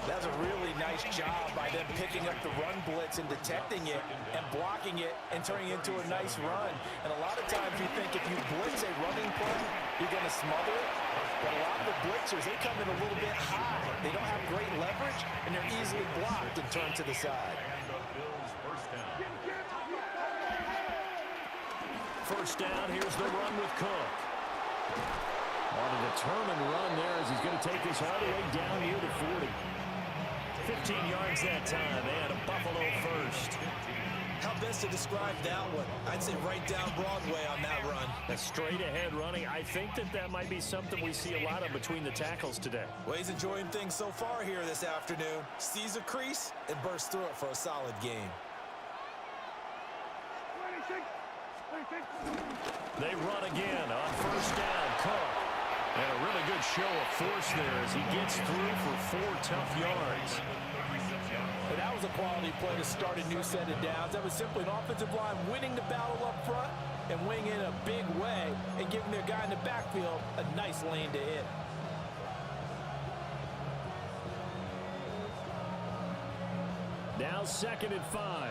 That's a really nice job by them picking up the run blitz and detecting it and blocking it and turning it into a nice run. And a lot of times you think if you blitz a running play, you're going to smother it. But a lot of the blitzers, they come in a little bit high. They don't have great leverage, and they're easily blocked and turned to the side. First down, here's the run with Cook. On a determined run there as he's going to take this all the way down near the 40. 15 yards that time, and a Buffalo first. How best to describe that one? I'd say right down Broadway on that run. A straight-ahead running. I think that might be something we see a lot of between the tackles today. Well, he's enjoying things so far here this afternoon. Sees a crease and bursts through it for a solid game. They run again on first down. Cook. And a really good show of force there as he gets through for 4 tough yards. And that was a quality play to start a new set of downs. That was simply an offensive line winning the battle up front and winning in a big way and giving their guy in the backfield a nice lane to hit. Now 2nd and 5.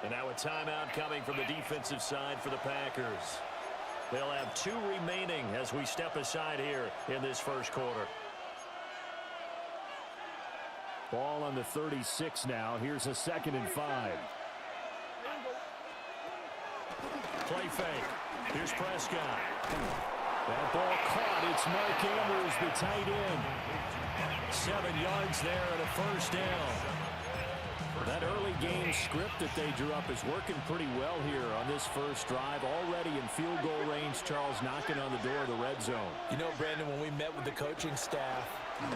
And now a timeout coming from the defensive side for the Packers. They'll have 2 remaining as we step aside here in this first quarter. Ball on the 36 now. Here's a 2nd and 5. Play fake. Here's Prescott. That ball caught. It's Mark Andrews, the tight end. 7 yards there and a first down. That early game script that they drew up is working pretty well here on this first drive. Already in field goal range, Charles knocking on the door of the red zone. You know, Brandon, when we met with the coaching staff,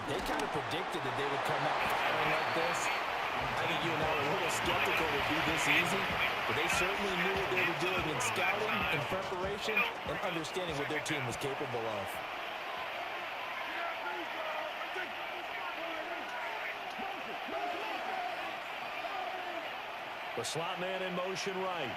they kind of predicted that they would come out firing like this. I think you and I were a little skeptical it would be this easy, but they certainly knew what they were doing in scouting, in preparation, and understanding what their team was capable of. The slot man in motion right.